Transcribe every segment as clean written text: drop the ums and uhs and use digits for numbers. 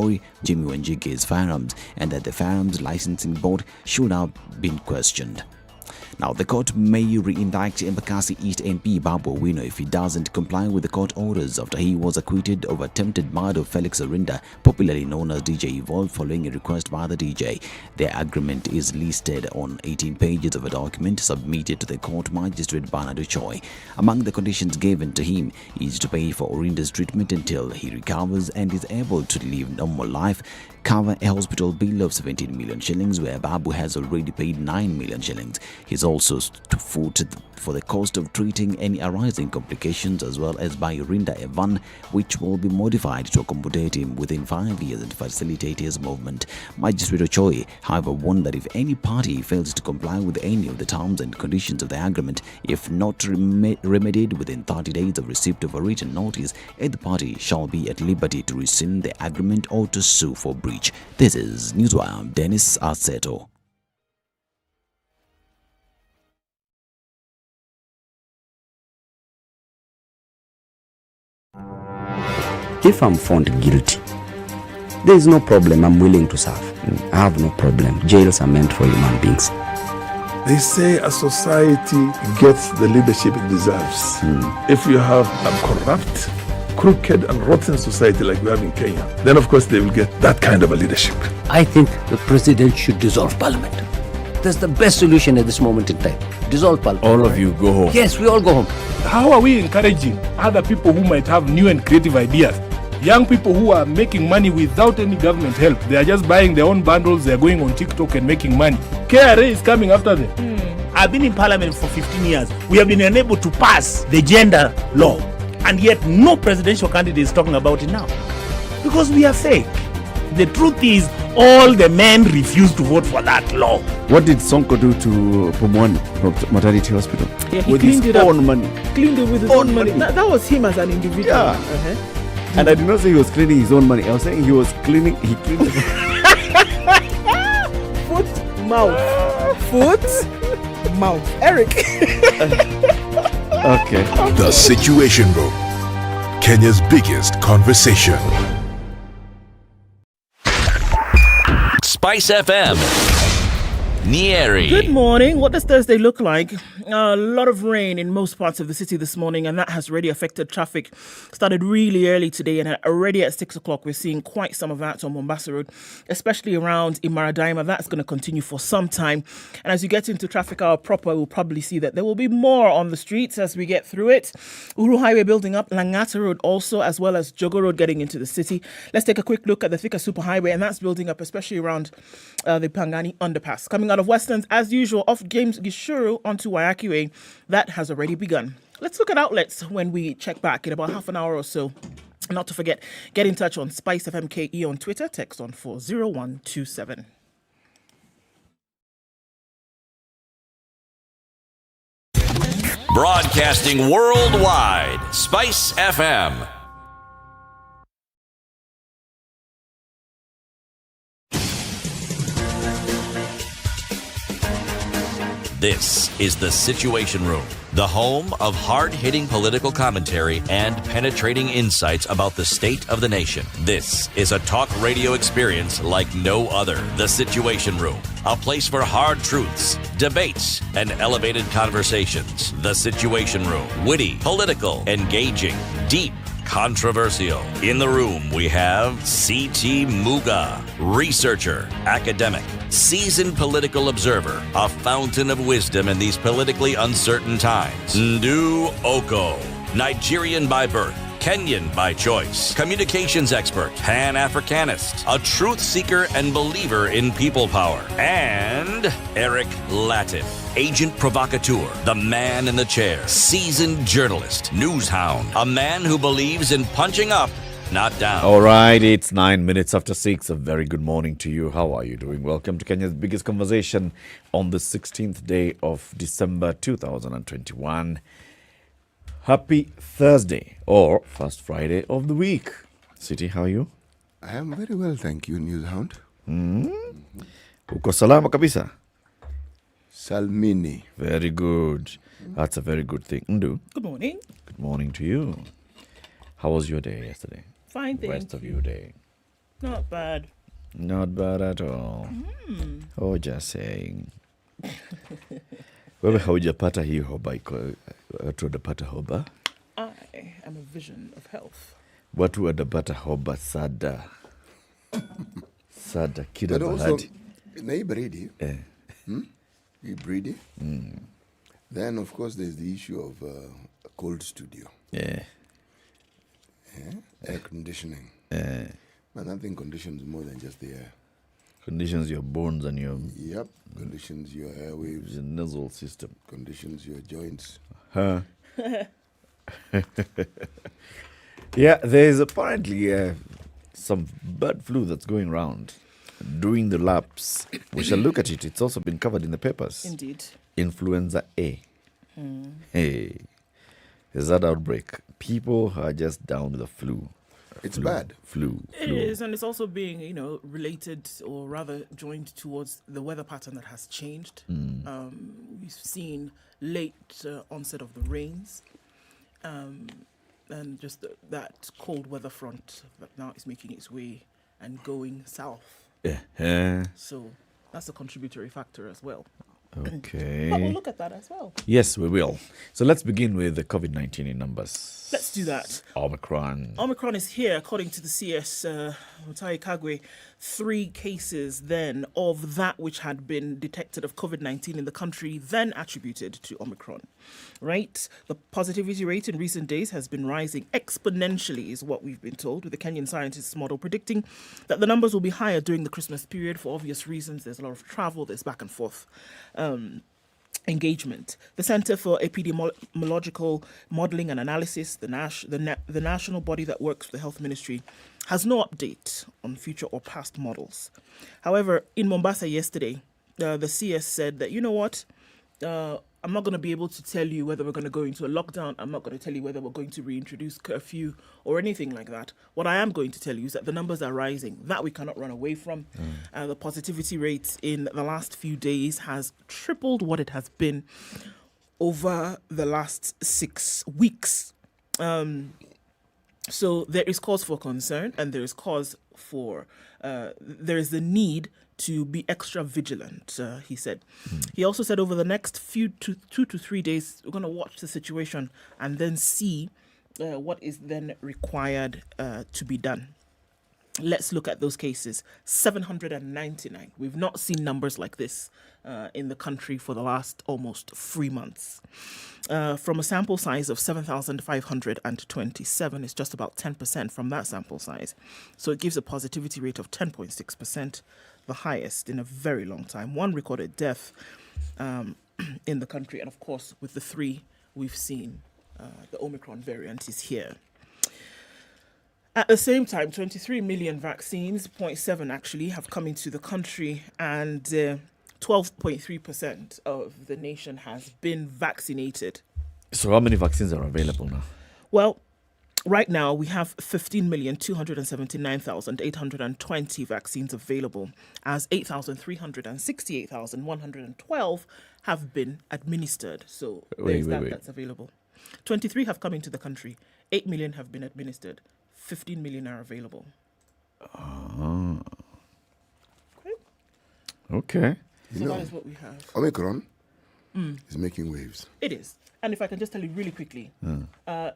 Ori Jimmy Wanjige's firearms and that the firearms licensing board should have been questioned. Now, the court may re-indict Embakasi East MP Babu Owino if he doesn't comply with the court orders after he was acquitted of attempted murder of Felix Orinda, popularly known as DJ Evolve, following a request by the DJ. The agreement is listed on 18 pages of a document submitted to the court magistrate Banadu Choi. Among the conditions given to him is to pay for Orinda's treatment until he recovers and is able to live normal life, cover a hospital bill of 17 million shillings where Babu has already paid 9 million shillings. He's also to foot for the cost of treating any arising complications, as well as buy Orinda a van which will be modified to accommodate him within 5 years and facilitate his movement. Magistrate Ochoy, however, warned that if any party fails to comply with any of the terms and conditions of the agreement, if not remedied within 30 days of receipt of a written notice, either party shall be at liberty to rescind the agreement or to sue for breach. This is Newswire. Dennis Arceto. If I'm found guilty, there is no problem. I'm willing to serve. I have no problem. Jails are meant for human beings. They say a society gets the leadership it deserves. If you have a corrupt, crooked and rotten society like we have in Kenya, then of course they will get that kind of a leadership. I think the president should dissolve parliament. That's the best solution at this moment in time. Dissolve parliament. All of you go home. Yes, we all go home. How are we encouraging other people who might have new and creative ideas? Young people who are making money without any government help. They are just buying their own bundles. They are going on TikTok and making money. KRA is coming after them. I've been in parliament for 15 years. We have been unable to pass the gender law. And yet no presidential candidate is talking about it now. Because we are fake. The truth is, all the men refuse to vote for that law. What did Sonko do to Pumwani maternity hospital? Yeah, he with cleaned his it up. own money. Cleaned it with his own money. That was him as an individual. Yeah. And I did not say he was cleaning his own money. I was saying he cleaned Foot, mouth. Foot, mouth. Eric. Okay. The Situation Room, Kenya's biggest conversation. SpiceFM, Nyeri. Good morning. What does Thursday look like? A lot of rain in most parts of the city this morning, and that has already affected traffic. Started really early today, and already at 6 o'clock, we're seeing quite some of that on Mombasa Road, especially around Imaradaima. That's going to continue for some time. And as you get into traffic hour proper, we'll probably see that there will be more on the streets as we get through it. Uru Highway building up, Langata Road also, as well as Jogo Road getting into the city. Let's take a quick look at the Thika Superhighway, and that's building up, especially around the Pangani underpass. Coming out of Westlands, as usual, off James Gishuru onto Wayaki Way, that has already begun. Let's look at outlets when we check back in about half an hour or so. Not to forget, get in touch on SpiceFMKE on Twitter, text on 40127. Broadcasting worldwide, Spice FM. This is The Situation Room, the home of hard-hitting political commentary and penetrating insights about the state of the nation. This is a talk radio experience like no other. The Situation Room, a place for hard truths, debates, and elevated conversations. The Situation Room, witty, political, engaging, deep, controversial. In the room, we have C.T. Muga, researcher, academic, seasoned political observer, a fountain of wisdom in these politically uncertain times. Ndu Okoh, Nigerian by birth, Kenyan by choice, communications expert, Pan-Africanist, a truth seeker and believer in people power, and Eric Latiff, agent provocateur, the man in the chair, seasoned journalist, news hound, a man who believes in punching up, not down. All right, it's 9 minutes after 6. A very good morning to you. How are you doing? Welcome to Kenya's biggest conversation on the 16th day of December 2021. Happy Thursday, or first Friday of the week. City, how are you? I am very well, thank you, Newshound. Uko salama kabisa? Salmini. Very good. That's a very good thing. Ndu. Good morning. Good morning to you. How was your day yesterday? Fine, thank Rest you. of your day. Not bad. Not bad at all. Oh, just saying. Wewe haujapata hii hoba iko watu wadapata hoba? I am a vision of health. Watu wadapata hoba sada. Sada kila But also, bahati. naibridi. Naibridi. Then, of course, there's the issue of a cold studio. Yeah. Air conditioning. But nothing conditions more than just the air. Conditions your bones and your Yep. Conditions your airwaves. your nasal system. Conditions your joints. Huh? Yeah, there's apparently some bird flu that's going around. Doing the laps, we shall look at it. It's also been covered in the papers. Indeed. Influenza A. Hey, there's that outbreak. People are just down with the flu. It's bad. Flu. It is, and it's also being, related or rather joined towards the weather pattern that has changed. We've seen late onset of the rains, and just that cold weather front that now is making its way and going south. Yeah. So that's a contributory factor as well. Okay. But we'll look at that as well. Yes, we will. So let's begin with the COVID-19 in numbers. Let's do that. Omicron. Omicron is here, according to the CS, Muthui Kagwe, 3 cases then of that which had been detected of COVID-19 in the country, then attributed to Omicron, right? The positivity rate in recent days has been rising exponentially, is what we've been told, with the Kenyan scientists' model predicting that the numbers will be higher during the Christmas period for obvious reasons. There's a lot of travel, there's back and forth engagement. The Center for Epidemiological Modelling and Analysis, the national body that works with the Health Ministry, has no update on future or past models. However, in Mombasa yesterday, the CS said that, you know what, I'm not going to be able to tell you whether we're going to go into a lockdown. I'm not going to tell you whether we're going to reintroduce curfew or anything like that. What I am going to tell you is that the numbers are rising. That we cannot run away from. The positivity rate in the last few days has tripled what it has been over the last 6 weeks. So there is cause for concern, and there is cause for, there is the need to be extra vigilant, he said. He also said over the next 2 to 3 days, we're going to watch the situation and then see what is then required to be done. Let's look at those cases. 799. We've not seen numbers like this in the country for the last almost 3 months. From a sample size of 7,527, it's just about 10% from that sample size. So it gives a positivity rate of 10.6%, the highest in a very long time. 1 recorded death in the country. And of course, with the 3 we've seen, the Omicron variant is here. At the same time, 23 million vaccines, 0.7 actually, have come into the country, and 12.3% of the nation has been vaccinated. So how many vaccines are available now? Well, right now we have 15,279,820 vaccines available, as 8,368,112 have been administered. So there's that's available. 23 have come into the country. 8 million have been administered. 15 million are available. Okay. So that is what we have. Omicron is making waves. It is. And if I can just tell you really quickly,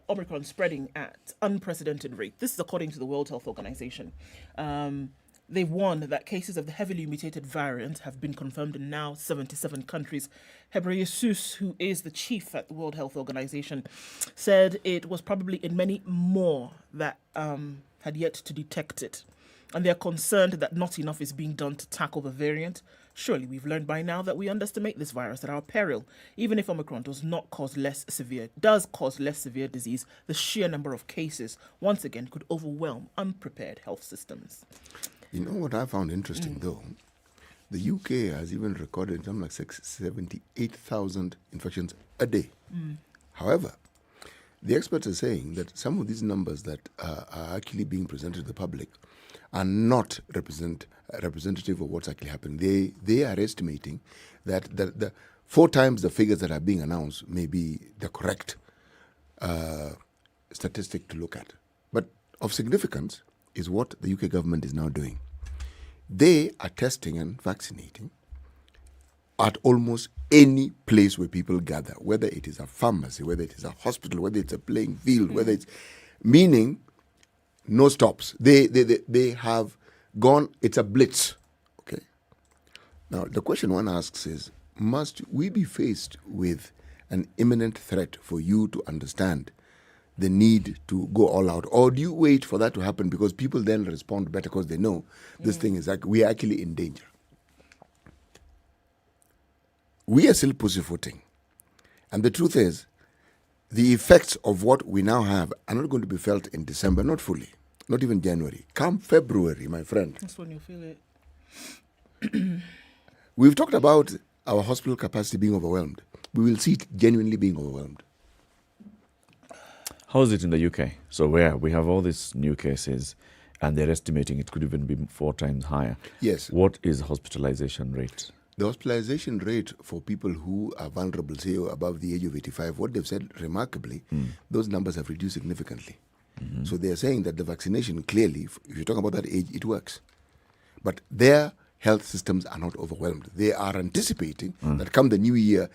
Omicron spreading at unprecedented rate. This is according to the World Health Organization. They've warned that cases of the heavily mutated variant have been confirmed in now 77 countries. Ghebreyesus, who is the chief at the World Health Organization, said it was probably in many more that had yet to detect it. And they're concerned that not enough is being done to tackle the variant. Surely we've learned by now that we underestimate this virus at our peril. Even if Omicron does cause less severe disease, the sheer number of cases, once again, could overwhelm unprepared health systems. You know what I found interesting, though? The UK has even recorded something like 78,000 infections a day. However, the experts are saying that some of these numbers that are actually being presented to the public are not representative of what's actually happening. They are estimating that the 4 times the figures that are being announced may be the correct statistic to look at. But of significance is what the UK government is now doing. They are testing and vaccinating at almost any place where people gather, whether it is a pharmacy, whether it is a hospital, whether it's a playing field, whether it's, meaning no stops. They have gone, it's a blitz. Okay. Now, the question one asks is, must we be faced with an imminent threat for you to understand the need to go all out? Or do you wait for that to happen because people then respond better because they know this thing is like, we are actually in danger? We are still pussyfooting. And the truth is, the effects of what we now have are not going to be felt in December, not fully, not even January. Come February, my friend. That's when you feel it. We've talked about our hospital capacity being overwhelmed. We will see it genuinely being overwhelmed. How is it in the UK? So where we have all these new cases and they're estimating it could even be 4 times higher. Yes. What is hospitalization rate? The hospitalization rate for people who are vulnerable, say above the age of 85, what they've said remarkably, those numbers have reduced significantly. So they are saying that the vaccination clearly, if you're talking about that age, it works. But their health systems are not overwhelmed. They are anticipating that come the new year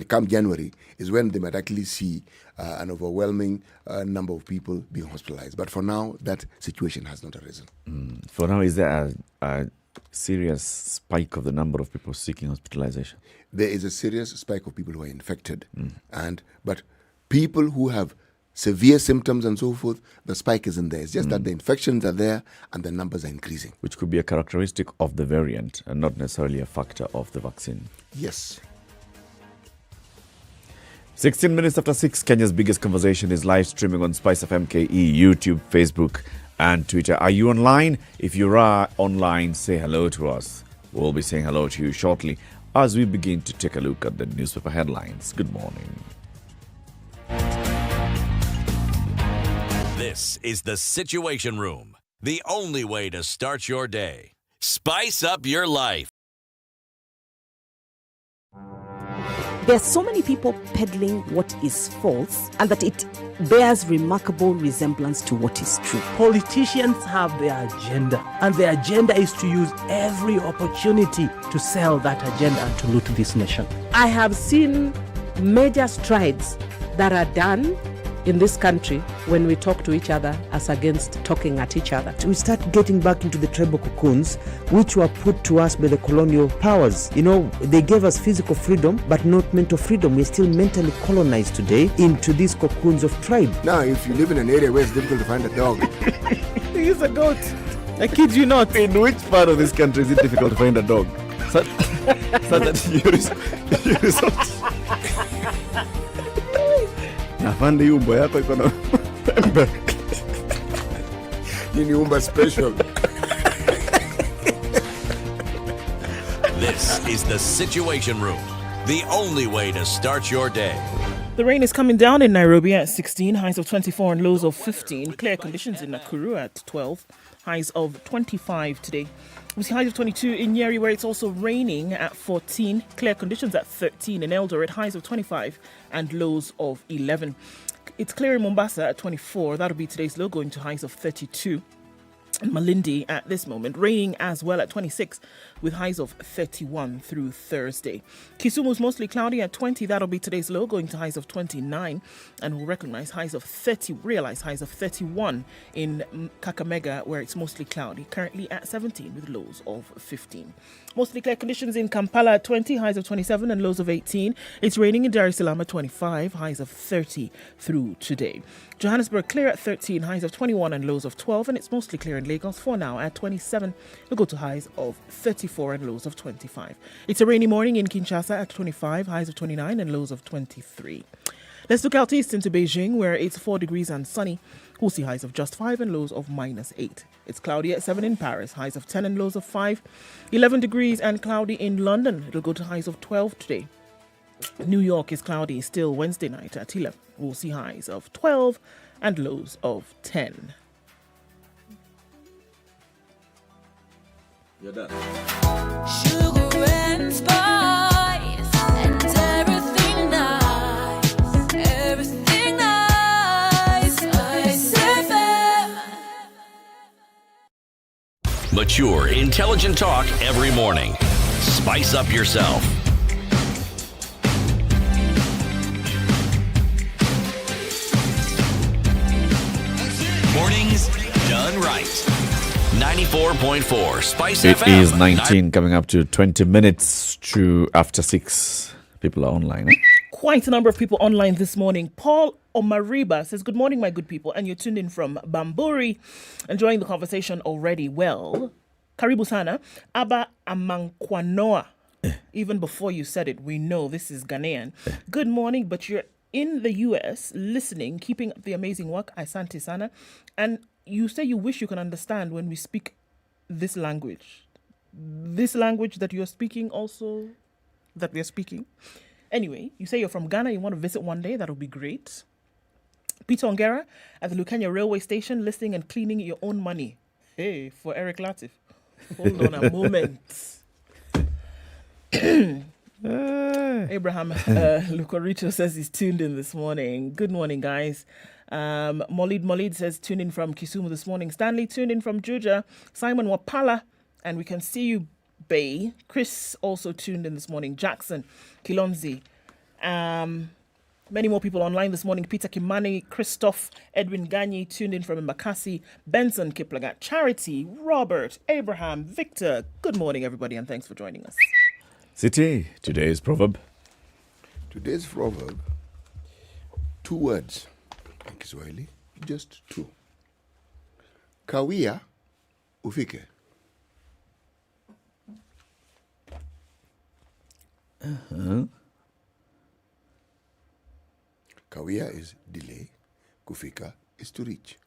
come January, is when they might actually see an overwhelming number of people being hospitalized. But for now, that situation has not arisen. For now, is there a serious spike of the number of people seeking hospitalization? There is a serious spike of people who are infected, but people who have severe symptoms and so forth, the spike isn't there. It's just that the infections are there and the numbers are increasing. Which could be a characteristic of the variant and not necessarily a factor of the vaccine. Yes. 16 minutes after 6, Kenya's biggest conversation is live streaming on SpiceFM KE, YouTube, Facebook, and Twitter. Are you online? If you are online, say hello to us. We'll be saying hello to you shortly as we begin to take a look at the newspaper headlines. Good morning. This is the Situation Room, the only way to start your day. Spice up your life. There are so many people peddling what is false and that it bears remarkable resemblance to what is true. Politicians have their agenda, and their agenda is to use every opportunity to sell that agenda and to loot this nation. I have seen major strides that are done in this country when we talk to each other as against talking at each other. We start getting back into the tribal cocoons which were put to us by the colonial powers. You know, they gave us physical freedom but not mental freedom. We're still mentally colonized today into these cocoons of tribe. Now, if you live in an area where it's difficult to find a dog, He's a goat. I kid you not. In which part of this country is it difficult to find a dog? So that you resort. Afande hii umbo yako iko na pembe. Hii ni umba special. This is the Situation Room, the only way to start your day. The rain is coming down in Nairobi at 16, highs of 24 and lows of 15. Clear conditions in Nakuru at 12, highs of 25 today. We see highs of 22 in Nyeri, where it's also raining at 14. Clear conditions at 13 in Eldoret, highs of 25 and lows of 11. It's clear in Mombasa at 24. That'll be today's low, going to highs of 32. And Malindi at this moment, raining as well at 26 with highs of 31 through Thursday. Kisumu is mostly cloudy at 20. That'll be today's low, going to highs of 29. And we'll realize highs of 31 in Kakamega, where it's mostly cloudy, currently at 17 with lows of 15. Mostly clear conditions in Kampala at 20, highs of 27 and lows of 18. It's raining in Dar es Salaam at 25, highs of 30 through today. Johannesburg clear at 13, highs of 21 and lows of 12, and it's mostly clear in Lagos for now at 27. We'll go to highs of 34 and lows of 25. It's a rainy morning in Kinshasa at 25, highs of 29 and lows of 23. Let's look out east into Beijing, where it's 4 degrees and sunny. We'll see highs of just 5 and lows of -8. It's cloudy at 7 in Paris, highs of 10 and lows of 5. 11 degrees and cloudy in London. It'll go to highs of 12 today. New York is cloudy still Wednesday night at 11. We'll see highs of 12 and lows of 10. You're done. Sugar and spice and everything nice, everything nice. SpiceFM. mature, intelligent talk every morning. Spice up yourself. Mornings done right. 94.4 Spice It FM. is 19 coming up to 20 minutes to after 6. People are online. Quite a number of people online this morning. Paul Omariba says, good morning, my good people. And you're tuned in from Bamburi. Enjoying the conversation already. Well, Karibu Sana, Aba Amankwanoa. Even before you said it, we know this is Ghanaian. Good morning, but you're in the US listening, keeping up the amazing work. Asante Sana. And you say you wish you can understand when we speak this language. This language that you're speaking also, that we're speaking. Anyway, you say you're from Ghana, you want to visit one day, that'll be great. Peter Ongera at the Lukenya railway station, listening and cleaning your own money. Hey, for Eric Latiff. Hold on a moment. Abraham Lucoricho says he's tuned in this morning. Good morning, guys. Molid says tuned in from Kisumu this morning. Stanley tuned in from Juja. Simon Wapala, and we can see you, Bay. Chris also tuned in this morning. Jackson Kilonzi. Many more people online this morning. Peter Kimani, Christoph, Edwin Gagny tuned in from Mbakasi. Benson Kiplagat, Charity, Robert, Abraham, Victor. Good morning, everybody, and thanks for joining us. City, today's proverb. Today's proverb, 2 words in Kiswahili, just 2. Kawia ufike. Kawia is delay, kufika is to reach.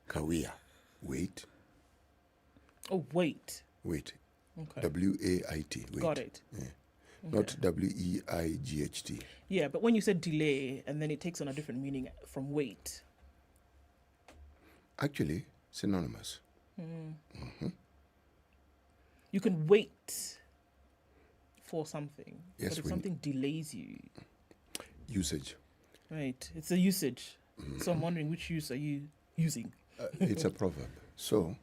Kawia, wait. Oh, wait. Wait. Okay. W-A-I-T. Wait. Got it. Yeah. Not W-E-I-G-H-T. Yeah, but when you said delay, and then it takes on a different meaning from wait. Actually, synonymous. You can wait for something, Yes, but if when- something delays you, Usage. right? It's a usage. So I'm wondering, which use are you using? It's a proverb. So,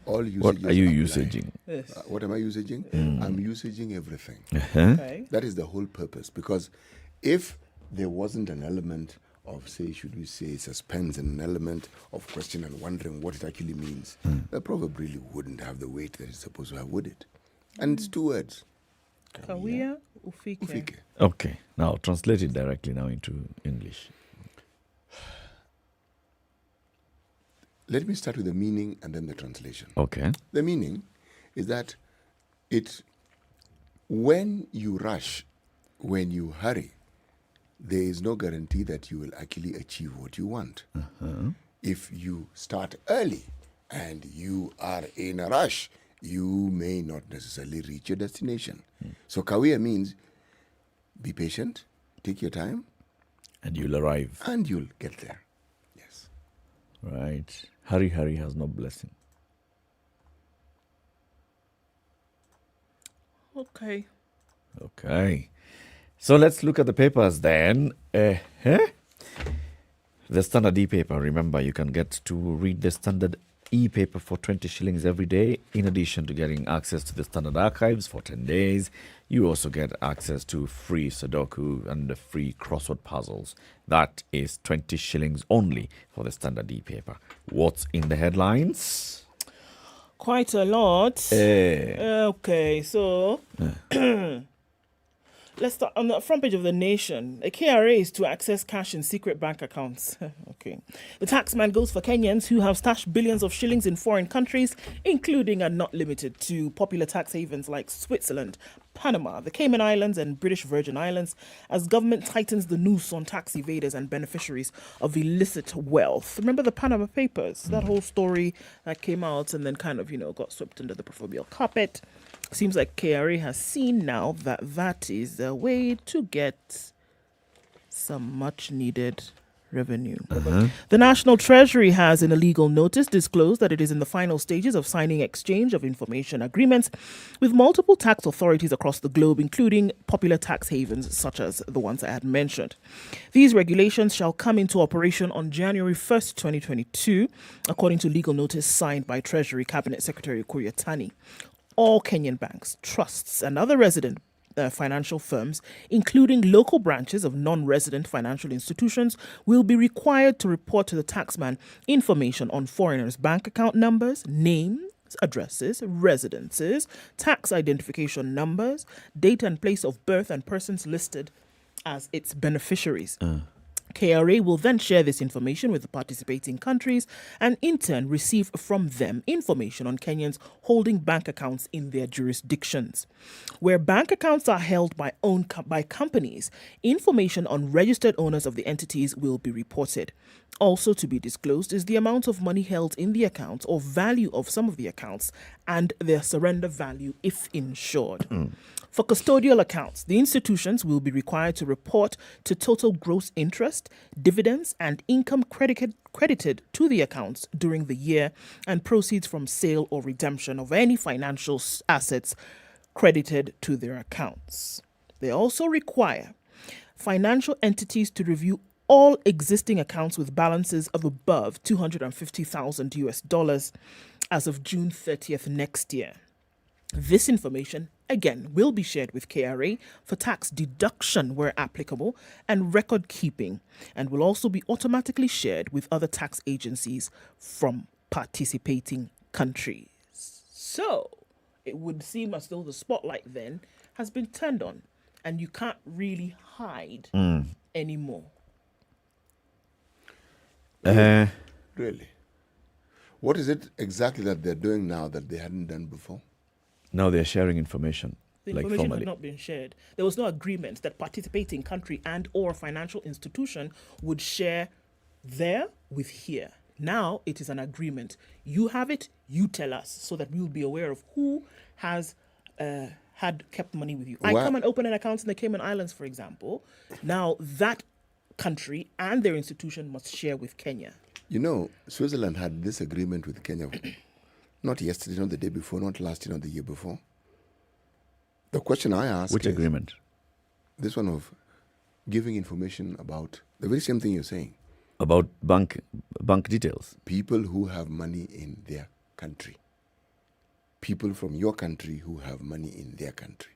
all usages What are you apply. usaging? Yes. What am I usaging? I'm usaging everything. Okay. That is the whole purpose. Because if there wasn't an element of, say, should we say, suspense and an element of question and wondering what it actually means, the proverb really wouldn't have the weight that it's supposed to have, would it? And it's 2 words. Kawia ufike. Ufike. Okay, now translate it directly now into English. Let me start with the meaning and then the translation. Okay. The meaning is that when you rush, when you hurry, there is no guarantee that you will actually achieve what you want. If you start early and you are in a rush, you may not necessarily reach your destination. So kawia means be patient, take your time, And you'll arrive. and you'll get there. Yes. Right. Hurry has no blessing. Okay. Okay. So let's look at the papers then. The Standard e-paper. Remember, you can get to read the Standard e-paper for 20 shillings every day. In addition to getting access to the Standard archives for 10 days, you also get access to free Sudoku and the free crossword puzzles. That is 20 shillings only for the Standard e-paper. What's in the headlines? Quite a lot. Okay, so let's start on the front page of The Nation. A KRA is to access cash in secret bank accounts. Okay. The taxman goes for Kenyans who have stashed billions of shillings in foreign countries, including and not limited to popular tax havens like Switzerland, Panama, the Cayman Islands, and British Virgin Islands, as government tightens the noose on tax evaders and beneficiaries of illicit wealth. Remember the Panama Papers? That whole story that came out and then kind of, got swept under the proverbial carpet. Seems like KRA has seen now that that is a way to get some much needed revenue. The National Treasury has, in a legal notice, disclosed that it is in the final stages of signing exchange of information agreements with multiple tax authorities across the globe, including popular tax havens such as the ones I had mentioned. These regulations shall come into operation on January 1st, 2022, according to legal notice signed by Treasury Cabinet Secretary Kuriatani. All Kenyan banks, trusts, and other resident financial firms, including local branches of non-resident financial institutions, will be required to report to the taxman information on foreigners' bank account numbers, names, addresses, residences, tax identification numbers, date and place of birth, and persons listed as its beneficiaries. KRA will then share this information with the participating countries and in turn receive from them information on Kenyans holding bank accounts in their jurisdictions. Where bank accounts are held by companies, information on registered owners of the entities will be reported. Also to be disclosed is the amount of money held in the accounts or value of some of the accounts and their surrender value if insured. For custodial accounts, the institutions will be required to report to total gross interest, dividends, and income credited to the accounts during the year and proceeds from sale or redemption of any financial assets credited to their accounts. They also require financial entities to review all existing accounts with balances of above $250,000 as of June 30th next year. This information, again, will be shared with KRA for tax deduction where applicable and record keeping, and will also be automatically shared with other tax agencies from participating countries. So, it would seem as though the spotlight then has been turned on, and you can't really hide anymore. Really? What is it exactly that they're doing now that they hadn't done before? Now they're sharing information. The like information formally. had not been shared. There was no agreement that participating country and or financial institution would share there with here. Now it is an agreement. You have it, you tell us, so that we will be aware of who has had kept money with you. I come and open an account in the Cayman Islands, for example. Now that country and their institution must share with Kenya. You know, Switzerland had this agreement with Kenya not yesterday, not the day before, not last year, not the year before. The question I ask Which is, agreement? This one of giving information about the very same thing you're saying. About bank details. People who have money in their country. People from your country who have money in their country.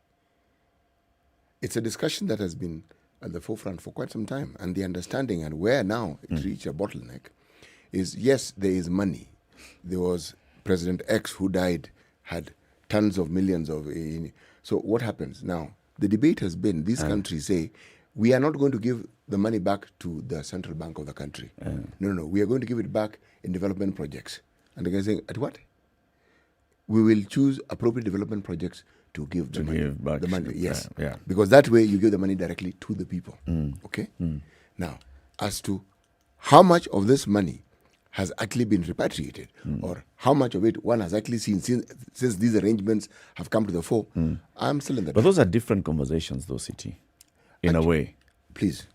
It's a discussion that has been at the forefront for quite some time. And the understanding and where now it reached a bottleneck is, yes, there is money. There was President X who died, had tons of millions of... So what happens now? The debate has been, these countries say, we are not going to give the money back to the central bank of the country. No, we are going to give it back in development projects. And the guy is saying, at what? We will choose appropriate development projects to give the money. Give back the money, yes. Yeah. Because that way you give the money directly to the people. Okay? Now, as to how much of this money has actually been repatriated, or how much of it one has actually seen since these arrangements have come to the fore, I'm still in the But those are different conversations, though, City, in a way. Please.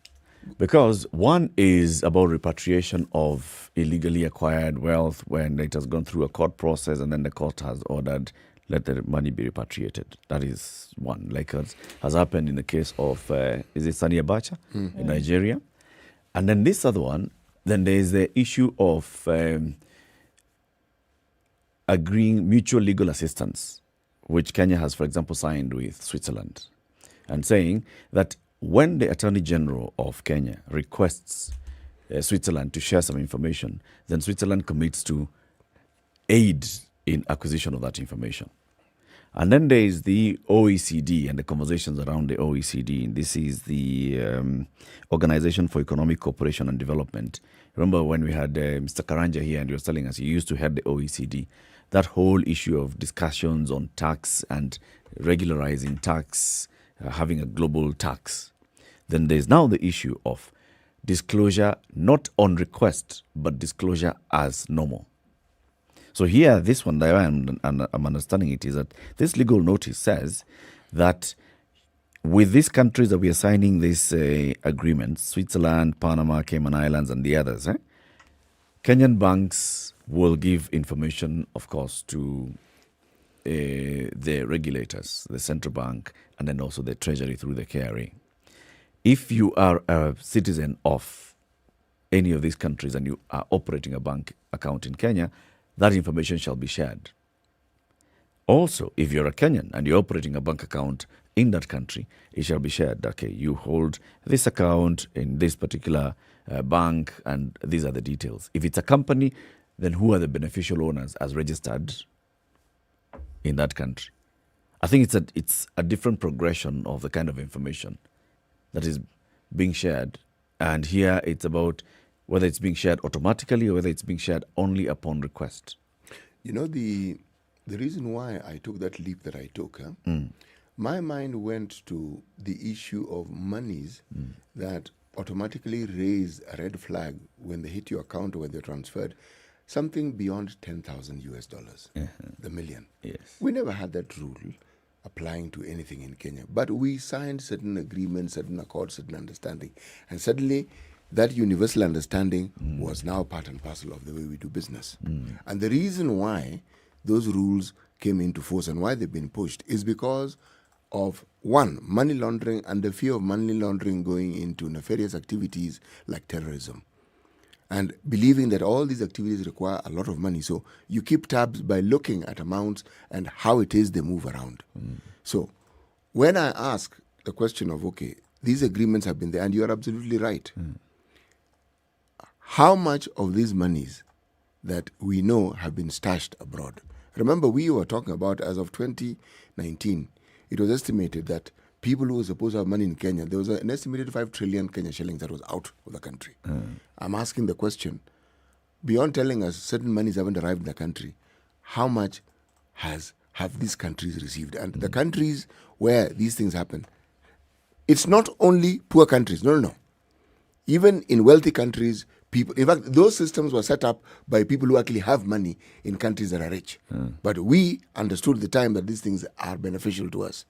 Because one is about repatriation of illegally acquired wealth when it has gone through a court process and then the court has ordered let the money be repatriated. That is one, like has happened in the case of, is it Sani Abacha in Nigeria? And then this other one, then there is the issue of agreeing mutual legal assistance, which Kenya has, for example, signed with Switzerland, and saying that when the Attorney General of Kenya requests Switzerland to share some information, then Switzerland commits to aid in acquisition of that information. And then there is the OECD and the conversations around the OECD. And this is the Organization for Economic Cooperation and Development. Remember when we had Mr. Karanja here and he was telling us he used to head the OECD. That whole issue of discussions on tax and regularizing tax, having a global tax. Then there's now the issue of disclosure, not on request, but disclosure as normal. So here, this one, I'm understanding it, is that this legal notice says that with these countries that we are signing these agreements, Switzerland, Panama, Cayman Islands, and the others, Kenyan banks will give information, of course, to the regulators, the central bank, and then also the treasury through the KRA. If you are a citizen of any of these countries and you are operating a bank account in Kenya, that information shall be shared. Also, if you're a Kenyan and you're operating a bank account in that country, it shall be shared. Okay, you hold this account in this particular bank, and these are the details. If it's a company, then who are the beneficial owners as registered in that country? I think it's a different progression of the kind of information that is being shared. And here it's about whether it's being shared automatically or whether it's being shared only upon request. You know, the reason why I took that leap that I took, my mind went to the issue of monies that automatically raise a red flag when they hit your account or when they're transferred, something beyond $10,000, the million. Yes. We never had that rule applying to anything in Kenya, but we signed certain agreements, certain accords, certain understanding, and suddenly that universal understanding was now part and parcel of the way we do business. And the reason why those rules came into force and why they've been pushed is because of, one, money laundering and the fear of money laundering going into nefarious activities like terrorism. And believing that all these activities require a lot of money. So you keep tabs by looking at amounts and how it is they move around. So when I ask the question of, okay, these agreements have been there, and you're absolutely right. How much of these monies that we know have been stashed abroad? Remember, we were talking about, as of 2019, it was estimated that people who were supposed to have money in Kenya, there was an estimated 5 trillion Kenya shillings that was out of the country. I'm asking the question, beyond telling us certain monies haven't arrived in the country, how much have these countries received? And the countries where these things happen, it's not only poor countries, no. Even in wealthy countries, people, in fact, those systems were set up by people who actually have money in countries that are rich. But we understood at the time that these things are beneficial to us.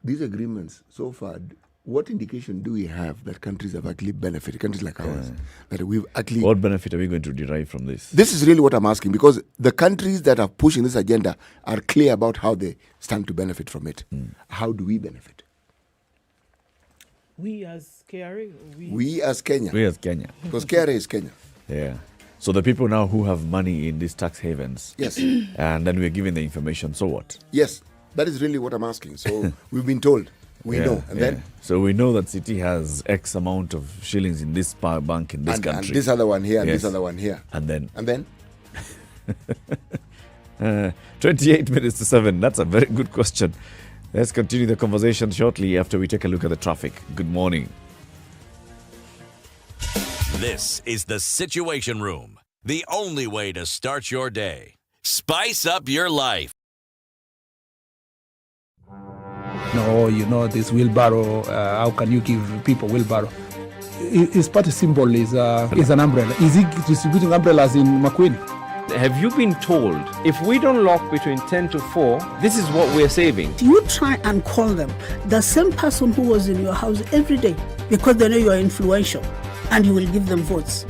These agreements, so far, what indication do we have that countries have actually benefited, countries like ours, that we've actually... What benefit are we going to derive from this? This is really what I'm asking, because the countries that are pushing this agenda are clear about how they stand to benefit from it. How do we benefit? We as KRA? We as Kenya. We as Kenya. Because KRA is Kenya. Yeah. So the people now who have money in these tax havens. Yes. And then we're giving the information, so what? Yes. That is really what I'm asking. So we've been told. We know. And then? So we know that City has X amount of shillings in this bank in this country. And this other one here, and this other one here. And then? And then? 28 minutes to 7. That's a very good question. Let's continue the conversation shortly after we take a look at the traffic. Good morning. This is the Situation Room, the only way to start your day. Spice up your life. No, you know, this wheelbarrow, how can you give people wheelbarrow? His party symbol is an umbrella. Is he distributing umbrellas in Makueni? Have you been told if we don't lock between 10 to 4, this is what we're saving? You try and call them, the same person who was in your house every day, because they know you are influential and you will give them votes.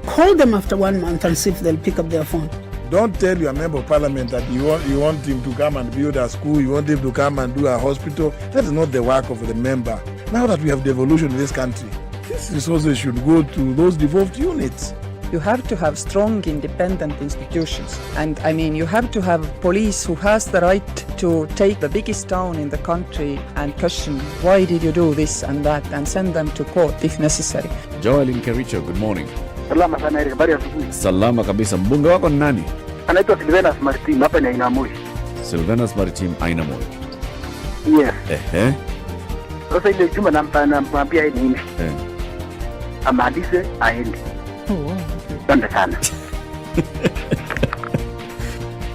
Call them after 1 month and see if they'll pick up their phone. Don't tell your member of parliament that you want him to come and build a school, you want him to come and do a hospital. That is not the work of the member. Now that we have devolution in this country, this resources should go to those devolved units. You have to have strong, independent institutions. And I mean, you have to have police who has the right to take the biggest town in the country and question, why did you do this and that, and send them to court if necessary. Joel in Kericho, good morning. Salama sana Eric, habari ya asubuhi. Salama kabisa. Mbunge wako ni nani? Anaitwa Seriousness Maritim, hapa ni Ainamoi. Seriousness Maritim, Ainamoi. Yes. Sasa ile juma nampambia yeye nini? Amalize aende. Asante sana.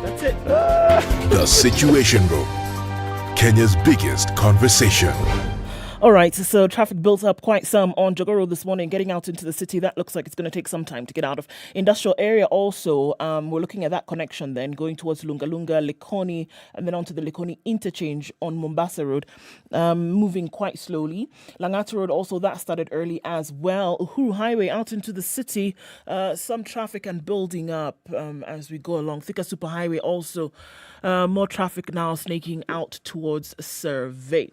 That's it. The Situation Room, Kenya's biggest conversation. All right, so traffic built up quite some on Jogoo Road this morning. Getting out into the city, that looks like it's going to take some time to get out of. Industrial area also, we're looking at that connection then, going towards Lungalunga, Likoni, and then onto the Likoni interchange on Mombasa Road, moving quite slowly. Langata Road also, that started early as well. Uhuru Highway out into the city, some traffic and building up as we go along. Thika Superhighway also, more traffic now snaking out towards Survey.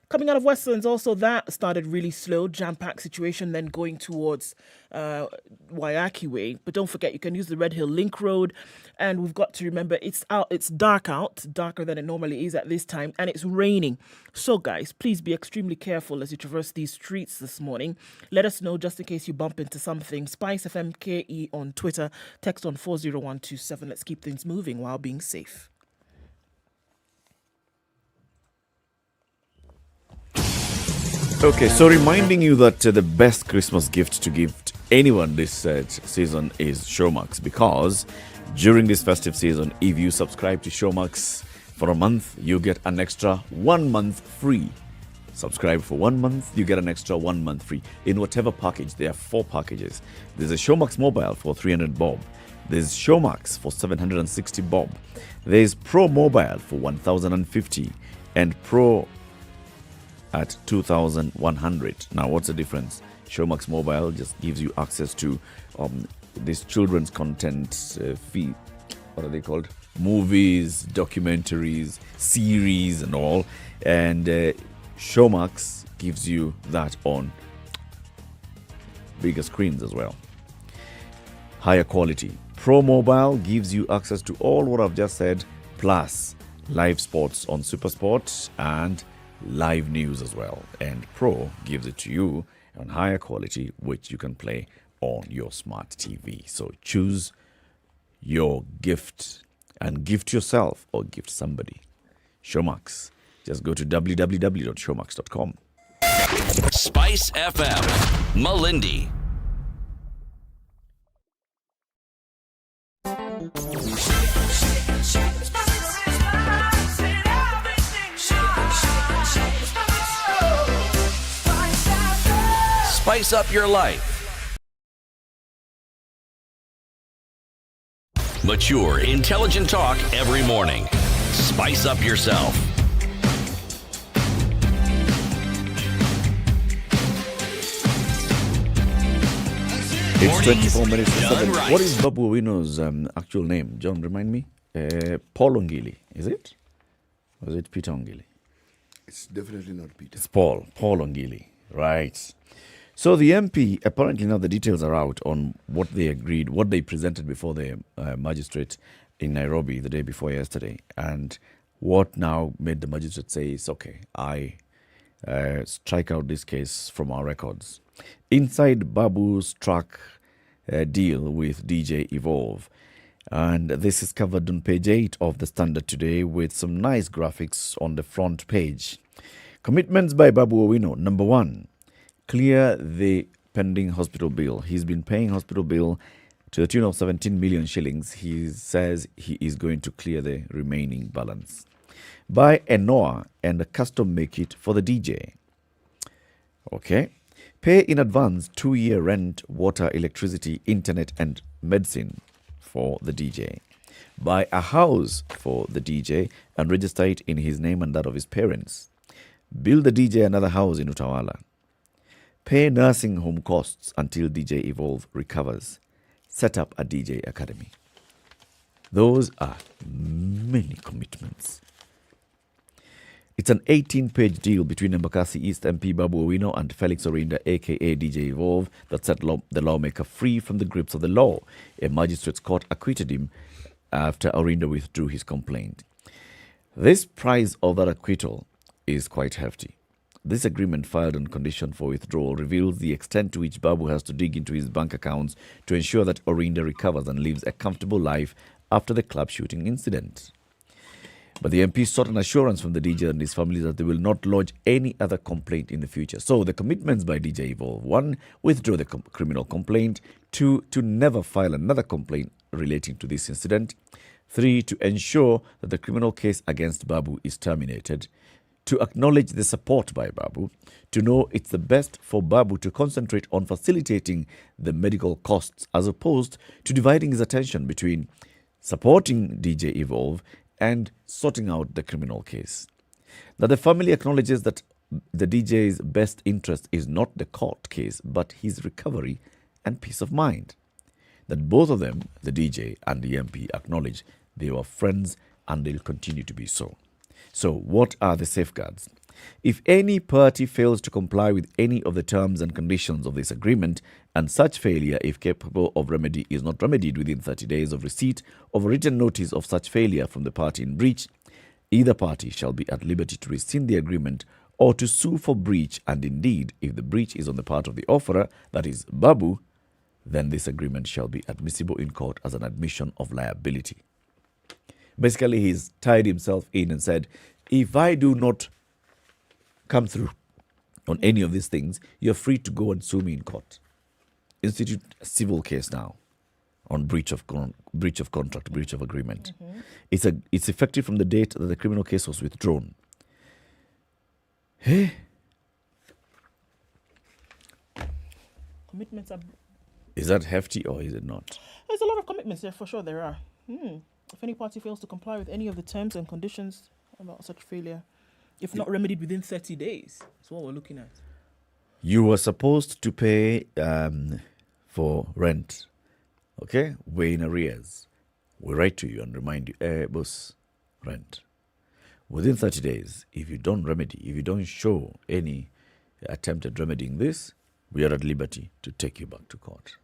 Coming out of Westlands also, that started really slow, jam-packed situation, then going towards Waiyaki Way. But don't forget, you can use the Red Hill Link Road. And we've got to remember, it's dark out, darker than it normally is at this time, and it's raining. So guys, please be extremely careful as you traverse these streets this morning. Let us know just in case you bump into something. SpiceFM KE on Twitter, text on 40127. Let's keep things moving while being safe. Okay, so reminding you that the best Christmas gift to give to anyone this season is Showmax, because during this festive season, if you subscribe to Showmax for a month, you get an extra 1 month free. Subscribe for 1 month, you get an extra 1 month free. In whatever package, there are 4 packages. There's a Showmax Mobile for 300 bob. There's Showmax for 760 bob. There's Pro Mobile for 1,050 and Pro at 2,100. Now, what's the difference? Showmax Mobile just gives you access to this children's content feed. What are they called? Movies, documentaries, series, and all. And Showmax gives you that on bigger screens as well. Higher quality. Pro Mobile gives you access to all what I've just said, plus live sports on SuperSport and live news as well. And Pro gives it to you on higher quality, which you can play on your smart TV. So choose your gift and gift yourself or gift somebody. Showmax. Just go to www.showmax.com. Spice FM, Malindi. Spice up your life. Mature, intelligent talk every morning. Spice up yourself. It's 24 minutes to 7. Right. What is Babu Owino's actual name? John, remind me. Paul Ongili, is it? Or is it Peter Ongili? It's definitely not Peter. It's Paul Ongili. Right. So the MP, apparently now the details are out on what they agreed, what they presented before the magistrate in Nairobi the day before yesterday. And what now made the magistrate say, it's okay, I strike out this case from our records. Inside Babu's track deal with DJ Evolve. And this is covered on page 8 of the Standard today with some nice graphics on the front page. Commitments by Babu Owino. Number 1, clear the pending hospital bill. He's been paying hospital bill to the tune of 17 million shillings. He says he is going to clear the remaining balance. Buy a Noah and a custom make it for the DJ. Okay. Pay in advance 2-year rent, water, electricity, internet, and medicine for the DJ. Buy a house for the DJ and register it in his name and that of his parents. Build the DJ another house in Utawala. Pay nursing home costs until DJ Evolve recovers. Set up a DJ academy. Those are many commitments. It's an 18-page deal between Embakasi East MP Babu Owino and Felix Orinda, a.k.a. DJ Evolve, that set the lawmaker free from the grips of the law. A magistrate's court acquitted him after Orinda withdrew his complaint. This price of that acquittal is quite hefty. This agreement, filed on condition for withdrawal, reveals the extent to which Babu has to dig into his bank accounts to ensure that Orinda recovers and lives a comfortable life after the club shooting incident. But the MP sought an assurance from the DJ and his family that they will not lodge any other complaint in the future. So the commitments by DJ Evolve: 1, withdraw the criminal complaint; 2, to never file another complaint relating to this incident; 3, to ensure that the criminal case against Babu is terminated; to acknowledge the support by Babu, to know it's the best for Babu to concentrate on facilitating the medical costs as opposed to dividing his attention between supporting DJ Evolve and sorting out the criminal case. That the family acknowledges that the DJ's best interest is not the court case, but his recovery and peace of mind. That both of them, the DJ and the MP, acknowledge they were friends and they'll continue to be so. So, what are the safeguards? If any party fails to comply with any of the terms and conditions of this agreement, and such failure, if capable of remedy, is not remedied within 30 days of receipt of a written notice of such failure from the party in breach, either party shall be at liberty to rescind the agreement or to sue for breach, and indeed, if the breach is on the part of the offerer, that is, Babu, then this agreement shall be admissible in court as an admission of liability. Basically, he's tied himself in and said, if I do not come through on any of these things, you're free to go and sue me in court. Institute a civil case now on breach of contract, breach of agreement. It's effective from the date that the criminal case was withdrawn. Hey. Commitments are... Is that hefty or is it not? There's a lot of commitments there, for sure there are. If any party fails to comply with any of the terms and conditions about such failure, if not remedied within 30 days, that's what we're looking at. You were supposed to pay for rent, okay? We're in arrears. We write to you and remind you, boss, rent. Within 30 days, if you don't remedy, if you don't show any attempt at remedying this, we are at liberty to take you back to court.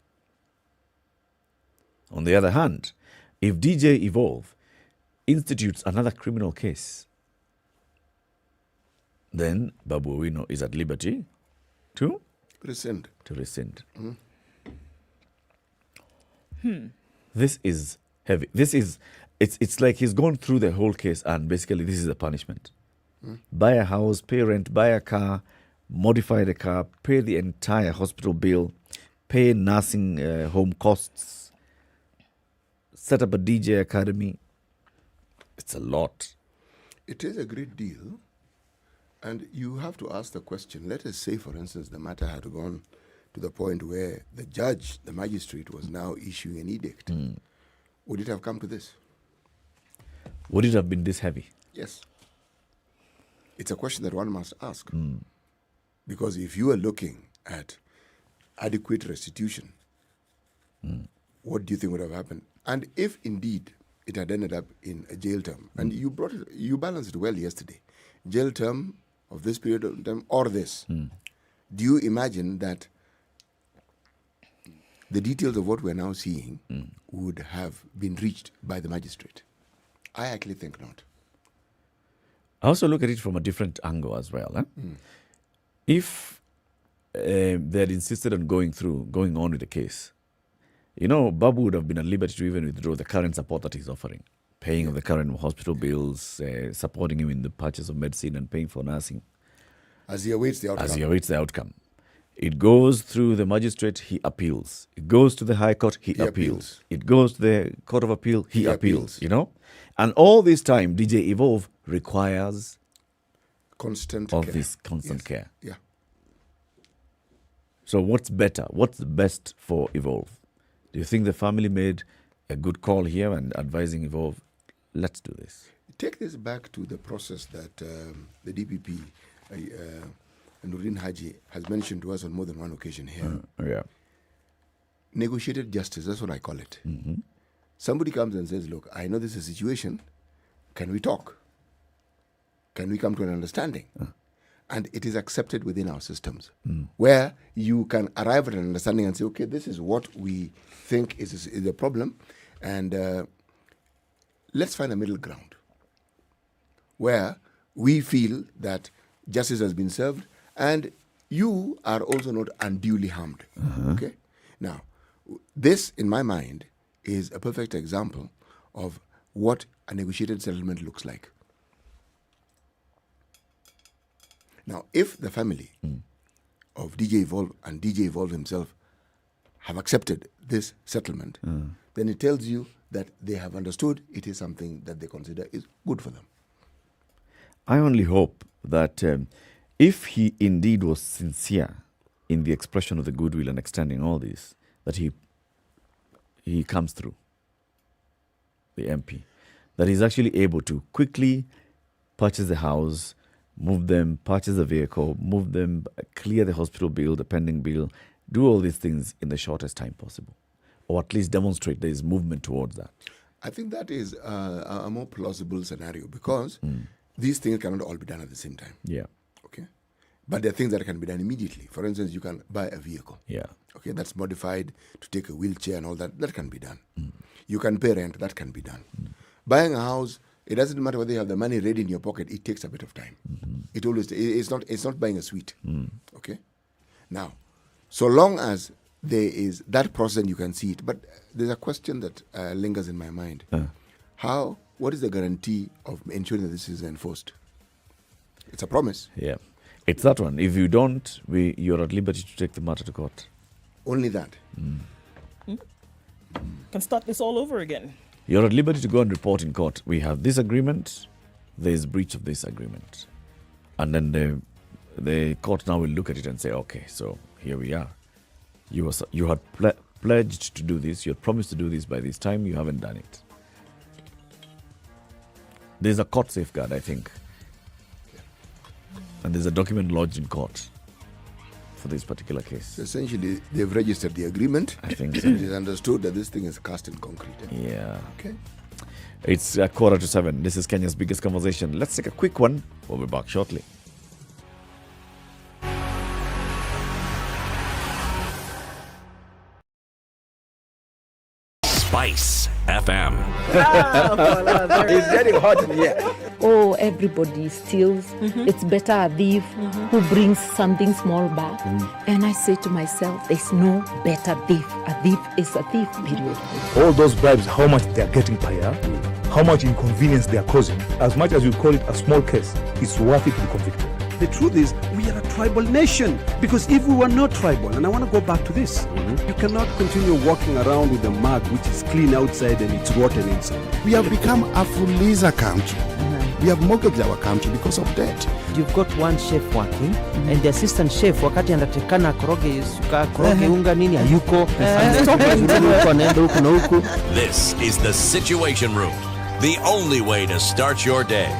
On the other hand, if DJ Evolve institutes another criminal case, then Babu Owino is at liberty to rescind. This is heavy. It's like he's gone through the whole case and basically this is the punishment. Buy a house, pay rent, buy a car, modify the car, pay the entire hospital bill, pay nursing home costs, set up a DJ academy. It's a lot. It is a great deal. And you have to ask the question, let us say, for instance, the matter had gone to the point where the judge, the magistrate, was now issuing an edict. Would it have come to this? Would it have been this heavy? Yes. It's a question that one must ask. Because if you are looking at adequate restitution, what do you think would have happened? And if indeed it had ended up in a jail term, and you balanced it well yesterday, jail term of this period of time or this, do you imagine that the details of what we're now seeing would have been reached by the magistrate? I actually think not. I also look at it from a different angle as well. If they had insisted on going on with the case, Babu would have been at liberty to even withdraw the current support that he's offering, paying of the current hospital bills, supporting him in the purchase of medicine and paying for nursing. As he awaits the outcome. It goes through the magistrate, he appeals. It goes to the High Court, he appeals. It goes to the Court of Appeal, he appeals. And all this time, DJ Evolve requires constant care. Yeah. So what's better? What's the best for Evolve? Do you think the family made a good call here and advising Evolve, let's do this? Take this back to the process that the DPP, Nurin Haji, has mentioned to us on more than one occasion here. Negotiated justice, that's what I call it. Somebody comes and says, look, I know this is a situation. Can we talk? Can we come to an understanding? And it is accepted within our systems, where you can arrive at an understanding and say, okay, this is what we think is the problem, and let's find a middle ground, where we feel that justice has been served, and you are also not unduly harmed. Okay? Now, this, in my mind, is a perfect example of what a negotiated settlement looks like. Now, if the family of DJ Evolve and DJ Evolve himself have accepted this settlement, then it tells you that they have understood it is something that they consider is good for them. I only hope that if he indeed was sincere in the expression of the goodwill and extending all this, that he comes through, the MP, that he's actually able to quickly purchase the house, move them, purchase the vehicle, move them, clear the hospital bill, the pending bill, do all these things in the shortest time possible, or at least demonstrate there is movement towards that. I think that is a more plausible scenario because these things cannot all be done at the same time. Yeah. Okay. But there are things that can be done immediately. For instance, you can buy a vehicle. Yeah. Okay, that's modified to take a wheelchair and all that. That can be done. You can pay rent. That can be done. Buying a house, it doesn't matter whether you have the money ready in your pocket. It takes a bit of time. It always. It's not buying a suite. Okay. Now, so long as there is that process and you can see it, but there's a question that lingers in my mind. What is the guarantee of ensuring that this is enforced? It's a promise. Yeah. It's that one. If you don't, you're at liberty to take the matter to court. Only that. Can start this all over again. You're at liberty to go and report in court. We have this agreement. There is breach of this agreement. And then the court now will look at it and say, okay, so here we are. You had pledged to do this. You had promised to do this by this time. You haven't done it. There's a court safeguard, I think. And there's a document lodged in court for this particular case. So essentially, they've registered the agreement. I think so. It is understood that this thing is cast in concrete. Yeah. Okay. It's 7:15. This is Kenya's biggest conversation. Let's take a quick one. We'll be back shortly. SpiceFM. It's getting hot in here. Oh, everybody steals. It's better a thief who brings something small back. And I say to myself, there's no better thief. A thief is a thief, period. All those bribes, how much they are getting per year, how much inconvenience they are causing, as much as you call it a small case, it's worth it to be convicted. The truth is, we are a tribal nation. Because if we were not tribal, and I want to go back to this, you cannot continue walking around with a mug which is clean outside and it's rotten inside. We have become a Fuliza country. We have mortgaged our country because of debt. You've got one chef working and the assistant chef wakati anatakana koroge unga nini hayuko. This is the Situation Room, the only way to start your day.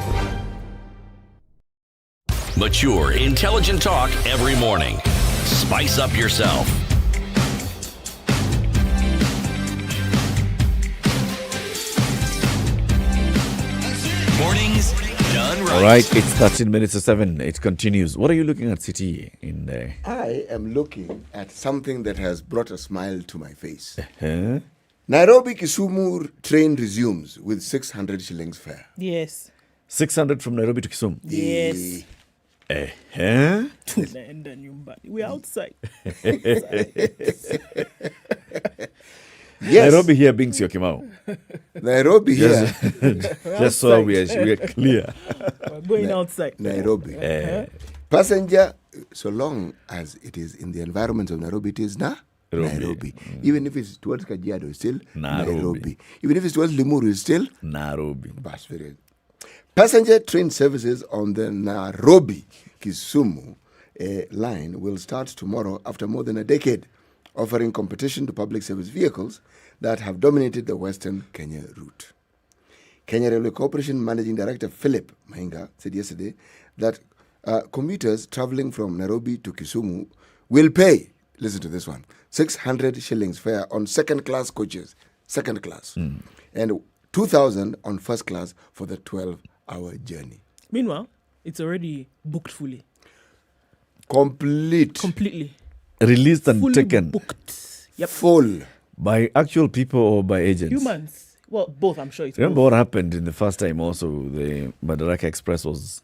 Mature, intelligent talk every morning. Spice up yourself. Mornings done right. All right, it's 13 minutes to 7. It continues. What are you looking at, City, in there? I am looking at something that has brought a smile to my face. Nairobi Kisumu train resumes with 600 shillings fare. Yes. 600 from Nairobi to Kisumu? Yes. We're outside. Yes. Nairobi here brings your Kimau. Nairobi here. Just so we are clear. We're going outside. Nairobi. Passenger, so long as it is in the environment of Nairobi, it is Nairobi. Even if it's towards Kajiado, it's still Nairobi. Even if it's towards Limuru, it's still Nairobi. Passenger train services on the Nairobi Kisumu line will start tomorrow after more than a decade, offering competition to public service vehicles that have dominated the Western Kenya route. Kenya Railway Corporation Managing Director Philip Mahinga said yesterday that commuters traveling from Nairobi to Kisumu will pay, listen to this one, 600 shillings fare on second-class coaches, second class, and 2,000 on first class for the 12-hour journey. Meanwhile, it's already booked fully. Completely. Released and Fully taken. booked. Yep. Full. By actual people or by agents? Humans. Well, both, I'm sure it's Remember both. what happened in the first time also? The Madaraka Express was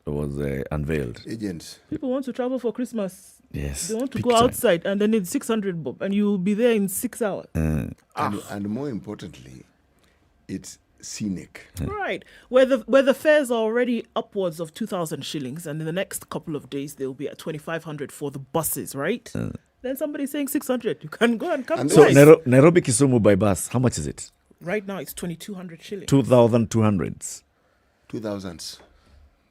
unveiled. Agents. People want to travel for Christmas. Yes. They want to big go time. outside and they need 600 bob and you'll be there in 6 hours. And more importantly, it's scenic. Right. Where the fares are already upwards of 2,000 shillings and in the next couple of days they'll be at 2,500 for the buses, right? Then somebody's saying 600. You can go and come So twice. Nairobi Kisumu by bus, how much is it? Right now it's 2,200 shillings. 2,200s. 2,000s.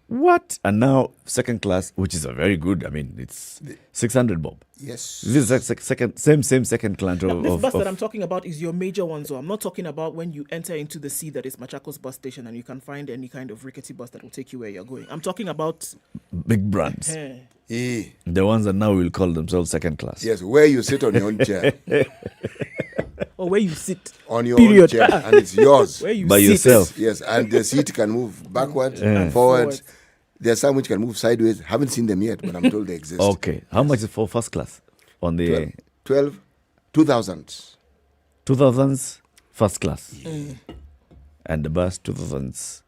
What? And now second class, which is a very good. I mean, it's 600 bob. Yes. This is same second class Now, this of bus that I'm talking about is your major one, so I'm not talking about when you enter into the sea that is Machakos bus station and you can find any kind of rickety bus that will take you where you're going. I'm talking about big brands. Eh. The ones that now will call themselves second class. Yes, where you sit on your own chair. Or where you sit. On your Period. own chair, and it's yours. Where you By sit. yourself. Yes, and the seat can move backwards and forwards. There's some which can move sideways. Haven't seen them yet, but I'm told they exist. Okay. How much is for first class? On the 2000s. 2000s first class. And the bus 2000s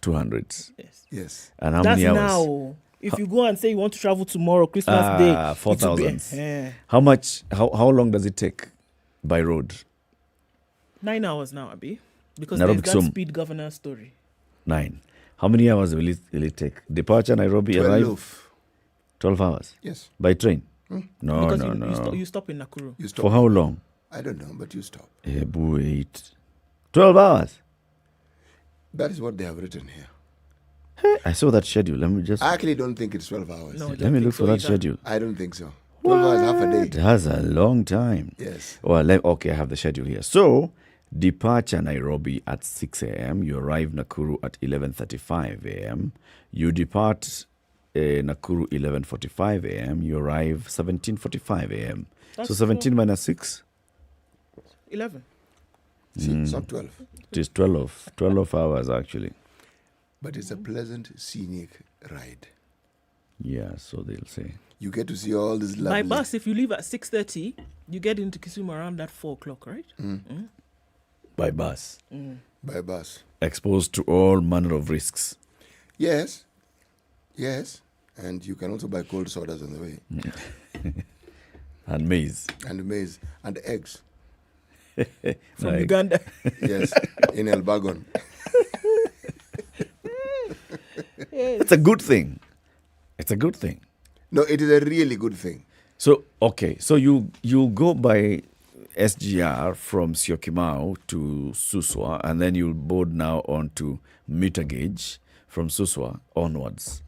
200s. Yes. And how That's many hours? now. If you go and say you want to travel tomorrow, Christmas Day, 4,000. How much? How long does it take by road? 9 hours now, Abi. Because Nairobi, there's that Kisumu. speed governor story. 9. How many hours will it take? Departure Nairobi 12. arrive? 12 hours. Yes. By train? No, Because no. you stop in Nakuru. You stop. For how long? I don't know, but you stop. Wait. 12 hours? That is what they have written here. I saw that schedule. Let me just... I actually don't think it's 12 hours. No, Let me look for that schedule. I don't think so. 12 hours, half a day. That's a long time. Yes. Well, okay, I have the schedule here. So, departure Nairobi at 6 a.m. You arrive Nakuru at 11:35 a.m. You depart Nakuru 11:45 a.m. You arrive 17:45 a.m. So 17 minus 6? 11. See, it's not 12. It is 12 hours actually. But it's a pleasant, scenic ride. Yeah, so they'll say. You get to see all this lovely... By bus, if you leave at 6:30, you get into Kisumu around that 4 o'clock, right? By bus. By bus. Exposed to all manner of risks. Yes. Yes. And you can also buy cold sodas on the way. And maize. And maize. And eggs. From Uganda. Yes. In El Bagon. It's a good thing. It's a good thing. No, it is a really good thing. So, okay. So you go by SGR from Syokimau to Suswa, and then you'll board now on to meter gauge from Suswa onwards.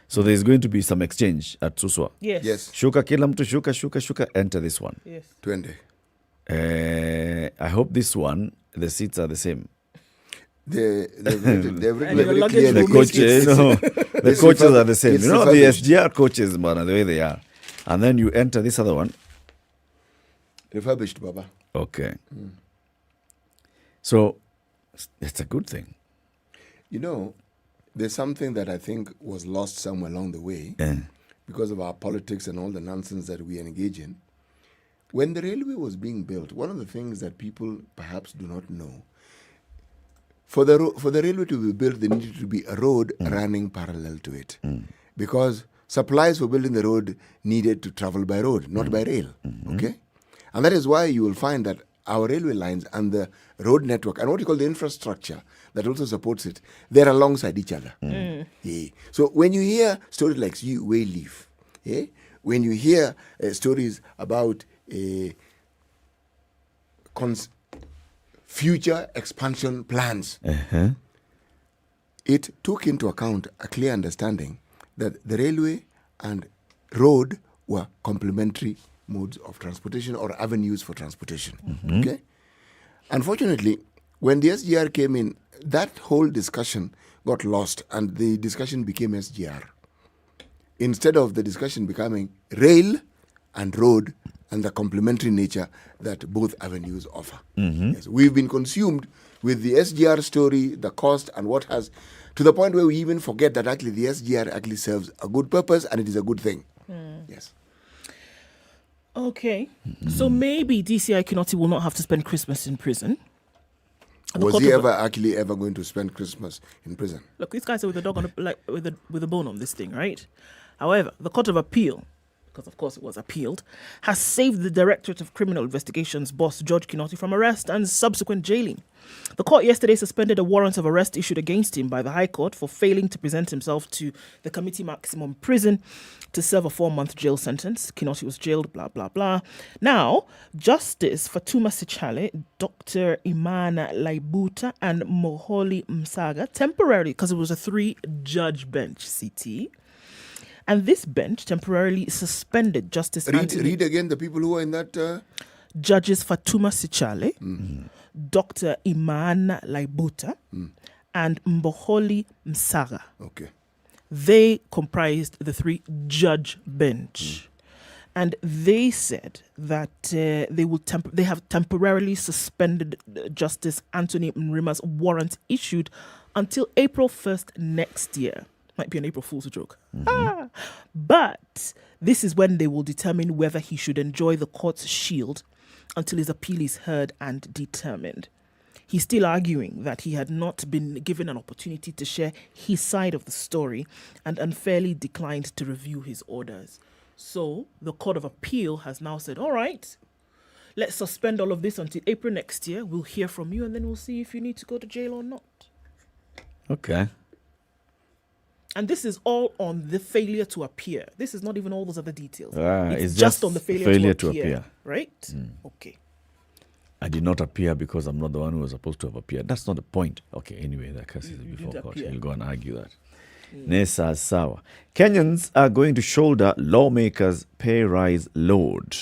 So there's going to be some exchange at Suswa. Yes. Yes. Shuka kila mtu shuka, enter this one. Yes. 20. I hope this one, the seats are the same. They've written And your very luggage clearly. will The coaches, the It's coaches are the same. it's You know, the refurbished. SGR coaches, man, the way they are. And then you enter this other one. Refurbished, Baba. Okay. So it's a good thing. You know, there's something that I think was lost somewhere along the way because of our politics and all the nonsense that we engage in. When the railway was being built, one of the things that people perhaps do not know, for the railway to be built, there needed to be a road running parallel to it. Because supplies for building the road needed to travel by road, not by rail. Okay? And that is why you will find that our railway lines and the road network and what you call the infrastructure that also supports it, they're alongside each other. Yeah. So when you hear stories like Way Leaf, when you hear stories about future expansion plans, it took into account a clear understanding that the railway and road were complementary modes of transportation or avenues for transportation. Okay? Unfortunately, when the SGR came in, that whole discussion got lost and the discussion became SGR. Instead of the discussion becoming rail and road and the complementary nature that both avenues offer. Yes, we've been consumed with the SGR story, the cost and what has, to the point where we even forget that actually the SGR actually serves a good purpose and it is a good thing. Yes. Okay. So maybe DCI Kinoti will not have to spend Christmas in prison. And the Was court he of- ever going to spend Christmas in prison? Look, these guys are with a dog on with a bone on this thing, right? However, the Court of Appeal, because of course it was appealed, has saved the Directorate of Criminal Investigations boss George Kinoti from arrest and subsequent jailing. The court yesterday suspended a warrant of arrest issued against him by the High Court for failing to present himself to the Committee Maximum Prison to serve a 4-month jail sentence. Kinoti was jailed, blah, blah, blah. Now, Justice Fatuma Sichale, Dr. Imana Laibuta, and Moholi Msaga temporarily, because it was a 3-judge bench, CT, and this bench temporarily suspended Justice Read again the people who are in that... Judges Fatuma Sichale, Dr. Imana Laibuta, and Mboholi Msaga. Okay. They comprised the 3-judge bench. And they said that they have temporarily suspended Justice Anthony Mrima's warrant issued until April 1st next year. Might be an April Fool's joke. But this is when they will determine whether he should enjoy the court's shield until his appeal is heard and determined. He's still arguing that he had not been given an opportunity to share his side of the story and unfairly declined to review his orders. So the Court of Appeal has now said, all right, let's suspend all of this until April next year. We'll hear from you and then we'll see if you need to go to jail or not. Okay. And this is all on the failure to appear. This is not even all those other details. It's just on the failure to appear. Right? Okay. I did not appear because I'm not the one who was supposed to have appeared. That's not the point. Okay, anyway, that case is before court. We'll go and argue that. Nessa Sawa. Kenyans are going to shoulder lawmakers' pay rise load.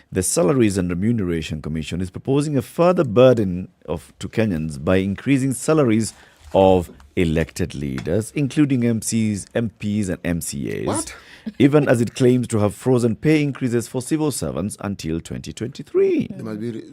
The Salaries and Remuneration Commission is proposing a further burden to Kenyans by increasing salaries of elected leaders, including MPs and MCAs. What? Even as it claims to have frozen pay increases for civil servants until 2023. There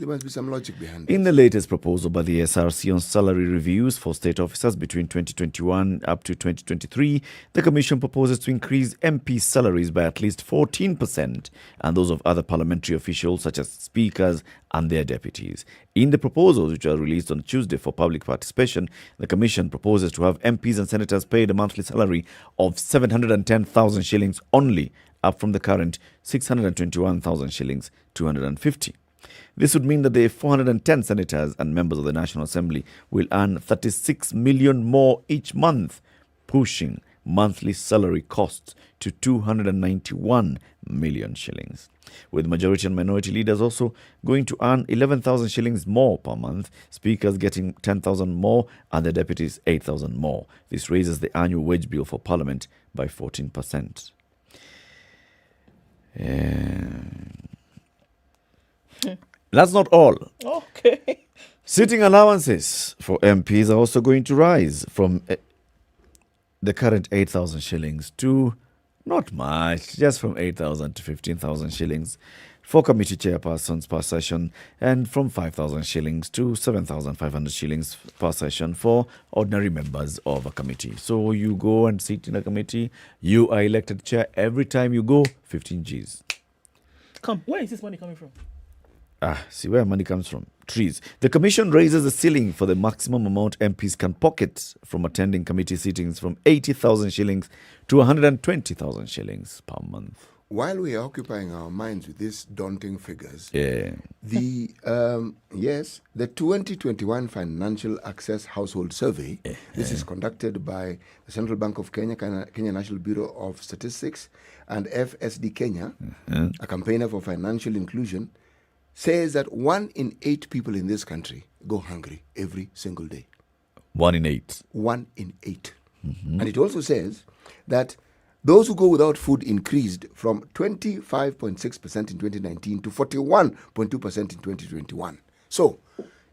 must be some logic behind it. In the latest proposal by the SRC on salary reviews for state officers between 2021 up to 2023, the Commission proposes to increase MP salaries by at least 14% and those of other parliamentary officials such as speakers and their deputies. In the proposals, which are released on Tuesday for public participation, the Commission proposes to have MPs and senators paid a monthly salary of 710,000 shillings only, up from the current 621,000 shillings, 250. This would mean that the 410 senators and members of the National Assembly will earn 36 million more each month, pushing monthly salary costs to 291 million shillings. With majority and minority leaders also going to earn 11,000 shillings more per month, speakers getting 10,000 more and the deputies 8,000 more. This raises the annual wage bill for Parliament by 14%. That's not all. Okay. Sitting allowances for MPs are also going to rise from the current 8,000 shillings to not much, just from 8,000 to 15,000 shillings for committee chairpersons per session, and from 5,000 shillings to 7,500 shillings per session for ordinary members of a committee. So you go and sit in a committee, you are elected chair. Every time you go, 15 Gs. Come, where is this money coming from? See where money comes from. Trees. The Commission raises the ceiling for the maximum amount MPs can pocket from attending committee sittings from 80,000 shillings to 120,000 shillings per month. While we are occupying our minds with these daunting figures, the 2021 Financial Access Household Survey, this is conducted by the Central Bank of Kenya, Kenya National Bureau of Statistics, and FSD Kenya, a campaigner for financial inclusion, says that 1 in 8 people in this country go hungry every single day. 1 in 8. 1 in 8. And it also says that those who go without food increased from 25.6% in 2019 to 41.2% in 2021. So,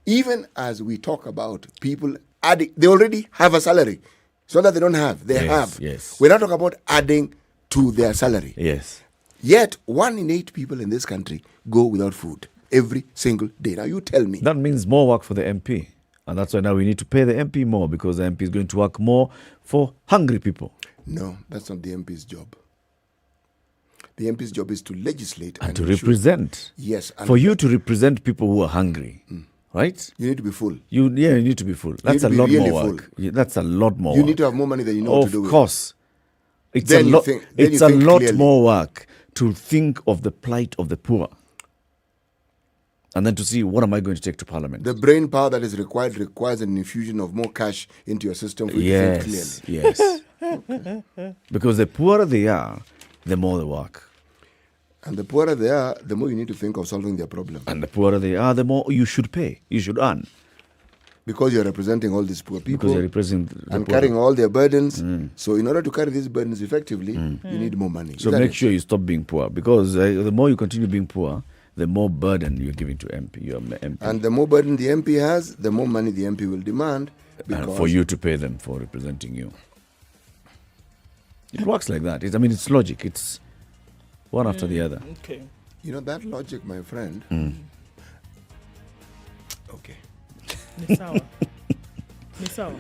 even as we talk about people adding, they already have a salary. It's not that they don't have, they have. Yes. We're not talking about adding to their salary. Yes. Yet, 1 in 8 people in this country go without food every single day. Now, you tell me. That means more work for the MP. And that's why now we need to pay the MP more, because the MP is going to work more for hungry people. No, that's not the MP's job. The MP's job is to legislate and to represent. Yes. For you to represent people who are hungry, right? You need to be full. You need to be full. That's a lot more work. That's a lot more work. You need to have more money than you know what to do with. Of course. It's a lot. It's a lot more work to think of the plight of the poor. And then to see what am I going to take to Parliament. The brain power that is required requires an infusion of more cash into your system for you to think clearly. Yes. Okay. Because the poorer they are, the more they work. And the poorer they are, the more you need to think of solving their problem. And the poorer they are, the more you should pay. You should earn. Because you're representing all these poor people. Because you're representing the and poor. carrying all their burdens. So in order to carry these burdens effectively, you need more money. So make sure you stop being poor. Because the more you continue being poor, the more burden you're giving to your MP. And the more burden the MP has, the more money the MP will demand. And for you to pay them for representing you. It works like that. It's logic. It's one after the other. Okay. You know, that logic, my friend. Okay. Misawa.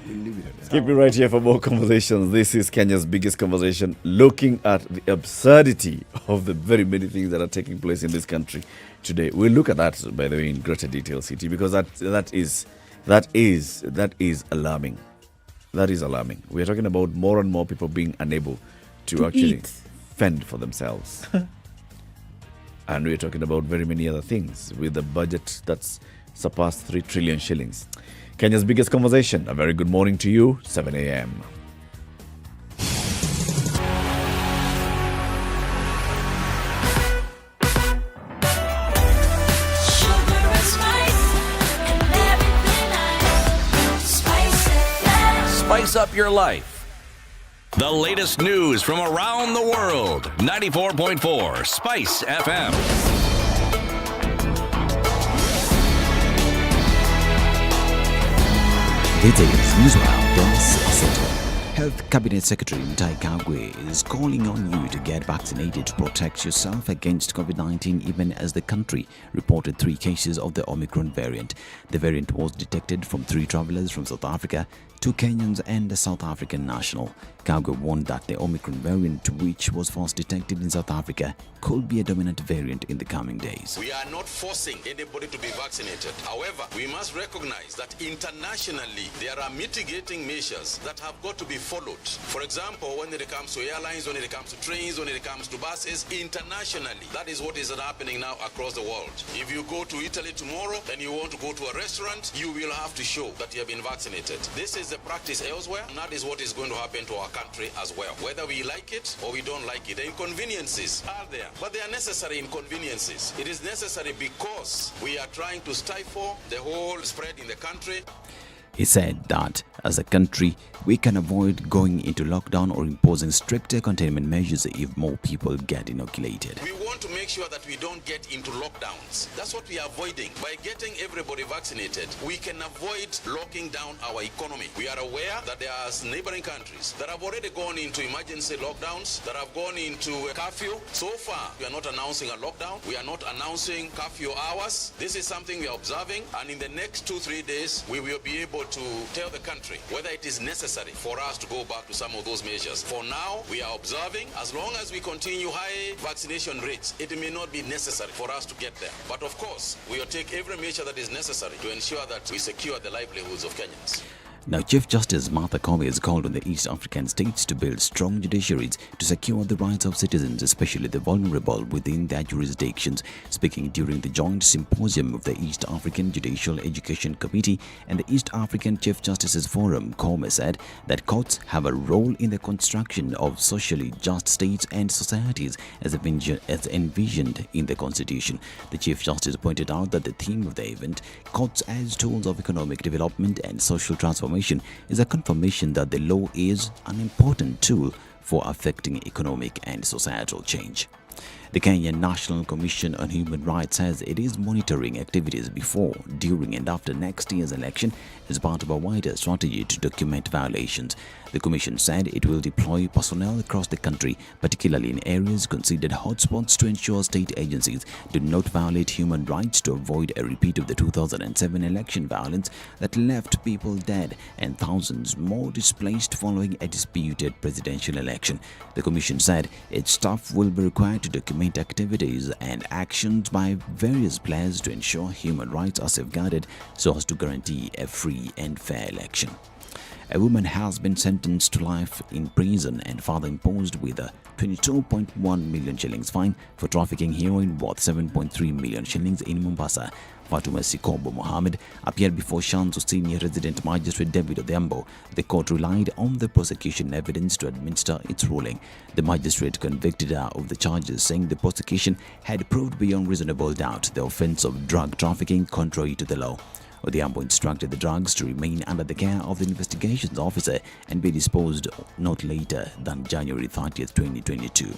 We'll leave it at that. Keep it right here for more conversations. This is Kenya's biggest conversation, looking at the absurdity of the very many things that are taking place in this country today. We'll look at that, by the way, in greater detail, City, because that is alarming. That is alarming. We are talking about more and more people being unable to actually fend for themselves. And we're talking about very many other things with a budget that's surpassed 3 trillion shillings. Kenya's biggest conversation. A very good morning to you, 7 a.m. Spice up your life. The latest news from around the world. 94.4 Spice FM. Details Newsround on 6. Health Cabinet Secretary Muthui is calling on you to get vaccinated to protect yourself against COVID-19 even as the country reported 3 cases of the Omicron variant. The variant was detected from 3 travelers from South Africa, 2 Kenyans and a South African national. Kagwe warned that the Omicron variant, which was first detected in South Africa, could be a dominant variant in the coming days. We are not forcing anybody to be vaccinated. However, we must recognize that internationally there are mitigating measures that have got to be followed. For example, when it comes to airlines, when it comes to trains, when it comes to buses, internationally, that is what is happening now across the world. If you go to Italy tomorrow and you want to go to a restaurant, you will have to show that you have been vaccinated. This is the practice elsewhere, and that is what is going to happen to our country as well. Whether we like it or we don't like it, the inconveniences are there, but they are necessary inconveniences. It is necessary because we are trying to stifle the whole spread in the country. He said that as a country, we can avoid going into lockdown or imposing stricter containment measures if more people get inoculated. We want to make sure that we don't get into lockdowns. That's what we are avoiding. By getting everybody vaccinated, we can avoid locking down our economy. We are aware that there are neighboring countries that have already gone into emergency lockdowns, that have gone into a curfew. So far, we are not announcing a lockdown. We are not announcing curfew hours. This is something we are observing, and in the next 2-3 days, we will be able to tell the country whether it is necessary for us to go back to some of those measures. For now, we are observing. As long as we continue high vaccination rates, it may not be necessary for us to get there. But of course, we will take every measure that is necessary to ensure that we secure the livelihoods of Kenyans. Now, Chief Justice Martha Koome has called on the East African states to build strong judiciaries to secure the rights of citizens, especially the vulnerable, within their jurisdictions. Speaking during the joint symposium of the East African Judicial Education Committee and the East African Chief Justices Forum, Koome said that courts have a role in the construction of socially just states and societies as envisioned in the Constitution. The Chief Justice pointed out that the theme of the event, Courts as Tools of Economic Development and Social Transformation, is a confirmation that the law is an important tool for affecting economic and societal change. The Kenyan National Commission on Human Rights says it is monitoring activities before, during and after next year's election as part of a wider strategy to document violations. The Commission said it will deploy personnel across the country, particularly in areas considered hotspots, to ensure state agencies do not violate human rights to avoid a repeat of the 2007 election violence that left people dead and thousands more displaced following a disputed presidential election. The Commission said its staff will be required to document activities and actions by various players to ensure human rights are safeguarded so as to guarantee a free and fair election. A woman has been sentenced to life in prison and further imposed with a 22.1 million shillings fine for trafficking heroin worth 7.3 million shillings in Mombasa. Fatuma Sikobo Mohammed appeared before Shanzu Senior Resident Magistrate David Odhiambo. The court relied on the prosecution evidence to administer its ruling. The magistrate convicted her of the charges, saying the prosecution had proved beyond reasonable doubt the offence of drug trafficking contrary to the law. Odhiambo instructed the drugs to remain under the care of the investigations officer and be disposed not later than January 30th, 2022.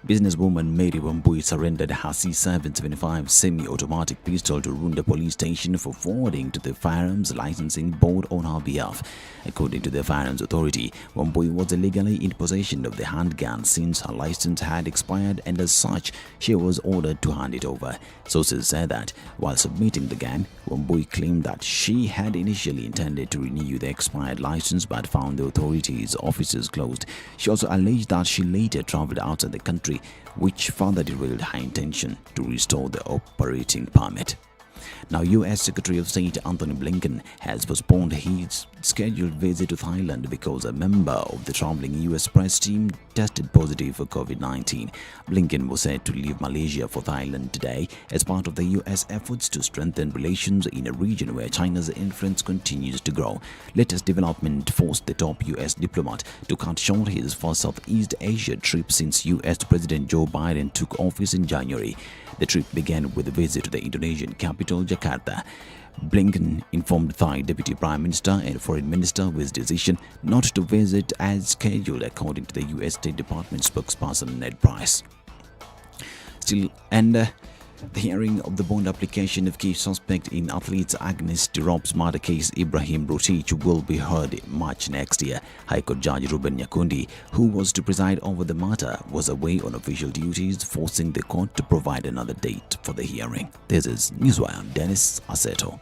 Businesswoman Mary Wambui surrendered her C775 semi-automatic pistol to Runda Police Station for forwarding to the Firearms Licensing Board on her behalf. According to the Firearms Authority, Wambui was illegally in possession of the handgun since her license had expired, and as such, she was ordered to hand it over. Sources said that while submitting the gun, Wambui claimed that she had initially intended to renew the expired license but found the authorities' offices closed. She also alleged that she later travelled outside the country, which further derailed her intention to restore the operating permit. Now, U.S. Secretary of State Anthony Blinken has postponed his scheduled visit to Thailand because a member of the traveling U.S. press team tested positive for COVID-19. Blinken was said to leave Malaysia for Thailand today as part of the U.S. efforts to strengthen relations in a region where China's influence continues to grow. Latest development forced the top U.S. diplomat to cut short his first Southeast Asia trip since U.S. President Joe Biden took office in January. The trip began with a visit to the Indonesian capital, Jakarta. Blinken informed Thai Deputy Prime Minister and Foreign Minister of his decision not to visit as scheduled, according to the U.S. State Department spokesperson Ned Price. The hearing of the bond application of key suspect in athletes Agnes Tirop's murder case Ibrahim Rotich will be heard in March next year. High Court Judge Ruben Nyakundi, who was to preside over the matter, was away on official duties, forcing the court to provide another date for the hearing. This is Newswire. I'm Dennis Aseto.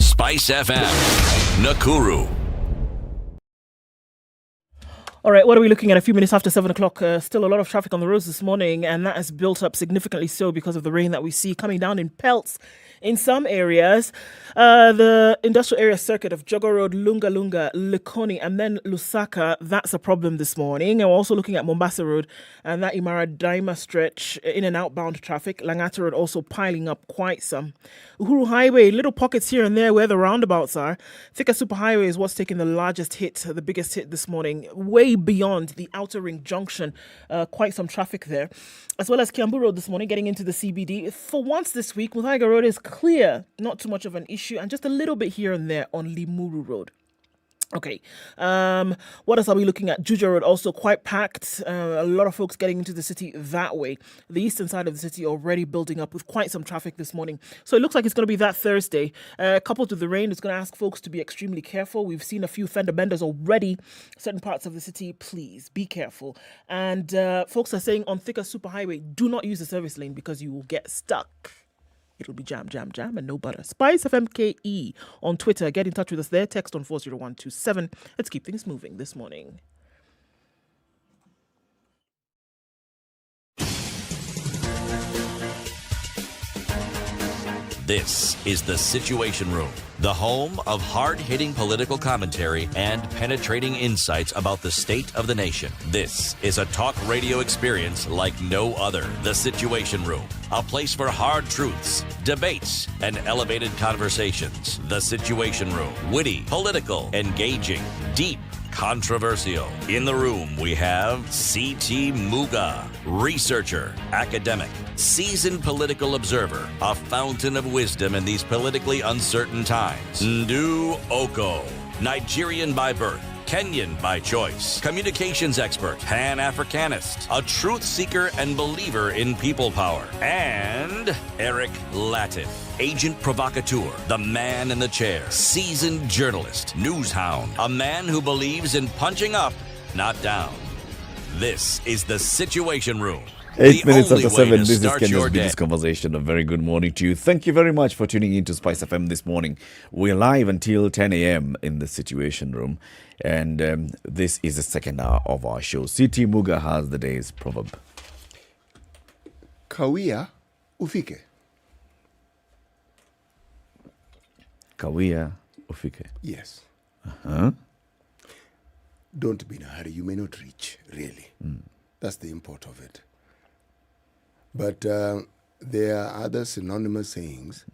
SpiceFM, Nakuru. All right, what are we looking at? A few minutes after 7 o'clock. Still a lot of traffic on the roads this morning, and that has built up significantly so because of the rain that we see coming down in pelts in some areas. The industrial area circuit of Jogo Road, Lunga Lunga, Likoni, and then Lusaka, that's a problem this morning. And we're also looking at Mombasa Road and that Imara Daima stretch in and outbound traffic. Langata Road also piling up quite some. Uhuru Highway, little pockets here and there where the roundabouts are. Thika Superhighway is what's taking the largest hit, the biggest hit this morning, way beyond the Outer Ring Junction. Quite some traffic there. As well as Kiambu Road this morning, getting into the CBD. For once this week, Muthaiga Road is clear, not too much of an issue, and just a little bit here and there on Limuru Road. Okay, what else are we looking at? Juja Road also quite packed. A lot of folks getting into the city that way. The eastern side of the city already building up with quite some traffic this morning. So it looks like it's going to be that Thursday. Coupled with the rain, it's going to ask folks to be extremely careful. We've seen a few fender benders already. Certain parts of the city, please be careful. And folks are saying on Thika Superhighway, do not use the service lane because you will get stuck. It'll be jam, jam, jam, and no butter. SpiceFMKE on Twitter. Get in touch with us there. Text on 40127. Let's keep things moving this morning. This is The Situation Room, the home of hard-hitting political commentary and penetrating insights about the state of the nation. This is a talk radio experience like no other. The Situation Room, a place for hard truths, debates, and elevated conversations. The Situation Room, witty, political, engaging, deep, controversial. In the room, we have C.T. Muga, researcher, academic, seasoned political observer, a fountain of wisdom in these politically uncertain times. Ndu Okoh, Nigerian by birth, Kenyan by choice, communications expert, Pan-Africanist, a truth seeker and believer in people power, and Eric Latiff, agent provocateur, the man in the chair, seasoned journalist, news hound, a man who believes in punching up, not down. This is The Situation Room 8 The minutes only after way 7, to this is start Kenya's your day. biggest conversation. A very good morning to you. Thank you very much for tuning in to Spice FM this morning. We're live until 10 a.m. in the Situation Room. And this is the second hour of our show. CT Muga has the day's proverb. Kawia ufike. Kawia ufike. Yes. Uh-huh. Don't be in a hurry. You may not reach, really. That's the import of it. But there are other synonymous sayings,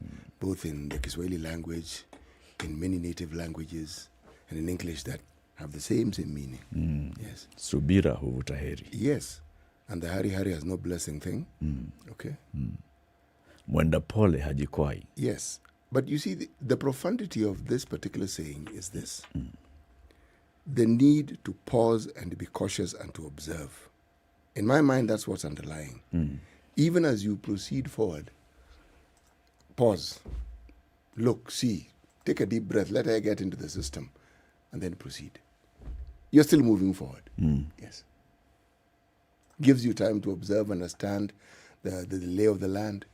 both in the Kiswahili language, in many native languages, and in English that have the same meaning. Yes. Subira huvuta heri. Yes. And the hari has no blessing thing. Okay. Mwenda pole hajikwai. Yes. But you see, the profundity of this particular saying is this. The need to pause and be cautious and to observe. In my mind, that's what's underlying. Even as you proceed forward, pause, look, see, take a deep breath, let air get into the system, and then proceed. You're still moving forward. Yes. Gives you time to observe, understand the lay of the land,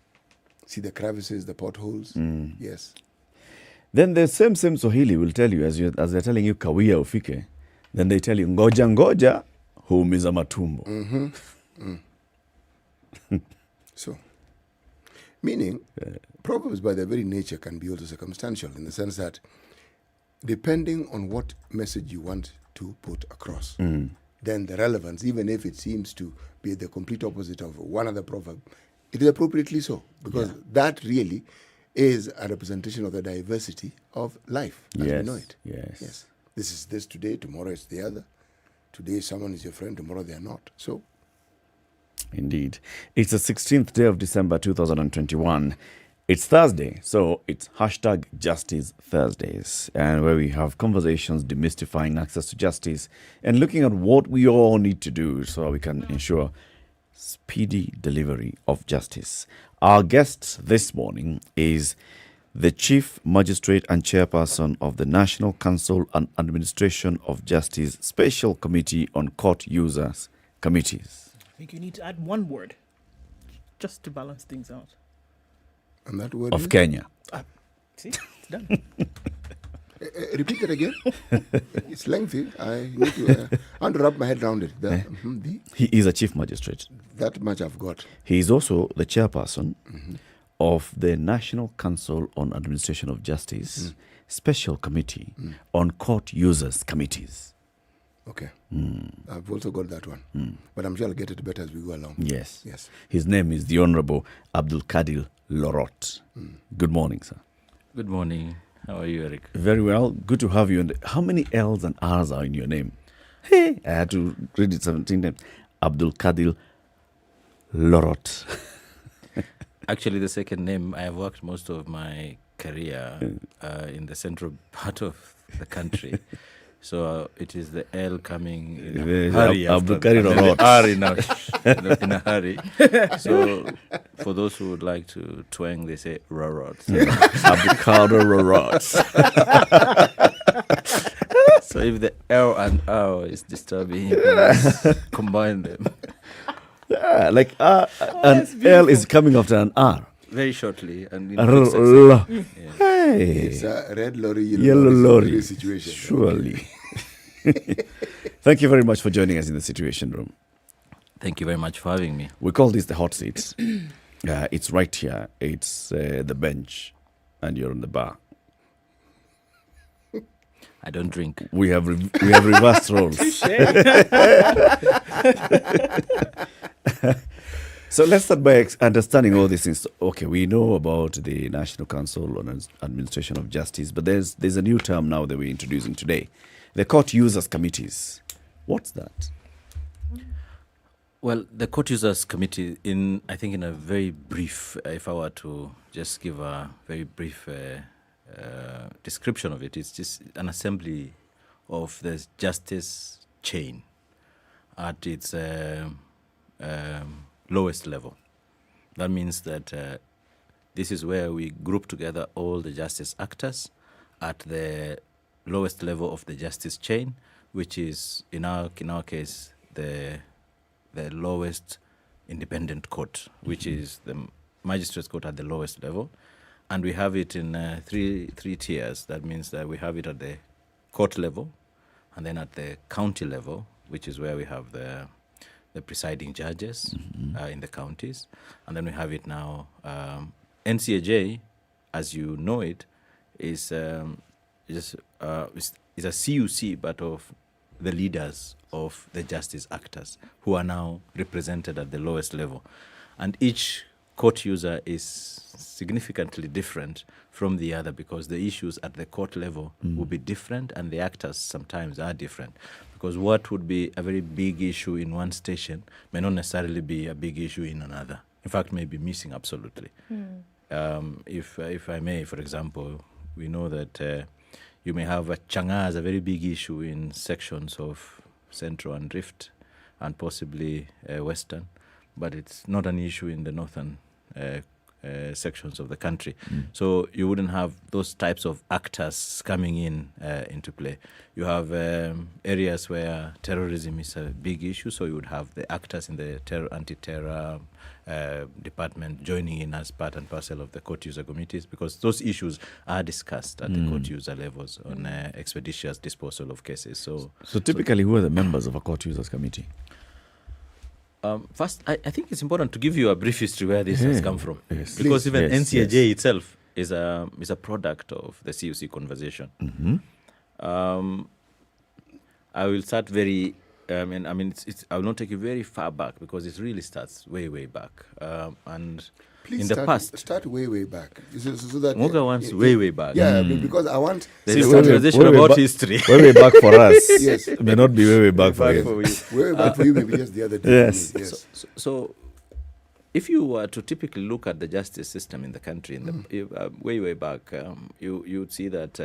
see the crevices, the potholes. Yes. Then the same Swahili will tell you, as they're telling you kawia ufike, then they tell you ngoja ngoja huumiza matumbo. So, meaning, proverbs by their very nature can be also circumstantial in the sense that depending on what message you want to put across, then the relevance, even if it seems to be the complete opposite of one other proverb, it is appropriately so, because that really is a representation of the diversity of life as we know it. Yes. This is this today, tomorrow it's the other. Today someone is your friend, tomorrow they are not. So, indeed. It's the 16th day of December 2021. It's Thursday, so it's hashtag Justice Thursdays, and where we have conversations demystifying access to justice and looking at what we all need to do so we can ensure speedy delivery of justice. Our guest this morning is the Chief Magistrate and Chairperson of the National Council and Administration of Justice Special Committee on Court Users Committees. I think you need to add one word just to balance things out. and that word Of is? Kenya. See, it's done. Repeat it again. It's lengthy. I need to. I want to wrap my head around it. He is a Chief Magistrate. That much I've got. He is also the chairperson of the National Council on Administration of Justice Special Committee on Court Users Committees. Okay. I've also got that one. But I'm sure I'll get it better as we go along. Yes. Yes. His name is the Honorable Abdul Kadir Lorot. Good morning, sir. Good morning. How are you, Eric? Very well. Good to have you. And how many L's and R's are in your name? Hey, I had to read it 17 times. Abdul Kadir Lorot. Actually, the second name, I have worked most of my career in the central part of the country. So it is the L coming in a hurry. Abdul Kadir Lorot. R in a hurry. So for those who would like to twang, they say Rorot. Abdul Kadir Lorot. So if the L and R is disturbing, you can just combine them. Yeah, like an L is coming after an R. Very shortly. And in Hey. It's a red lorry, yellow lorry situation. Surely. Thank you very much for joining us in the Situation Room. Thank you very much for having me. We call this the hot seat. It's right here. It's the bench, and you're on the bar. I don't drink. We have reversed roles. So let's start by understanding all these things. Okay, we know about the National Council on Administration of Justice, but there's a new term now that we're introducing today, the Court Users Committees. What's that? Well, the Court Users Committee, I think in a very brief, if I were to just give a very brief description of it, it's just an assembly of the justice chain at its lowest level. That means that this is where we group together all the justice actors at the lowest level of the justice chain, which is in our case the lowest independent court, which is the magistrates court at the lowest level. And we have it in three tiers. That means that we have it at the court level, and then at the county level, which is where we have the presiding judges in the counties. And then we have it now, NCAJ, as you know it, is a CUC, but of the leaders of the justice actors, who are now represented at the lowest level. And each court user is significantly different from the other, because the issues at the court level will be different, and the actors sometimes are different. Because what would be a very big issue in one station may not necessarily be a big issue in another. In fact, may be missing absolutely. If I may, for example, we know that you may have a Chang'aa as a very big issue in sections of Central and Rift and possibly Western, but it's not an issue in the northern sections of the country. So you wouldn't have those types of actors coming in into play. You have areas where terrorism is a big issue, so you would have the actors in the anti-terror department joining in as part and parcel of the court user committees, because those issues are discussed at the court user levels on expeditious disposal of cases. So typically, who are the members of a court users committee? First, I think it's important to give you a brief history where this has come from. Yes. Because Please. even Yes, NCAJ itself is a product of the CUC conversation. I will start very, I will not take you very far back, because it really starts way back. And Please in the past, start way back. So that Muga wants way back. Yeah, because I want. There's a conversation about history. Way back for us. Yes. It may not be way back for you. Way back for you, maybe just the other day. Yes. So if you were to typically look at the justice system in the country, in the, way back, you would see that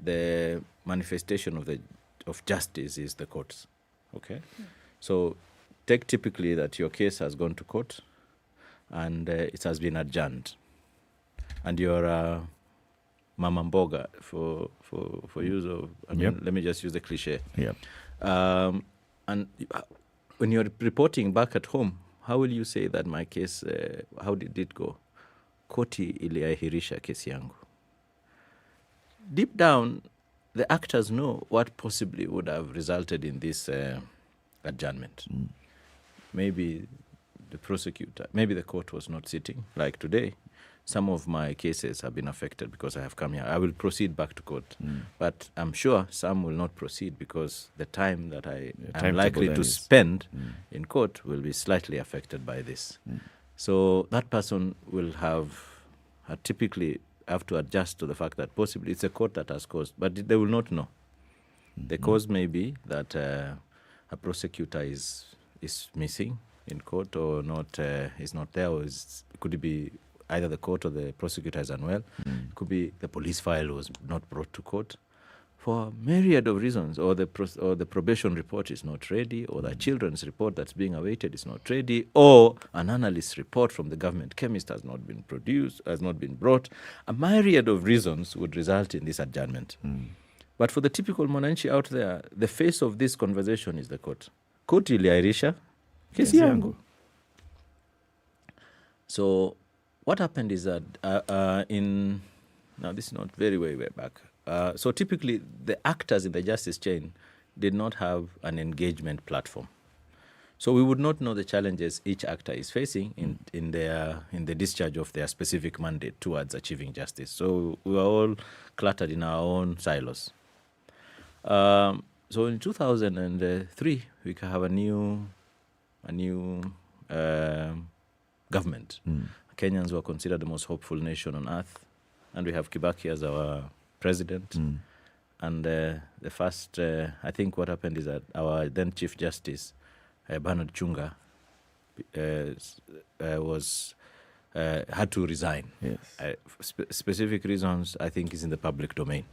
the manifestation of justice is the courts. Okay, so take typically that your case has gone to court, and it has been adjourned, and you're mama mboga for use of. Let me just use the cliche. And when you're reporting back at home, how will you say that my case? How did it go? Koti iliahirisha kesi yangu. Deep down, the actors know what possibly would have resulted in this adjournment. Maybe the prosecutor, maybe the court was not sitting. Like today, some of my cases have been affected because I have come here. I will proceed back to court. But I'm sure some will not proceed, because the time that I'm likely to spend in court will be slightly affected by this. So that person will typically have to adjust to the fact that possibly it's a court that has caused, but they will not know. The cause may be that a prosecutor is missing in court, or not is not there, or could it be either the court or the prosecutor is unwell. It could be the police file was not brought to court for a myriad of reasons, or the probation report is not ready, or the children's report that's being awaited is not ready, or an analyst report from the government chemist has not been produced, has not been brought. A myriad of reasons would result in this adjournment. But for the typical mwananchi out there, the face of this conversation is the court. Court iliahirisha kesi yangu. So what happened is that now this is not very way back. So typically the actors in the justice chain did not have an engagement platform. So we would not know the challenges each actor is facing in the discharge of their specific mandate towards achieving justice. So we were all cluttered in our own silos. So in 2003, we can have a new government. Kenyans were considered the most hopeful nation on earth, and we have Kibaki as our president. And the first, I think what happened is that our then Chief Justice, Bernard Chunga, had to resign. Yes. Specific reasons, I think, is in the public domain.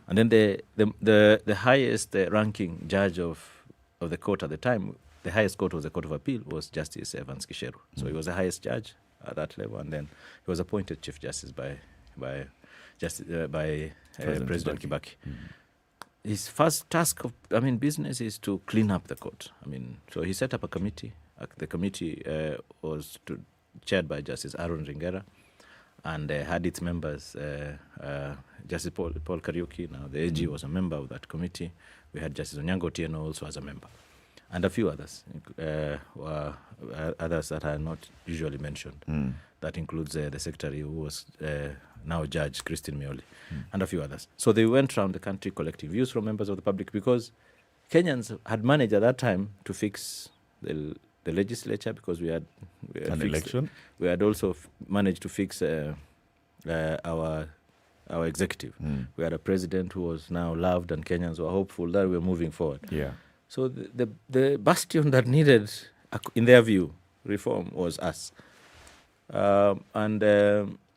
And then the highest ranking judge of the court at the time, the highest court was the Court of Appeal, was Justice Evans Kisheru. So he was the highest judge at that level, and then he was appointed Chief Justice by President Kibaki. His first task business is to clean up the court. So he set up a committee The committee was chaired by Justice Aaron Ringera, and had its members, Justice Paul Kariuki, now the AG was a member of that committee. We had Justice Onyango Otieno also as a member, and a few others, others that are not usually mentioned. That includes the secretary who was now Judge Christine Mioli, and a few others. So they went around the country collecting views from members of the public, because Kenyans had managed at that time to fix the legislature, because we had an election. We had also managed to fix our executive. We had a president who was now loved, and Kenyans were hopeful that we were moving forward. Yeah. So the bastion that needed, in their view, reform was us.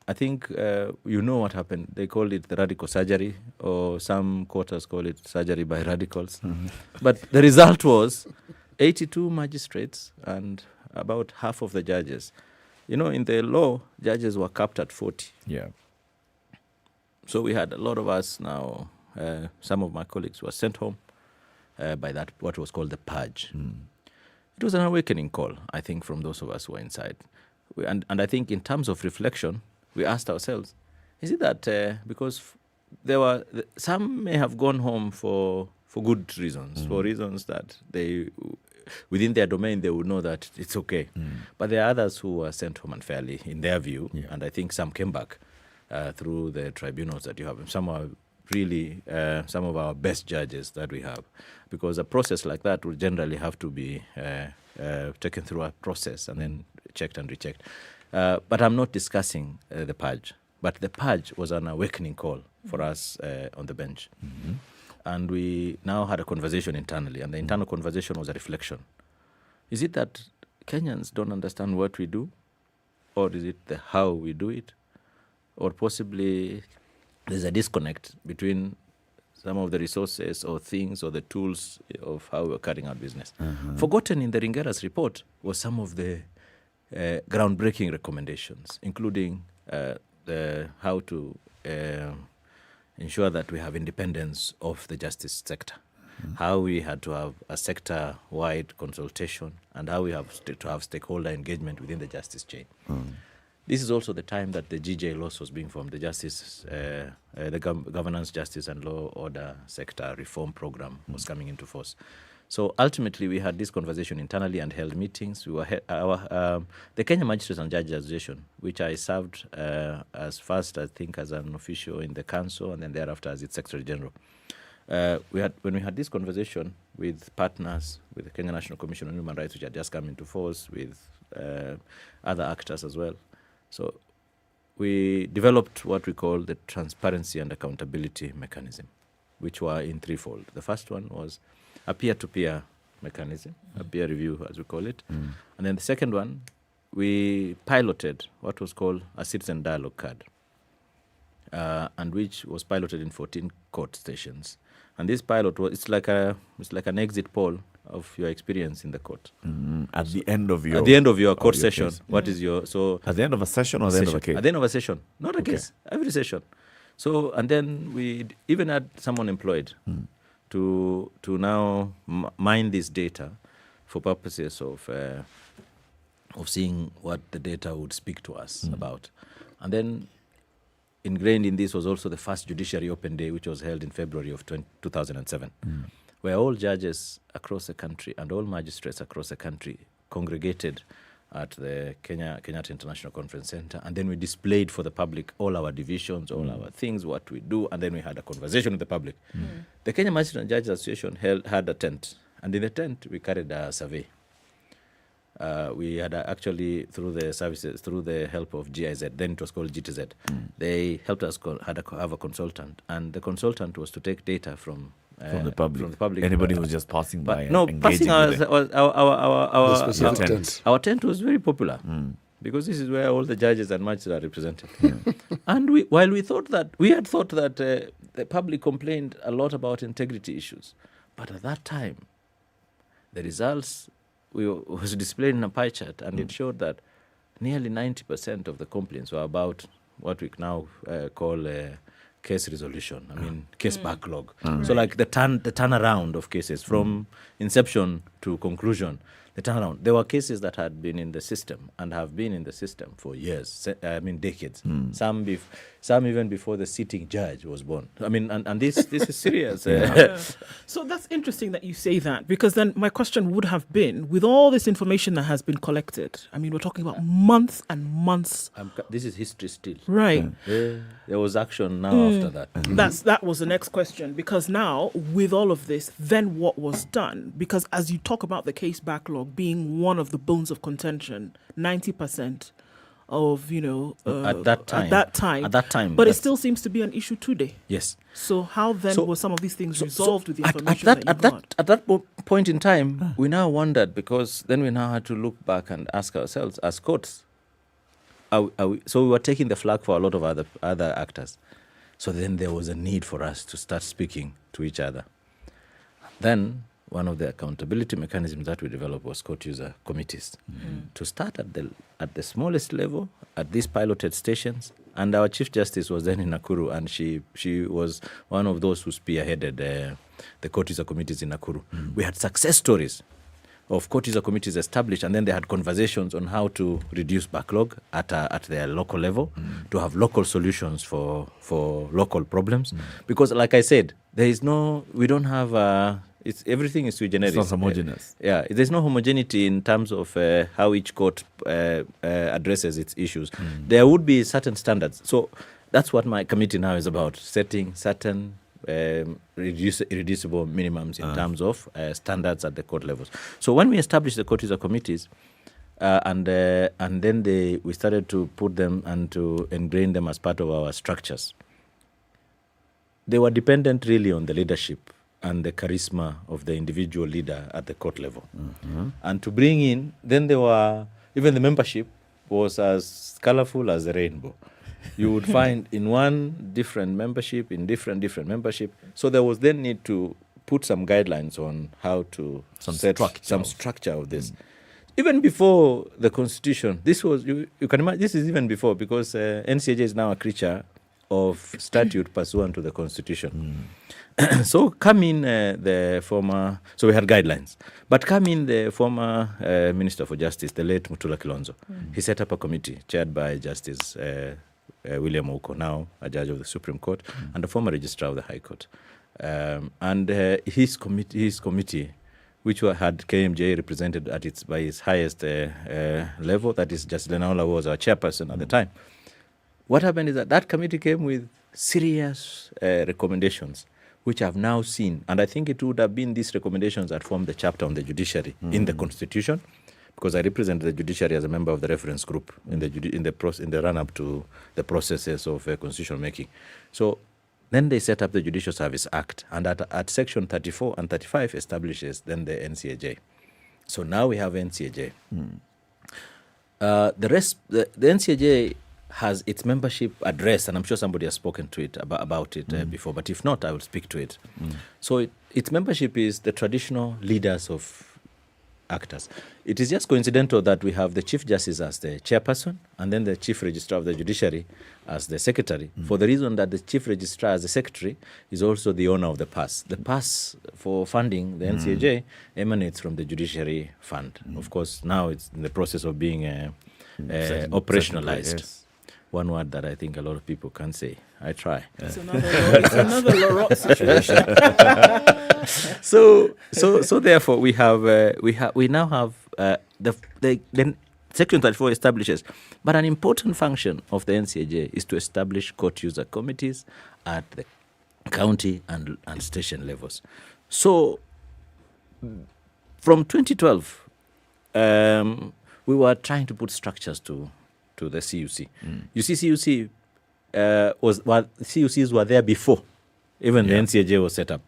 I think you know what happened. They called it the radical surgery, or some quarters call it surgery by radicals. But the result was 82 magistrates and about half of the judges. You know, in the law, judges were capped at 40. Yeah. So we had a lot of us now, some of my colleagues were sent home by that, what was called the purge. It was an awakening call, I think, from those of us who were inside. And I think in terms of reflection, we asked ourselves, is it that because there were, some may have gone home for good reasons, for reasons that they, within their domain, they would know that it's okay. But there are others who were sent home unfairly, in their view, and I think some came back through the tribunals that you have. Some are really some of our best judges that we have, because a process like that will generally have to be taken through a process and then checked and rechecked. But I'm not discussing the purge. But the purge was an awakening call for us on the bench. And we now had a conversation internally, and the internal conversation was a reflection. Is it that Kenyans don't understand what we do? Or is it the how we do it? Or possibly there's a disconnect between some of the resources or things or the tools of how we're carrying out business. Forgotten in the Ringera's report was some of the groundbreaking recommendations, including how to ensure that we have independence of the justice sector, how we had to have a sector-wide consultation, and how we have to have stakeholder engagement within the justice chain. This is also the time that the GJ laws was being formed, the justice, the governance, justice and law order sector reform program was coming into force. So ultimately, we had this conversation internally and held meetings. We were the Kenya Magistrates and Judges Association, which I served as first, I think, as an official in the council, and then thereafter as its Secretary General. When we had this conversation with partners, with the Kenya National Commission on Human Rights, which had just come into force, with other actors as well. So we developed what we call the transparency and accountability mechanism, which were in threefold. The first one was a peer-to-peer mechanism, a peer review, as we call it. And then the second one, we piloted what was called a citizen dialogue card, and which was piloted in 14 court stations. And this pilot was, it's like an exit poll of your experience in the court. At the end of your court session, what is your, so at the end of a session or at the end of a case? At the end of a session, not a case, every session. So, and then we even had someone employed to now mine this data for purposes of seeing what the data would speak to us about. And then ingrained in this was also the first Judiciary Open Day, which was held in February of 2007, where all judges across the country and all magistrates across the country congregated at the Kenyatta International Conference Center, and then we displayed for the public all our divisions, all our things, what we do, and then we had a conversation with the public. The Kenya Magistrates and Judges Association had a tent, and in the tent we carried a survey. We had actually, through the help of GIZ, then it was called GTZ, they helped us have a consultant, and the consultant was to take data from the public. Anybody who was just passing by. No, passing our tent. Our tent was very popular because this is where all the judges and magistrates are represented. And we had thought that the public complained a lot about integrity issues, but at that time, the results was displayed in a pie chart, and it showed that nearly 90% of the complaints were about what we now call case resolution. I mean, case backlog. So like the turnaround of cases from inception to conclusion, the turnaround. There were cases that had been in the system and have been in the system for years, decades. Some even before the sitting judge was born. I mean, and this is serious. So that's interesting that you say that, because then my question would have been, with all this information that has been collected, I mean, we're talking about months and months. This is history still. Right. There was action now after that. That was the next question, because now, with all of this, then what was done? Because as you talk about the case backlog being one of the bones of contention, 90% of, at that time. But it still seems to be an issue today. Yes. So how then were some of these things resolved with the information that you got? At that point in time, we now wondered, because then we now had to look back and ask ourselves, as courts, so we were taking the flag for a lot of other actors. So then there was a need for us to start speaking to each other. Then one of the accountability mechanisms that we developed was court user committees, to start at the smallest level, at these piloted stations. And our Chief Justice was then in Nakuru, and she was one of those who spearheaded the court user committees in Nakuru. We had success stories of court user committees established, and then they had conversations on how to reduce backlog at their local level, to have local solutions for local problems. Because, like I said, we don't have everything is sui generis. It's not homogeneous. There's no homogeneity in terms of how each court addresses its issues. There would be certain standards. So that's what my committee now is about, setting certain irreducible minimums in terms of standards at the court levels. So when we established the court user committees, and then we started to put them and to ingrain them as part of our structures, they were dependent really on the leadership and the charisma of the individual leader at the court level. And to bring in, then even the membership was as colorful as the rainbow. You would find in one different membership, in different membership. So there was then need to put some guidelines on how to set some structure of this. Even before the Constitution, this was, you can imagine, this is even before, because NCAJ is now a creature of statute pursuant to the Constitution. So come in so we had guidelines, but come in the former Minister for Justice, the late Mutula Kilonzo. He set up a committee chaired by Justice William Okoh, now a judge of the Supreme Court, and the former Registrar of the High Court. And his committee, which had KMJ represented by its highest level, that is Justice Lenaola was our chairperson at the time. What happened is that committee came with serious recommendations, which I've now seen, and I think it would have been these recommendations that formed the chapter on the judiciary in the Constitution, because I represented the judiciary as a member of the reference group in the run-up to the processes of constitutional making. So then they set up the Judicial Service Act, and at Section 34 and 35 establishes then the NCAJ. So now we have NCAJ. The NCAJ has its membership address, and I'm sure somebody has spoken to it about it before, but if not, I will speak to it. So its membership is the traditional leaders of actors. It is just coincidental that we have the Chief Justice as the chairperson, and then the Chief Registrar of the Judiciary as the secretary, for the reason that the Chief Registrar as the secretary is also the owner of the pass. The pass for funding the NCAJ emanates from the Judiciary Fund. Of course, now it's in the process of being operationalized. Yes. One word that I think a lot of people can't say. I try. It's another Laurent situation. So therefore we now have the Section 34 establishes, but an important function of the NCAJ is to establish court user committees at the county and station levels. So from 2012, we were trying to put structures to the CUC. You see, CUCs were there before even the NCAJ was set up.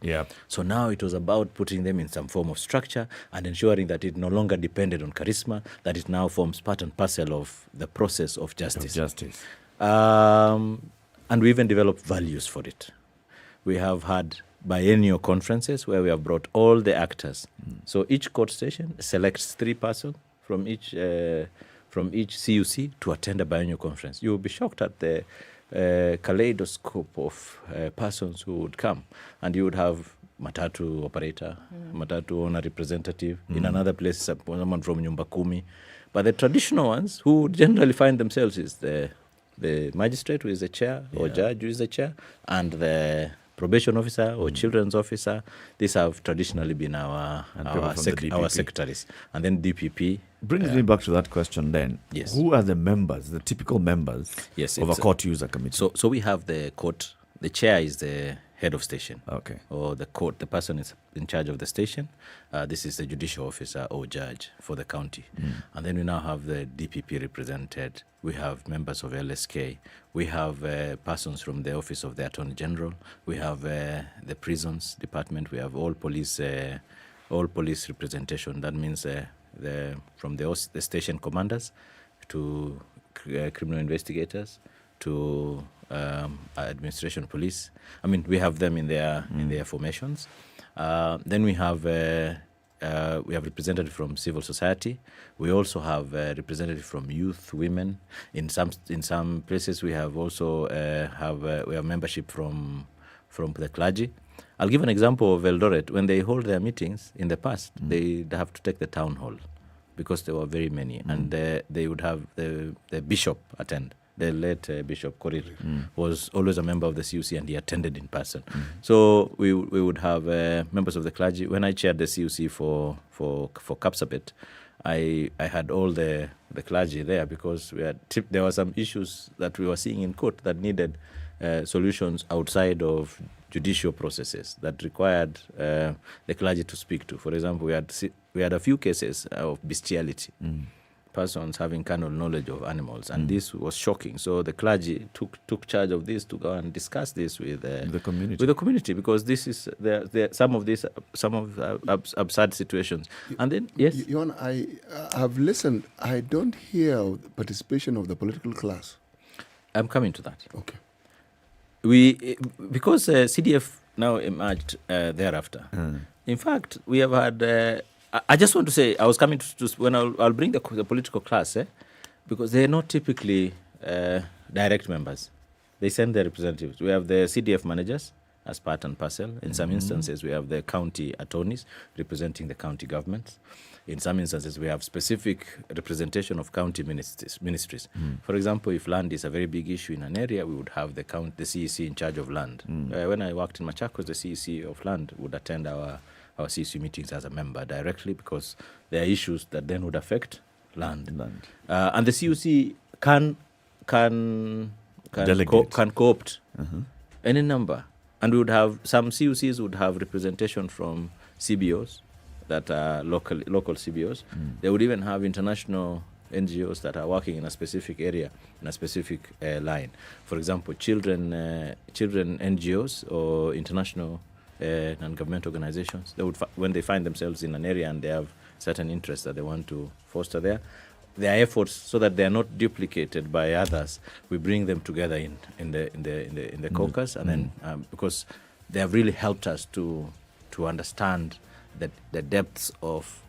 So now it was about putting them in some form of structure and ensuring that it no longer depended on charisma, that it now forms part and parcel of the process of justice. And we even developed values for it. We have had biennial conferences where we have brought all the actors. So each court station selects 3 persons from each CUC to attend a biennial conference. You will be shocked at the kaleidoscope of persons who would come, and you would have matatu operator, matatu owner representative. In another place, someone from Nyumba Kumi. But the traditional ones who generally find themselves is the magistrate who is the chair or judge who is the chair, and the probation officer or children's officer. These have traditionally been our secretaries. And then DPP. Brings me back to that question then. Yes. Who are the members, the typical members of a court user committee? So we have the court. The chair is the head of station. Okay. Or the court, the person is in charge of the station. This is the judicial officer or judge for the county. And then we now have the DPP represented. We have members of LSK. We have persons from the office of the Attorney General. We have the prisons department. We have all police representation. That means from the station commanders to criminal investigators to administration police. I mean, we have them in their formations. Then we have representative from civil society. We also have representative from youth, women. In some places, we have also we have membership from the clergy. I'll give an example of Eldoret. When they hold their meetings in the past, they have to take the town hall because there were very many, and they would have the bishop attend. The late Bishop Korir was always a member of the CUC, and he attended in person. So we would have members of the clergy. When I chaired the CUC for Kapsabet, I had all the clergy there because there were some issues that we were seeing in court that needed solutions outside of judicial processes that required the clergy to speak to. For example, we had a few cases of bestiality. Persons having carnal knowledge of animals, and this was shocking. So the clergy took charge of this to go and discuss this with the community, because this is some of absurd situations. And then Yon, I have listened. I don't hear participation of the political class. I'm coming to that. Okay. Because CDF now emerged thereafter. In fact, we have had. I just want to say, I was coming to when I'll bring the political class, because they're not typically direct members. They send their representatives. We have the CDF managers as part and parcel. In some instances, we have the county attorneys representing the county governments. In some instances, we have specific representation of county ministries. For example, if land is a very big issue in an area, we would have the CEC in charge of land. When I worked in Machakos, the CEC of land would attend our CEC meetings as a member directly, because there are issues that then would affect land. And the CUC can co-opt any number. And we would have some CUCs would have representation from CBOs that are local CBOs. They would even have international NGOs that are working in a specific area, in a specific line. For example, children NGOs or international non-government organizations, they would when they find themselves in an area and they have certain interests that they want to foster there, their efforts, so that they are not duplicated by others, we bring them together in the caucus, and then because they have really helped us to understand the depths of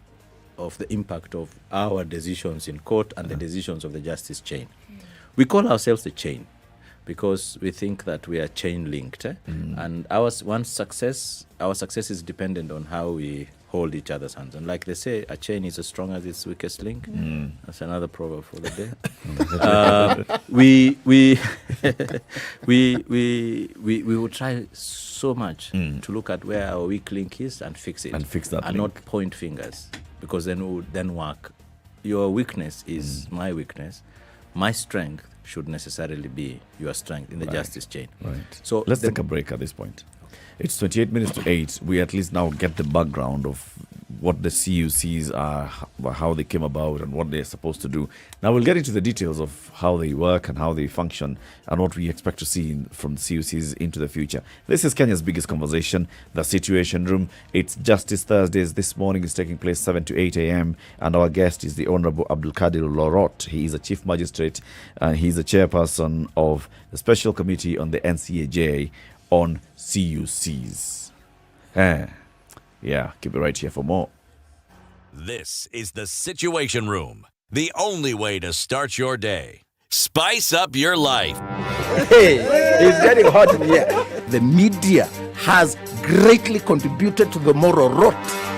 the impact of our decisions in court and the decisions of the justice chain. We call ourselves the chain because we think that we are chain linked, and our success is dependent on how we hold each other's hands. And like they say, a chain is as strong as its weakest link. That's another proverb for the day. We will try so much to look at where our weak link is and fix it, and fix that, and not point fingers, because then we would then work. Your weakness is my weakness. My strength should necessarily be your strength in the justice chain. Right. So let's take a break at this point. It's 28 minutes to 8. We at least now get the background of what the CUCs are, how they came about, and what they're supposed to do. Now we'll get into the details of how they work and how they function and what we expect to see from the CUCs into the future. This is Kenya's biggest conversation, The Situation Room. It's Justice Thursdays. This morning is taking place 7 to 8 a.m. And our guest is the Honorable Abdulkadir Lorot. He is a chief magistrate and he's the chairperson of the Special Committee on the NCAJ on CUCs. Yeah, keep it right here for more. This is The Situation Room, the only way to start your day. Spice up your life. Hey, it's getting hot in here. The media has greatly contributed to the moral rot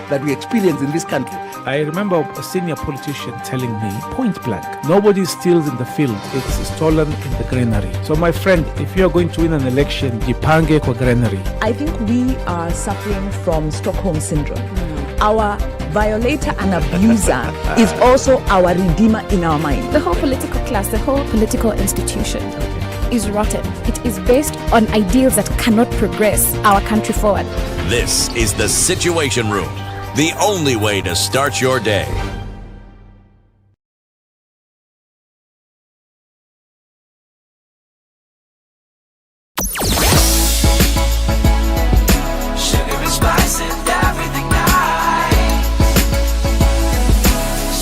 that we experience in this country. I remember a senior politician telling me, point blank, nobody steals in the field, it's stolen in the granary. So my friend, if you're going to win an election, jipange kwa granary. I think we are suffering from Stockholm syndrome. Our violator and abuser is also our redeemer in our mind. The whole political class, the whole political institution is rotten. It is based on ideals that cannot progress our country forward. This is the Situation Room, the only way to start your day. Sugar and spice and everything nice.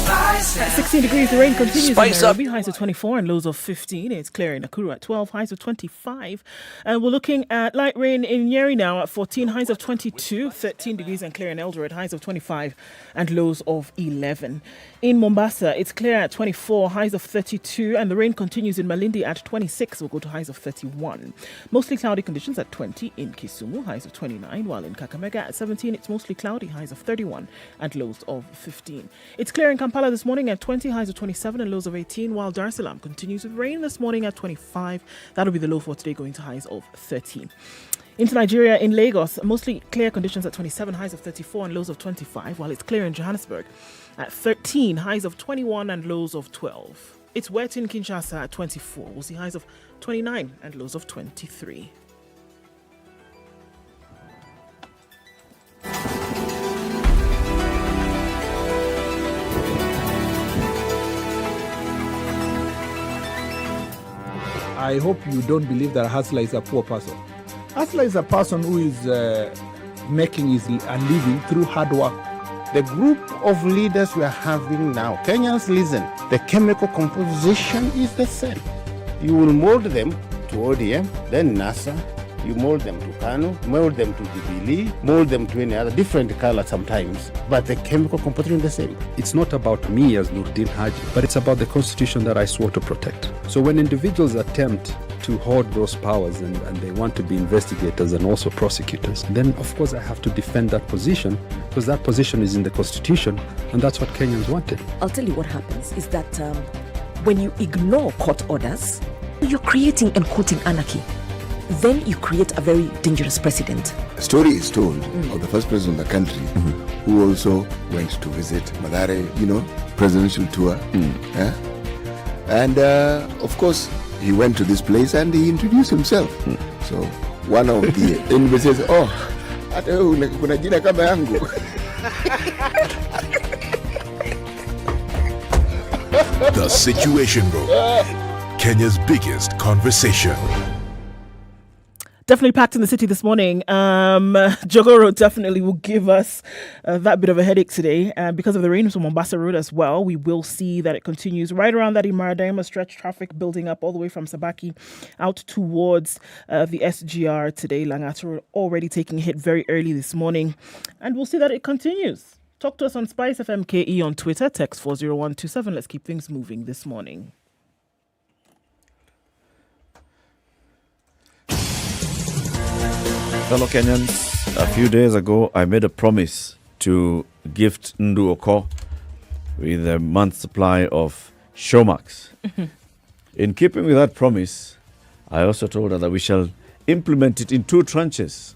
Spice At 16 degrees, the rain continues Spice in up. Nairobi, highs of 24 and lows of 15. It's clear in Nakuru at 12, highs of 25. And we're looking at light rain in Nyeri now at 14, highs of 22, 13 degrees and clear in Eldoret, highs of 25 and lows of 11. In Mombasa, it's clear at 24, highs of 32, and the rain continues in Malindi at 26. We'll go to highs of 31. Mostly cloudy conditions at 20 in Kisumu, highs of 29, while in Kakamega at 17, it's mostly cloudy, highs of 31 and lows of 15. It's clear in Kampala this morning at 20, highs of 27 and lows of 18, while Dar es Salaam continues with rain this morning at 25. That'll be the low for today, going to highs of 13. Into Nigeria, in Lagos, mostly clear conditions at 27, highs of 34 and lows of 25, while it's clear in Johannesburg at 13, highs of 21 and lows of 12. It's wet in Kinshasa at 24. We'll see highs of 29 and lows of 23. I hope you don't believe that Hustler is a poor person. Hustler is a person who is making his a living through hard work. The group of leaders we are having now, Kenyans, listen, the chemical composition is the same. You will mold them to ODM, then NASA, you mold them to Kanu, mold them to Jubilee, mold them to any other different color sometimes, but the chemical composition is the same. It's not about me as Nurdin Haji, but it's about the constitution that I swore to protect. So when individuals attempt to hoard those powers and they want to be investigators and also prosecutors, then of course I have to defend that position because that position is in the constitution and that's what Kenyans wanted. I'll tell you what happens is that when you ignore court orders, you're creating and quoting anarchy. Then you create a very dangerous precedent. A story is told of the first president of the country who also went to visit Madare, presidential tour. Yeah? And of course, he went to this place and he introduced himself. So one of the enemy says, hata wewe kuna jina kama yangu. The Situation Room, Kenya's biggest conversation. Definitely packed in the city this morning. Jogoro definitely will give us that bit of a headache today. Because of the rain from Mombasa Road as well, we will see that it continues right around that Imaradama stretch, traffic building up all the way from Sabaki out towards the SGR today. Langata Road already taking a hit very early this morning. And we'll see that it continues. Talk to us on SpiceFM KE on Twitter, text 40127. Let's keep things moving this morning. Fellow Kenyans, a few days ago, I made a promise to gift Ndu Okoh with a month's supply of Showmax. In keeping with that promise, I also told her that we shall implement it in 2 tranches.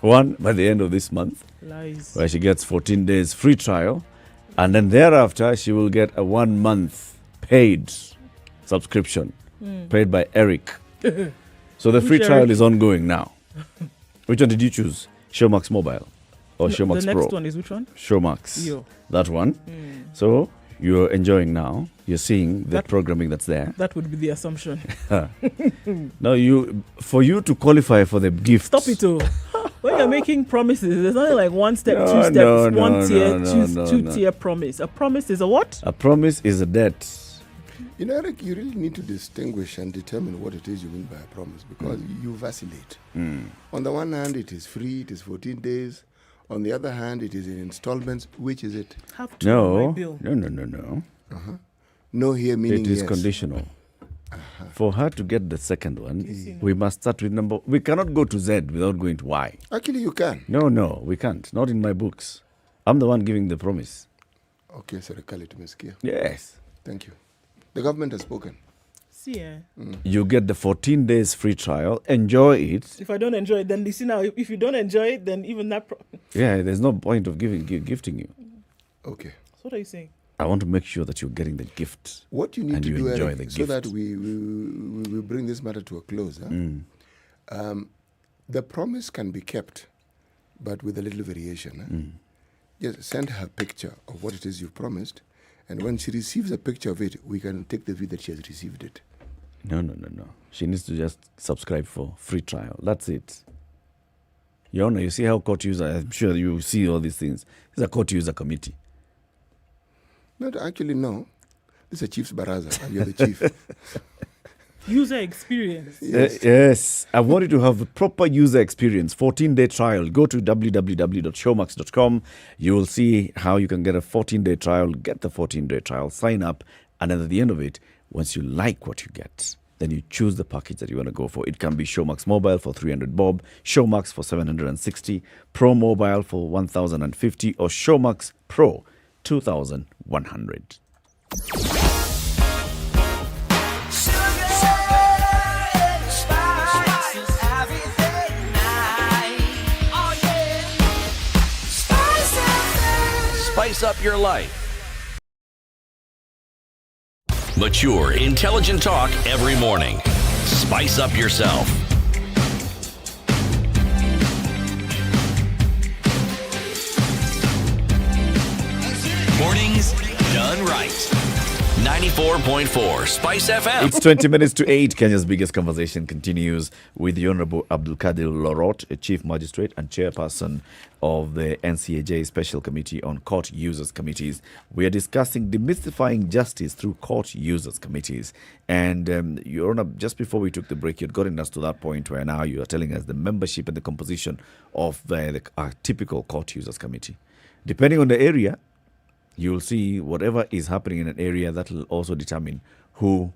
One by the end of this month, where she gets 14 days free trial, and then thereafter she will get a 1 month paid subscription, paid by Eric. So the free trial is ongoing now. Which one did you choose? Showmax Mobile or Showmax the Pro? next one is which one? Showmax. Yo. That one. So you're enjoying now. You're seeing the programming that's there. That would be the assumption. Now, for you to qualify for the gift. Stop it, oh. When you're making promises, there's nothing like one step, two steps, one tier, two tier promise. A promise is a what? A promise is a debt. Eric, you really need to distinguish and determine what it is you mean by a promise because you vacillate. On the one hand, it is free, it is 14 days. On the other hand, it is in installments. Which is it? No. No here meaning it is yes. conditional. For her to get the second one, we must start with number. We cannot go to Z without going to Y. Actually, you can. No, we can't. Not in my books. I'm the one giving the promise. Okay, serikali tumesikia. Yes. Thank you. The government has spoken. See, You get the 14 days free trial. Enjoy it. if I don't enjoy it, then listen now. If you don't enjoy it, then even that. Yeah, there's no point of gifting you. Okay. So what are you saying? I want to make sure that you're getting the gift. What you need and to you do, enjoy Eric, the so gift. that we bring this matter to a close. The promise can be kept, but with a little variation. Just send her a picture of what it is you've promised, and when she receives a picture of it, we can take the view that she has received it. No. She needs to just subscribe for free trial. That's it. Your Honor, you see how court user, I'm sure you see all these things. It's a court user committee. Not actually, no. This is a chief's baraza, and you're the chief. User experience. Yes. I want you to have a proper user experience. 14-day trial. Go to www.showmax.com. You will see how you can get a 14-day trial. Get the 14-day trial. Sign up. And then at the end of it, once you like what you get, then you choose the package that you want to go for. It can be Showmax Mobile for 300 bob, Showmax for 760, Pro Mobile for 1,050, or Showmax Pro 2,100. Spice up your life. Mature, intelligent talk every morning. Spice up yourself. Mornings done right. 94.4 Spice FM. It's 20 minutes to 8. Kenya's biggest conversation continues with the Honorable Abdulkadir Lorot, a Chief Magistrate and Chairperson of the NCAJ Special Committee on Court Users Committees. We are discussing demystifying justice through court users committees. And Your Honor, just before we took the break, you had gotten us to that point where now you are telling us the membership and the composition of the typical court users committee. Depending on the area, you'll see whatever is happening in an area that will also determine who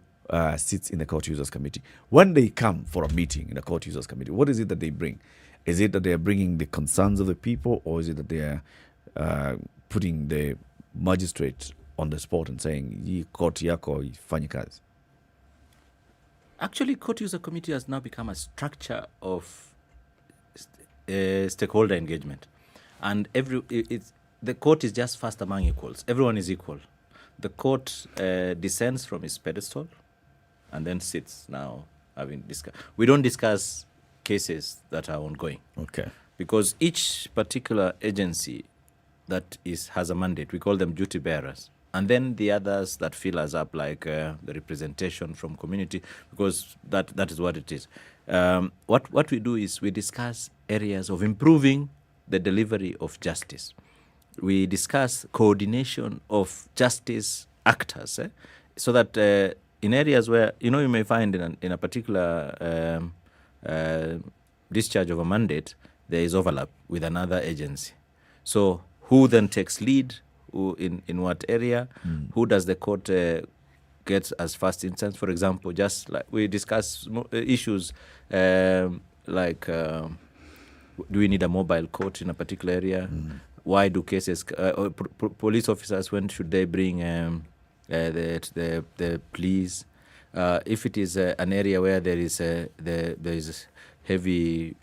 sits in the court users committee. When they come for a meeting in a court users committee, what is it that they bring? Is it that they are bringing the concerns of the people, or is it that they are putting the magistrate on the spot and saying, "Hii court yako ifanyi kazi"? Actually, court user committee has now become a structure of stakeholder engagement, and the court is just first among equals. Everyone is equal. The court descends from its pedestal and then sits now having discuss. We don't discuss cases that are ongoing. Okay. Because each particular agency that has a mandate, we call them duty bearers. And then the others that fill us up, like the representation from community, because that is what it is. What we do is we discuss areas of improving the delivery of justice. We discuss coordination of justice actors, so that in areas where, you may find in a particular discharge of a mandate, there is overlap with another agency. So who then takes lead, who in what area, who does the court get as first instance? For example, just like we discuss issues like do we need a mobile court in a particular area? Why do cases, police officers, when should they bring the pleas? If it is an area where there is heavy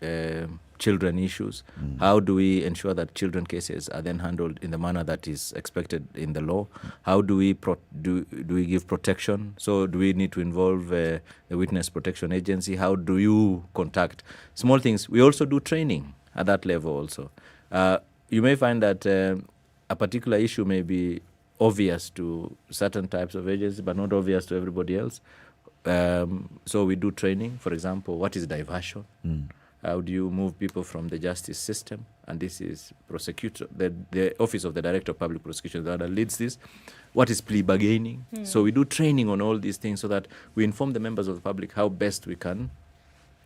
children issues, how do we ensure that children cases are then handled in the manner that is expected in the law? How do we do we give protection? So do we need to involve the witness protection agency? How do you contact small things? We also do training at that level also. You may find that a particular issue may be obvious to certain types of agencies, but not obvious to everybody else. So we do training. For example, what is diversion? How do you move people from the justice system? And this is prosecutor, the Office of the Director of Public Prosecution that leads this. What is plea bargaining? So we do training on all these things so that we inform the members of the public how best we can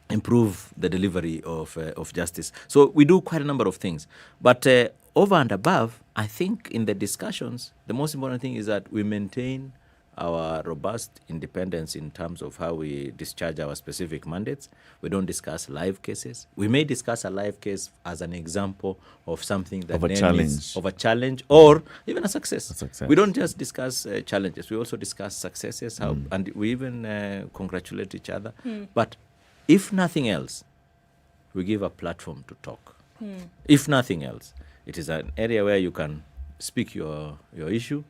improve the delivery of justice. So we do quite a number of things. But over and above, I think in the discussions, the most important thing is that we maintain our robust independence in terms of how we discharge our specific mandates. We don't discuss live cases. We may discuss a live case as an example of something that Of a then challenge. is of a challenge or even a success. A success. We don't just discuss challenges. We also discuss successes, and we even congratulate each other. But if nothing else, we give a platform to talk. If nothing else, it is an area where you can speak your issue,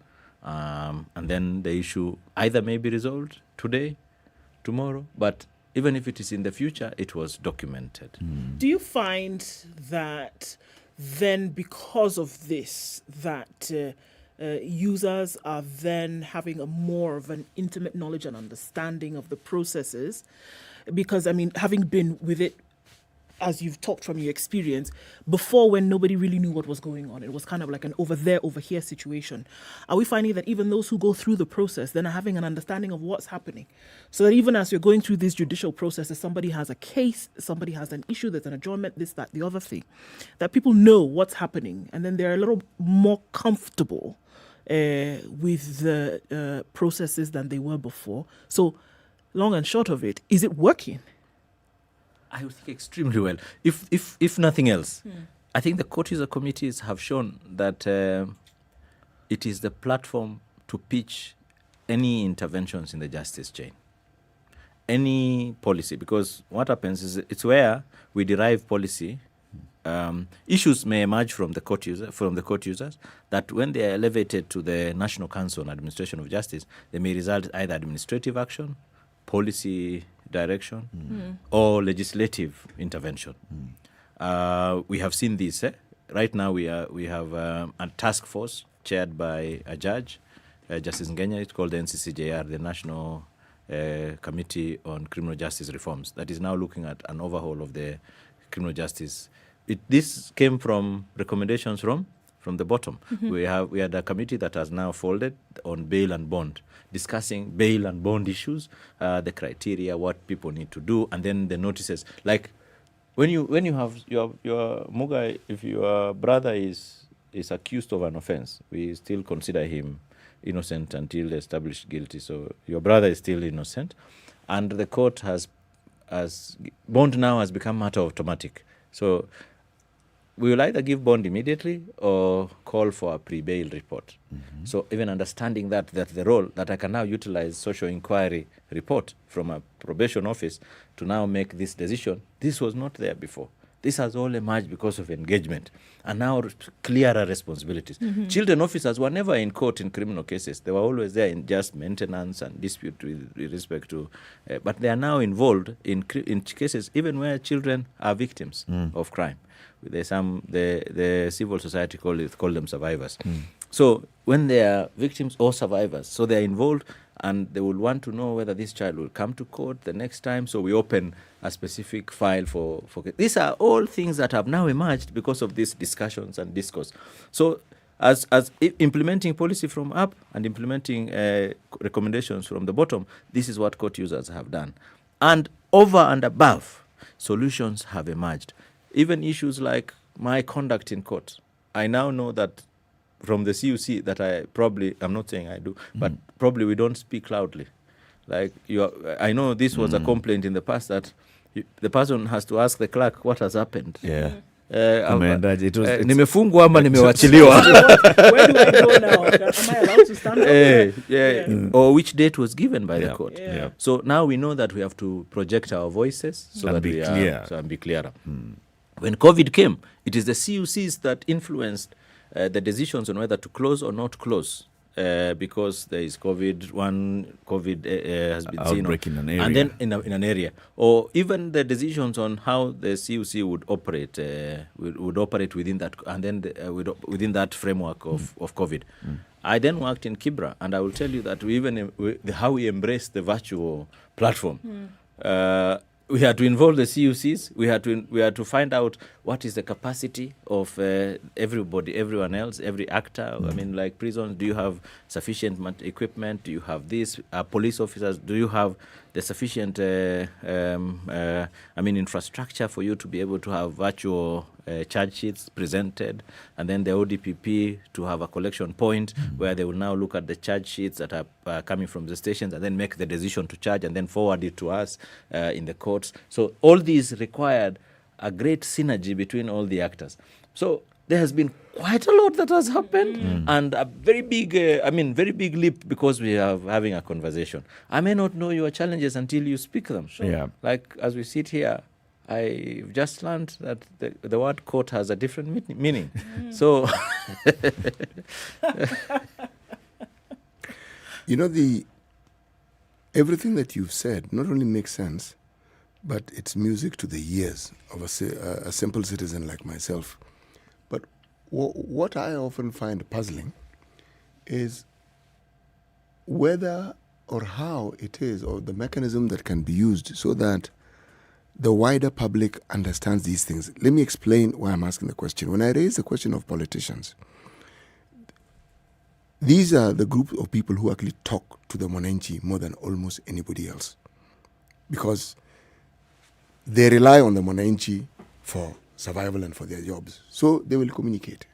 and then the issue either may be resolved today, tomorrow, but even if it is in the future, it was documented. Do you find that then because of this, that users are then having a more of an intimate knowledge and understanding of the processes? Because, I mean, having been with it, as you've talked from your experience, before when nobody really knew what was going on, it was kind of like an over there, over here situation. Are we finding that even those who go through the process then are having an understanding of what's happening? So that even as you're going through these judicial processes, somebody has a case, somebody has an issue, there's an adjournment, this, that, the other thing, that people know what's happening, and then they're a little more comfortable with the processes than they were before. So long and short of it, is it working? I would think extremely well. If nothing else, I think the court user committees have shown that it is the platform to pitch any interventions in the justice chain, any policy. Because what happens is it's where we derive policy. Issues may emerge from the court users that when they are elevated to the National Council on Administration of Justice, they may result either administrative action, policy direction, or legislative intervention. We have seen this. Right now, we have a task force chaired by a judge, Justice Nyeri. It's called the NCCJR, the National Committee on Criminal Justice Reforms, that is now looking at an overhaul of the criminal justice. This came from recommendations from the bottom. We had a committee that has now folded on bail and bond, discussing bail and bond issues, the criteria, what people need to do, and then the notices. Like when you have your Muga, if your brother is accused of an offense, we still consider him innocent until established guilty. So your brother is still innocent, and the court has bond now has become matter of automatic. So we will either give bond immediately or call for a pre-bail report. So even understanding that the role that I can now utilize social inquiry report from a probation office to now make this decision, this was not there before. This has all emerged because of engagement and now clearer responsibilities. Children officers were never in court in criminal cases. They were always there in just maintenance and dispute with respect to, but they are now involved in cases even where children are victims of crime. The civil society call them survivors. So when they are victims or survivors, so they are involved and they will want to know whether this child will come to court the next time. So we open a specific file for these are all things that have now emerged because of these discussions and discourse. So as implementing policy from up and implementing recommendations from the bottom, this is what court users have done. And over and above, solutions have emerged. Even issues like my conduct in court. I now know that from the CUC that I'm not saying I do, but probably we don't speak loudly. Like I know this was a complaint in the past that the person has to ask the clerk what has happened. Nimefungwa ama nimewachiliwa. Where do I go now? Am I allowed to stand up? Or which date was given by the court. So now we know that we have to project our voices and be clearer. When COVID came, it is the CUCs that influenced the decisions on whether to close or not close, because there is COVID has been seen in an area. And then in an area, or even the decisions on how the CUC would operate within that, and then within that framework of COVID. I then worked in Kibra, and I will tell you that how we embraced the virtual platform. We had to involve the CUCs. We had to find out what is the capacity of everybody, everyone else, every actor. I mean, like prisons, do you have sufficient equipment? Do you have this? Police officers, do you have the sufficient infrastructure for you to be able to have virtual charge sheets presented, and then the ODPP to have a collection point where they will now look at the charge sheets that are coming from the stations and then make the decision to charge and then forward it to us in the courts. So all these required a great synergy between all the actors. So there has been quite a lot that has happened and a very big, very big leap because we are having a conversation. I may not know your challenges until you speak them. Sure. Yeah. Like as we sit here, I've just learned that the word court has a different meaning. So, you know, everything that you've said not only makes sense, but it's music to the ears of a simple citizen like myself. But what I often find puzzling is whether or how it is, or the mechanism that can be used so that the wider public understands these things. Let me explain why I'm asking the question. When I raise the question of politicians, these are the group of people who actually talk to the Mwananchi more than almost anybody else, because they rely on the Mwananchi for survival and for their jobs. So they will communicate.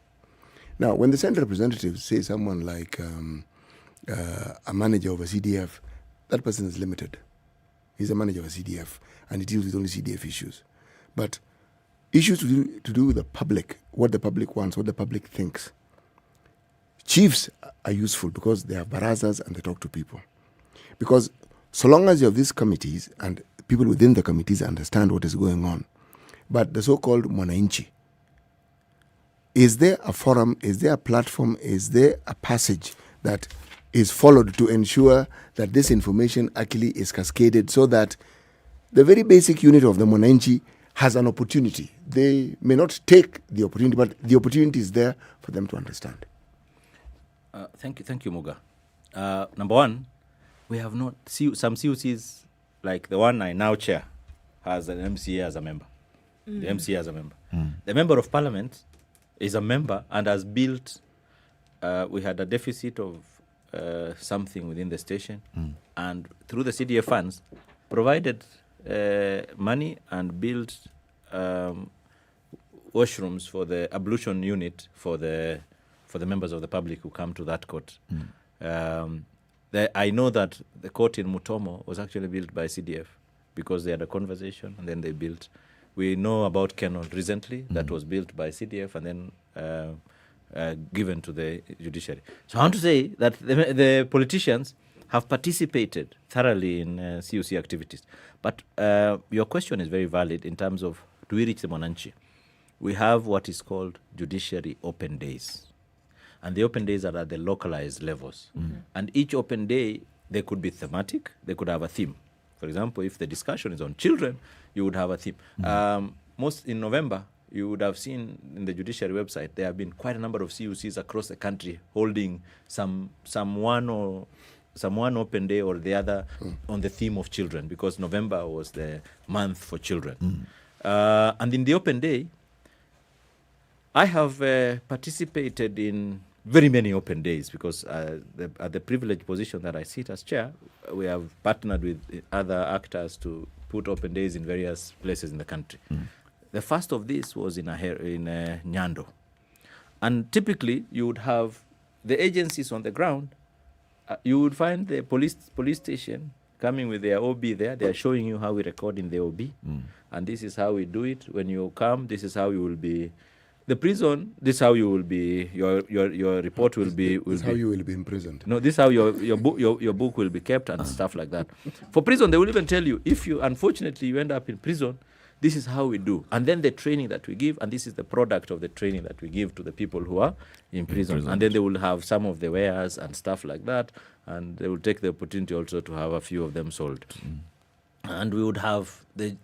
Now, when the Senate representatives say someone like a manager of a CDF, that person is limited. He's a manager of a CDF, and he deals with only CDF issues. But issues to do with the public, what the public wants, what the public thinks. Chiefs are useful because they have barazas and they talk to people. Because so long as you have these committees and people within the committees understand what is going on, but the so-called Mwananchi, is there a forum, is there a platform, is there a passage that is followed to ensure that this information actually is cascaded so that the very basic unit of the Mwananchi has an opportunity? They may not take the opportunity, but the opportunity is there for them to understand. Thank you, Muga. Number one, we have not some CUCs like the one I now chair has an MCA as a member. The MCA as a member. The member of parliament is a member and has built. We had a deficit of something within the station, and through the CDF funds, provided money and built washrooms for the ablution unit for the members of the public who come to that court. I know that the court in Mutomo was actually built by CDF because they had a conversation and then they built. We know about Kenyan recently that was built by CDF and then given to the judiciary. So I want to say that the politicians have participated thoroughly in CUC activities. But your question is very valid in terms of, do we reach the Mwananchi? We have what is called judiciary open days. And the open days are at the localized levels. And each open day, they could be thematic, they could have a theme. For example, if the discussion is on children, you would have a theme. Most in November, you would have seen in the judiciary website, there have been quite a number of CUCs across the country holding some one open day or the other on the theme of children, because November was the month for children. And in the open day, I have participated in very many open days because at the privileged position that I sit as chair, we have partnered with other actors to put open days in various places in the country. The first of this was in Nyando. And typically, you would have the agencies on the ground. You would find the police station coming with their OB there. They are showing you how we record in the OB. And this is how we do it. When you come, this is how you will be. The prison, this is how you will be. Your report will be. This is how you will be imprisoned. No, this is how your book will be kept and stuff like that. For prison, they will even tell you, if you unfortunately you end up in prison, this is how we do. And then the training that we give, and this is the product of the training that we give to the people who are in prison. And then they will have some of the wares and stuff like that, and they will take the opportunity also to have a few of them sold. And we would have the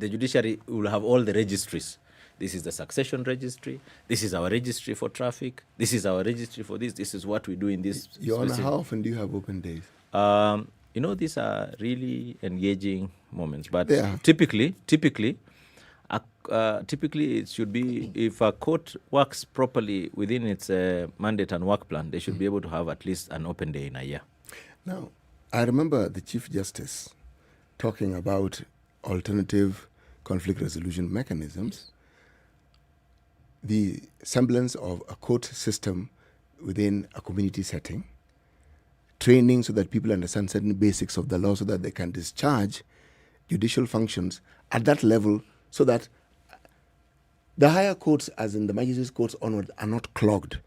judiciary will have all the registries. This is the succession registry. This is our registry for traffic. This is our registry for this. This is what we do in this. Your Honor, how often do you have open days? These are really engaging moments. But Yeah. typically, it should be, if a court works properly within its mandate and work plan, they should be able to have at least an open day in a year. Now, I remember the Chief Justice talking about alternative conflict resolution mechanisms. the semblance of a court system within a community setting, training so that people understand certain basics of the law so that they can discharge judicial functions at that level so that the higher courts, as in the magistrates' courts onward, are not clogged,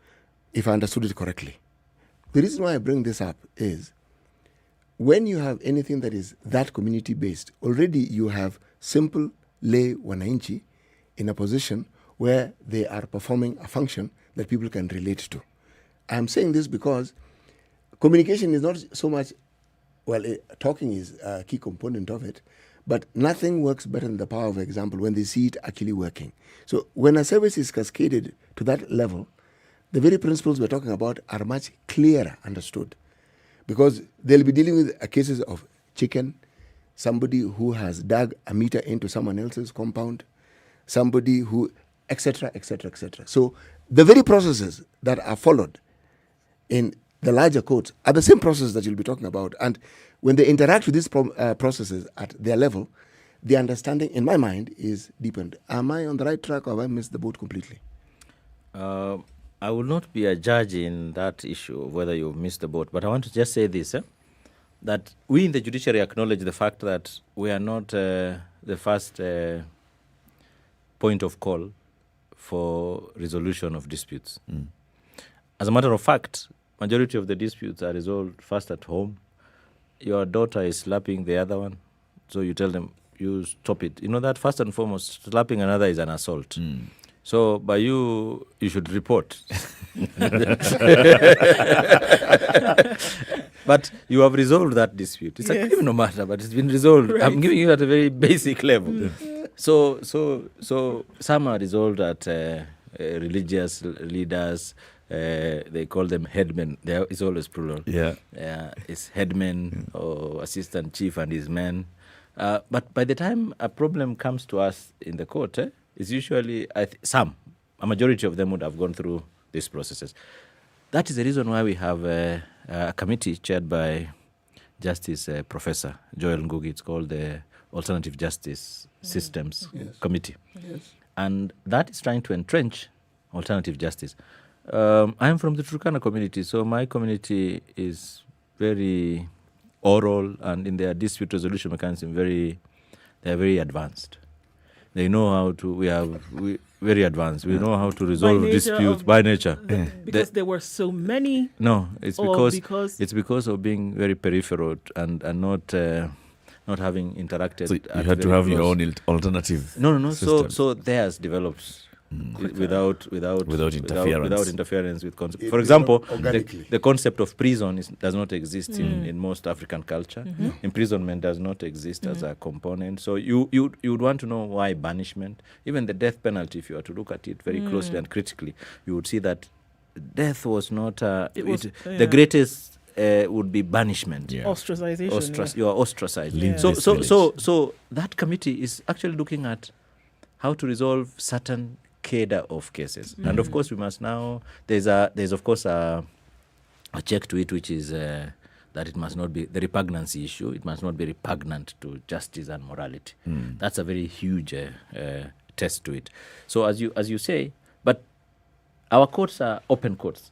if I understood it correctly. The reason why I bring this up is when you have anything that is that community-based, already you have simple lay wananchi in a position where they are performing a function that people can relate to. I'm saying this because communication is not so much, talking is a key component of it, but nothing works better than the power of example when they see it actually working. So when a service is cascaded to that level, the very principles we're talking about are much clearer understood, because they'll be dealing with cases of chicken, somebody who has dug a meter into someone else's compound, somebody who, etc., etc., etc. So the very processes that are followed in the larger courts are the same processes that you'll be talking about. And when they interact with these processes at their level, the understanding, in my mind, is deepened. Am I on the right track or have I missed the boat completely? I will not be a judge in that issue of whether you've missed the boat, but I want to just say this, that we in the judiciary acknowledge the fact that we are not the first point of call for resolution of disputes. As a matter of fact, majority of the disputes are resolved first at home. Your daughter is slapping the other one, so you tell them, you stop it. You know that first and foremost, slapping another is an assault. So by you should report. But you have resolved that dispute. It's a criminal matter, but it's been resolved. Right. I'm giving you at a very basic level. So some are resolved at religious leaders. They call them headmen. It's always plural. It's headmen or assistant chief and his men. But by the time a problem comes to us in the court, it's usually a majority of them would have gone through these processes. That is the reason why we have a committee chaired by Justice Professor Joel Ngugi. It's called the Alternative Justice Systems Committee. And that is trying to entrench alternative justice. I'm from the Turkana community, so my community is very oral, and in their dispute resolution mechanism, they are very advanced. They know how to. We very advanced. We know how to resolve disputes by nature. Because there were so many. No, it's because of being very peripheral and not having interacted. So you had to have your own alternative. No. System. So theirs developed. Without interference with concept. For example, the concept of prison does not exist in most African culture. Imprisonment does not exist as a component. So you would want to know why banishment, even the death penalty. If you were to look at it very closely and critically, you would see that death was not the greatest. Would be banishment. Ostracization. You are ostracized. So that committee is actually looking at how to resolve certain cadre of cases. And of course we must now, there's of course a check to it, which is that it must not be the repugnancy issue. It must not be repugnant to justice and morality. That's a very huge test to it. So as you say, but our courts are open courts.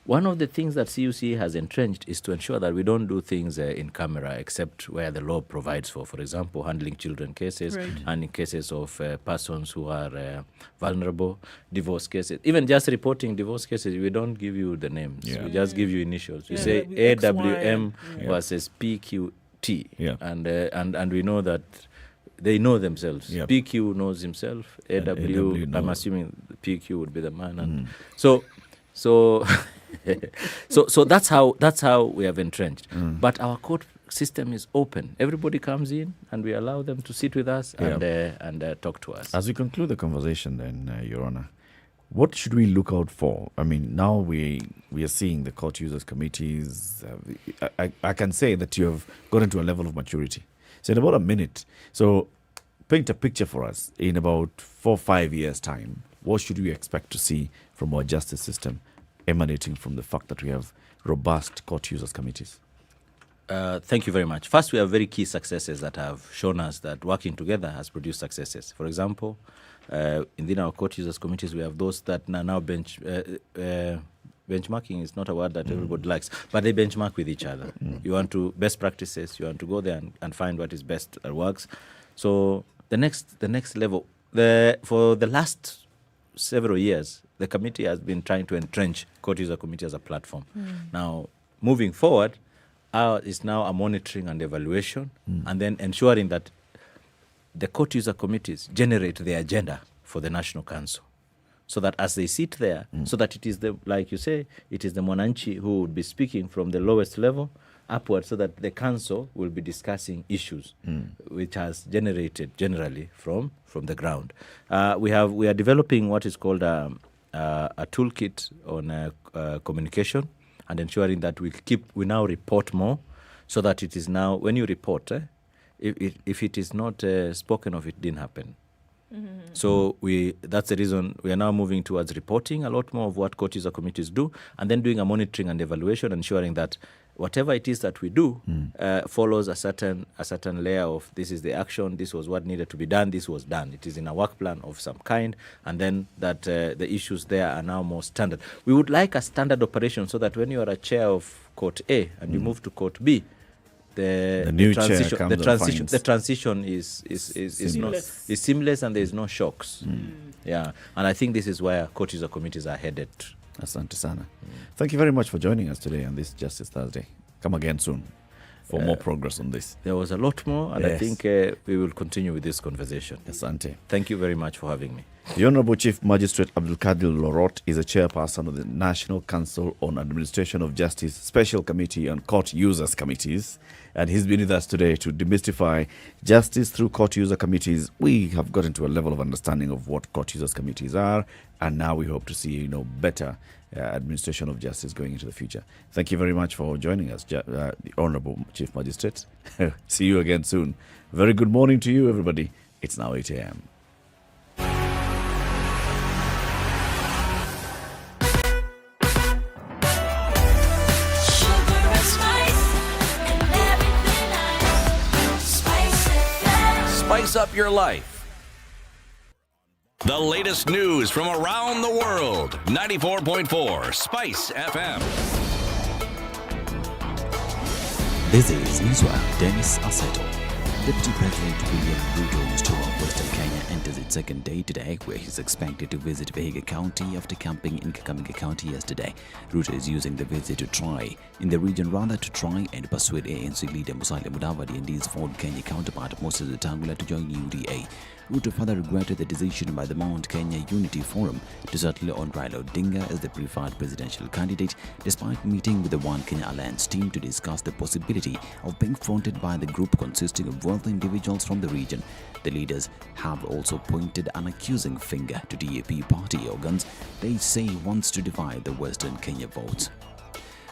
One of the things that CUC has entrenched is to ensure that we don't do things in camera except where the law provides for example, handling children cases and in cases of persons who are vulnerable, divorce cases. Even just reporting divorce cases, we don't give you the names. We just give you initials. We say AWM versus PQT. And we know that they know themselves. PQ knows himself. AW, I'm assuming PQ would be the man. And so that's how we have entrenched. But our court system is open. Everybody comes in and we allow them to sit with us and talk to us. As we conclude the conversation then, Your Honor, what should we look out for? I mean, now we are seeing the court users committees. I can say that you have gotten to a level of maturity. So in about a minute, so paint a picture for us in about 4 or 5 years' time. What should we expect to see from our justice system emanating from the fact that we have robust court users committees? Thank you very much. First, we have very key successes that have shown us that working together has produced successes. For example, within our court users committees, we have those that now benchmarking is not a word that everybody likes, but they benchmark with each other. You want to best practices, you want to go there and find what is best that works. So the next level, for the last several years, the committee has been trying to entrench court user committee as a platform. Now, moving forward, is now a monitoring and evaluation, and then ensuring that the court user committees generate the agenda for the National Council, so that as they sit there, so that it is like you say, it is the Mwananchi who would be speaking from the lowest level upward, so that the council will be discussing issues which has generated generally from the ground. We are developing what is called a toolkit on communication, and ensuring that we now report more, so that it is now, when you report, if it is not spoken of, it didn't happen. So that's the reason we are now moving towards reporting a lot more of what court user committees do, and then doing a monitoring and evaluation, ensuring that whatever it is that we do follows a certain layer of, this is the action, this was what needed to be done, this was done. It is in a work plan of some kind, and then that the issues there are now more standard. We would like a standard operation, so that when you are a chair of Court A and you move to Court B, the transition is seamless, and there is no shocks. Yeah, and I think this is where court user committees are headed. Asante sana. Thank you very much for joining us today on this Justice Thursday. Come again soon for more progress on this. There was a lot more, and I think we will continue with this conversation. Asante. Thank you very much for having me. The Honorable Chief Magistrate Abdulkadir Lorot is a chairperson of the National Council on Administration of Justice Special Committee on Court Users Committees, and he's been with us today to demystify justice through court user committees. We have gotten to a level of understanding of what court users committees are, and now we hope to see better administration of justice going into the future. Thank you very much for joining us, the Honorable Chief Magistrate. See you again soon. Very good morning to you, everybody. It's now 8 a.m. Spice up your life. The latest news from around the world. 94.4 Spice FM. This is Newswire. Dennis Aseto. Deputy President William Ruto's tour of Western Kenya enters its second day today, where he's expected to visit Vihiga County after camping in Kakamega County yesterday. Ruto is using the visit to try and persuade ANC leader Musalia Mudavadi and his Ford Kenya counterpart Moses Wetangula to join UDA. Ruto further regretted the decision by the Mount Kenya Unity Forum to settle on Raila Odinga as the preferred presidential candidate, despite meeting with the One Kenya Alliance team to discuss the possibility of being fronted by the group consisting of wealthy individuals from the region. The leaders have also pointed an accusing finger to DAP party organs they say wants to divide the Western Kenya votes.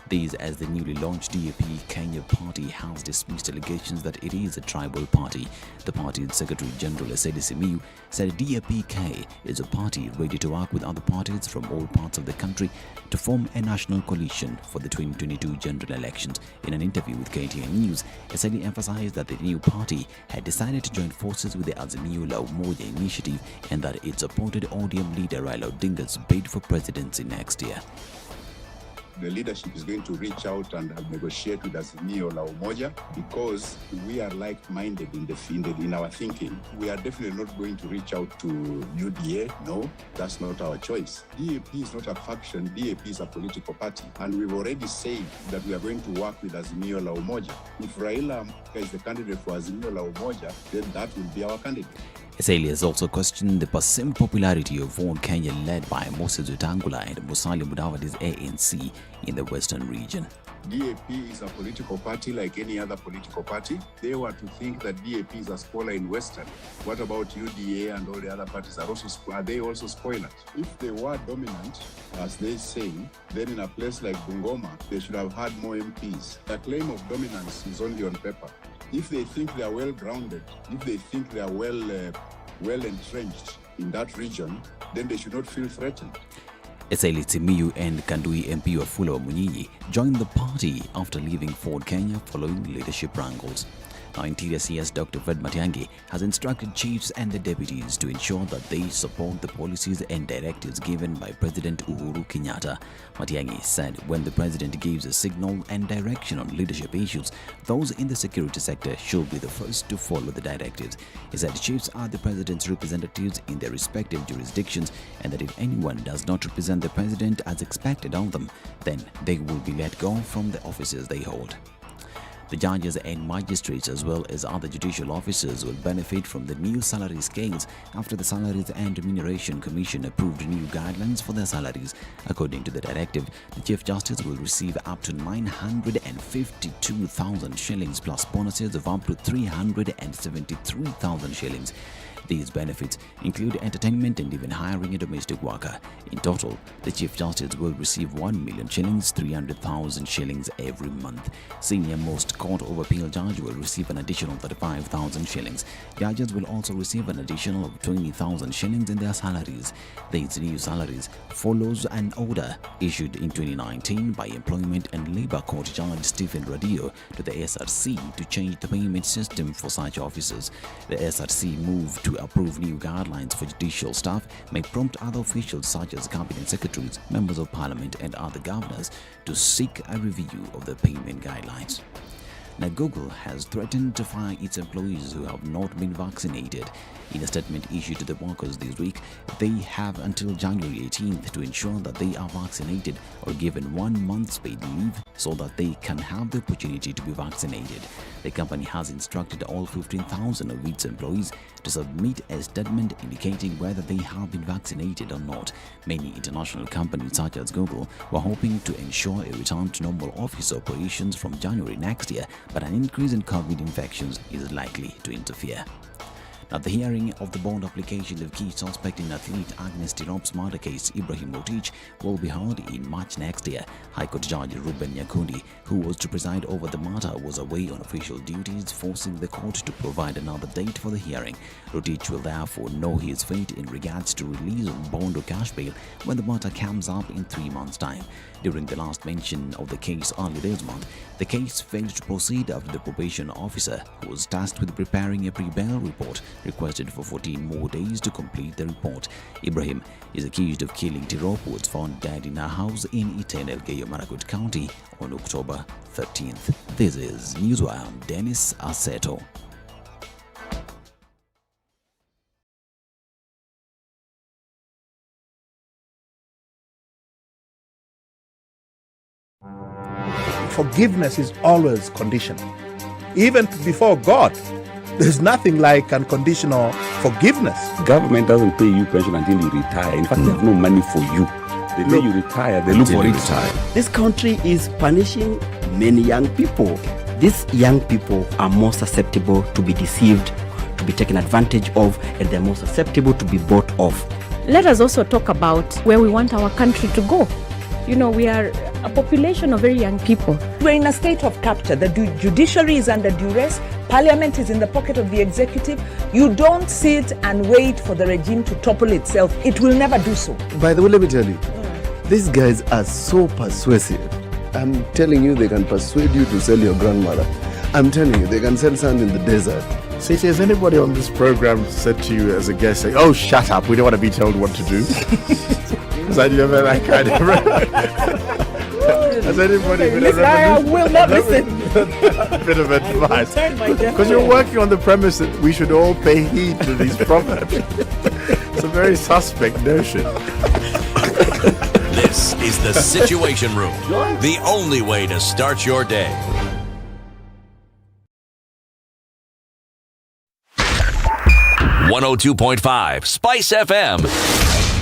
These as the newly launched DAP Kenya party has dismissed allegations that it is a tribal party. The party's Secretary General Oecd said DAP-K is a party ready to work with other parties from all parts of the country to form a national coalition for the 2022 general elections. In an interview with KTN News, Oecd emphasized that the new party had decided to join forces with the Azimio La Umoja initiative and that it supported ODM leader Raila Odinga's bid for presidency next year. The leadership is going to reach out and negotiate with Azimio La Umoja because we are like-minded in our thinking. We are definitely not going to reach out to UDA. No, that's not our choice. DAP is not a faction. DAP is a political party. And we've already said that we are going to work with Azimio La Umoja. If Raila is the candidate for Azimio La Umoja, then that will be our candidate. Oecd has also questioned the perceived popularity of Ford Kenya led by Moses Wetangula and Musalia Mudavadi's ANC in the western region. DAP is a political party like any other political party. They were to think that DAP is a spoiler in Western. What about UDA and all the other parties? Are they also spoilers? If they were dominant, as they say, then in a place like Bungoma, they should have had more MPs. The claim of dominance is only on paper. If they think they are well-grounded, if they think they are well entrenched in that region, then they should not feel threatened. Eseli Timiyu and Kandui MP Wafula Munyinyi joined the party after leaving Ford Kenya following leadership wrangles. Now, Interior CS Dr. Fred Matiang'i has instructed chiefs and the deputies to ensure that they support the policies and directives given by President Uhuru Kenyatta. Matiang'i said when the president gives a signal and direction on leadership issues, those in the security sector should be the first to follow the directives. He said chiefs are the president's representatives in their respective jurisdictions and that if anyone does not represent the president as expected of them, then they will be let go from the offices they hold. The judges and magistrates as well as other judicial officers will benefit from the new salary scales after the Salaries and Remuneration Commission approved new guidelines for their salaries. According to the directive, the Chief Justice will receive up to 952,000 shillings plus bonuses of up to 373,000 shillings. These benefits include entertainment and even hiring a domestic worker. In total, the Chief Justice will receive 1 million shillings, 300,000 shillings every month. Senior most court of appeal judge will receive an additional 35,000 shillings. Judges will also receive an additional of 20,000 shillings in their salaries. These new salaries follows an order issued in 2019 by Employment and Labour Court Judge Stephen Radio to the SRC to change the payment system for such officers. The SRC move to approve new guidelines for judicial staff may prompt other officials such as cabinet secretaries, members of parliament and other governors to seek a review of the payment guidelines. Now, Google has threatened to fire its employees who have not been vaccinated. In a statement issued to the workers this week, they have until January 18th to ensure that they are vaccinated or given 1 month's paid leave so that they can have the opportunity to be vaccinated. The company has instructed all 15,000 of its employees to submit a statement indicating whether they have been vaccinated or not. Many international companies such as Google were hoping to ensure a return to normal office operations from January next year, but an increase in COVID infections is likely to interfere. Now, the hearing of the bond application of key suspect in athlete Agnes Tirop's murder case, Ibrahim Rotich, will be held in March next year. High Court Judge Ruben Nyakundi, who was to preside over the matter, was away on official duties, forcing the court to provide another date for the hearing. Rotich will therefore know his fate in regards to release on bond or cash bail when the matter comes up in 3 months' time. During the last mention of the case early this month, the case failed to proceed after the probation officer, who was tasked with preparing a pre-bail report, requested for 14 more days to complete the report. Ibrahim is accused of killing Tirop, who was found dead in a house in Iten, Elgeyo Marakwet County on October 13th. This is Newswire. I'm Dennis Aseto. Forgiveness is always conditional. Even before God, there's nothing like unconditional forgiveness. Government doesn't pay you pension until you retire. In fact, they have no money for you. They pay you retire, they look for you retire. This country is punishing many young people. These young people are more susceptible to be deceived, to be taken advantage of, and they're more susceptible to be bought off. Let us also talk about where we want our country to go. You know, we are a population of very young people. We're in a state of capture. The judiciary is under duress. Parliament is in the pocket of the executive. You don't sit and wait for the regime to topple itself. It will never do so. By the way, let me tell you, these guys are so persuasive. I'm telling you, they can persuade you to sell your grandmother. I'm telling you, they can sell sand in the desert. So has anybody on this program said to you as a guest, say, "Oh, shut up, we don't want to be told what to do"? Has you ever that kind of... Has anybody been listen, I will not listen. A bit of advice. Because you're working on the premise that we should all pay heed to these proverbs. It's a very suspect notion. This is the Situation Room, the only way to start your day. .5 Spice FM,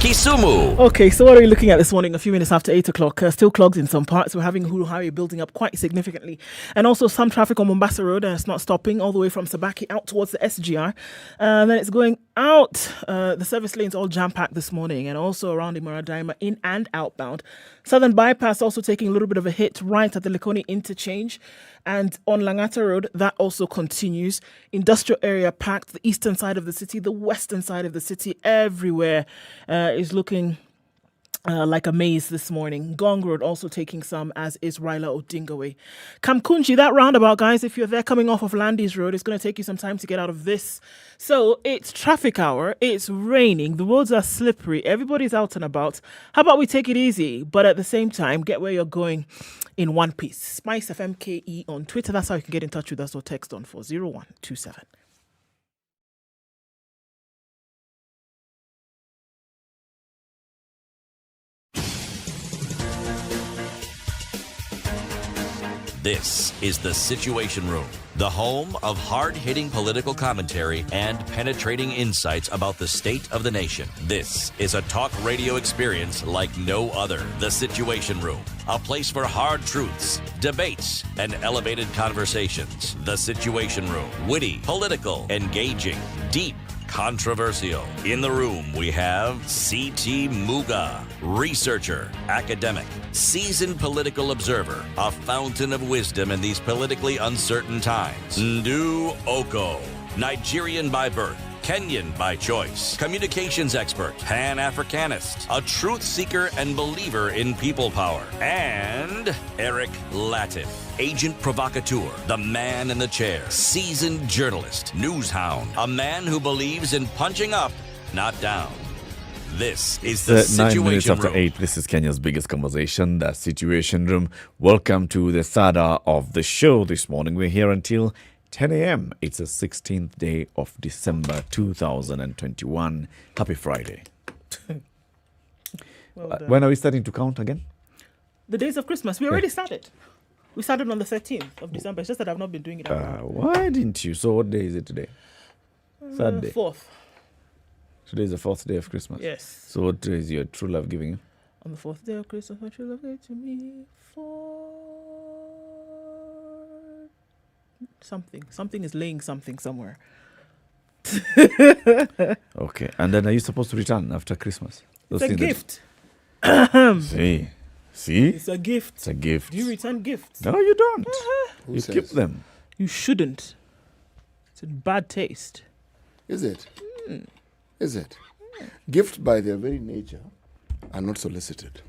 Kisumu. Okay, so what are we looking at this morning? A few minutes after 8 o'clock. Still clogged in some parts. We're having Hulu Highway building up quite significantly. And also some traffic on Mombasa Road. It's not stopping all the way from Sabaki out towards the SGR. Then it's going out. The service lanes all jam-packed this morning. And also around Imaradaima in and outbound. Southern Bypass also taking a little bit of a hit right at the Likoni interchange. And on Langata Road, that also continues. Industrial area packed, the eastern side of the city, the western side of the city, everywhere is looking like a maze this morning. Gong Road also taking some, as is Raila Odinga. Kamkunji, that roundabout, guys, if you're there coming off of Landis Road, it's going to take you some time to get out of this. So it's traffic hour. It's raining. The roads are slippery. Everybody's out and about. How about we take it easy, but at the same time, get where you're going in one piece. SpiceFM KE on Twitter. That's how you can get in touch with us, or text on 40127. This is The Situation Room, the home of hard-hitting political commentary and penetrating insights about the state of the nation. This is a talk radio experience like no other. The Situation Room, a place for hard truths, debates, and elevated conversations. The Situation Room, witty, political, engaging, deep, controversial. In the room, we have C.T. Muga, researcher, academic, seasoned political observer, a fountain of wisdom in these politically uncertain times. Ndu Okoh, Nigerian by birth, Kenyan by choice, communications expert, Pan-Africanist, a truth seeker and believer in people power, and Eric Latiff, agent provocateur, the man in the chair, seasoned journalist, news hound, a man who believes in punching up, not down. This is the Situation 9 minutes after Room. 8. This is Kenya's biggest conversation, the Situation Room. Welcome to the third hour of the show this morning. We're here until 10 a.m. It's the 16th day of December 2021. Happy Friday. Well done. When are we starting to count again? The days of Christmas. We already started. We started on the 13th of December. It's just that I've not been doing it. Why didn't you? So what day is it today? Third day. 4th. Today is the 4th day of Christmas. Yes. So what is your true love giving you? On the 4th day of Christmas, my true love gave to me for something. Something is laying something somewhere. Okay. And then are you supposed to return after Christmas? It's a gift. See? See? It's a gift. It's a gift. Do you return gifts? No, you don't. Who You says? keep them. You shouldn't. It's in bad taste. Is it? Is it? Gifts, by their very nature, are not solicited.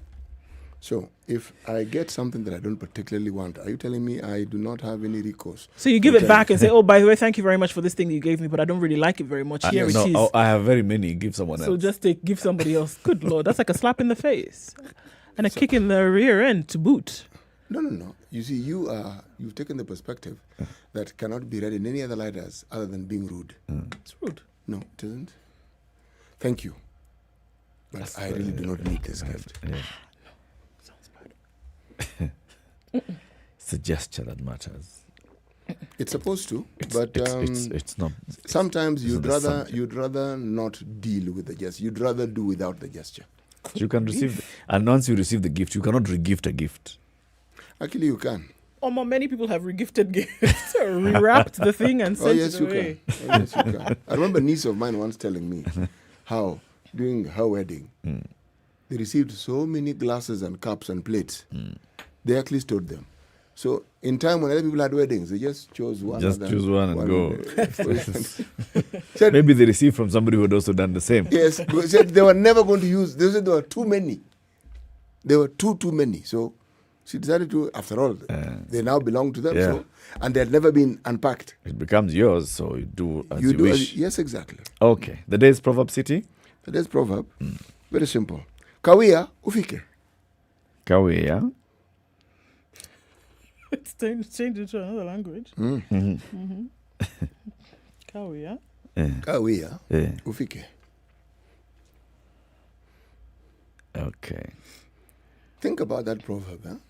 So, if I get something that I don't particularly want, are you telling me I do not have any recourse? So you give it back and say, "Oh, by the way, thank you very much for this thing you gave me, but I don't really like it very much. Here it is." No, I have very many. Give someone So else. just give somebody else. Good Lord, that's like a slap in the face and a kick in the rear end to boot. No. You see, you've taken the perspective that cannot be read in any other light other than being rude. It's rude. No, it isn't. Thank you. But I really do not need this gift. Yeah. It's a gesture that matters. It's supposed to, but it's not. Sometimes it's not the you'd rather not deal with the gesture. You'd rather do without the gesture. You can receive, and once you receive the gift, you cannot re-gift a gift. Actually, you can. Many people have regifted gifts, or rewrapped the thing and sent it away. Yes, you can. I remember a niece of mine once telling me how during her wedding they received so many glasses and cups and plates. They actually stored them. So in time when other people had weddings, they just chose one. Just choose one and go. Said, maybe they received from somebody who had also done the same. Yes, said they were never going to use. They said there were too many. There were too many. So she decided to. After all, they now belong to them. Yeah. So, and they had never been unpacked. It becomes yours, so you do as you wish. Yes, exactly. Okay. The day's proverb, City. The day's proverb, very simple. Kawia ufike. Kawia. It's changed it to another language. Kawia. Kawia ufike. Okay. Think about that proverb,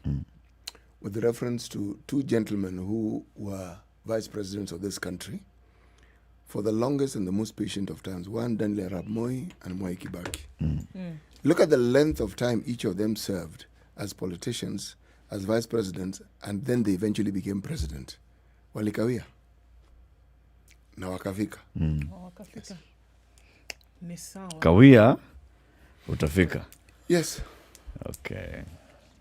with reference to two gentlemen who were vice presidents of this country for the longest and the most patient of times. One, Daniel Arap Moi and Mwai Kibaki. Look at the length of time each of them served as politicians, as vice presidents, and then they eventually became president. Walikawia. Na wakafika. Wakafika. Ni sawa. Kawia utafika. Yes. Okay.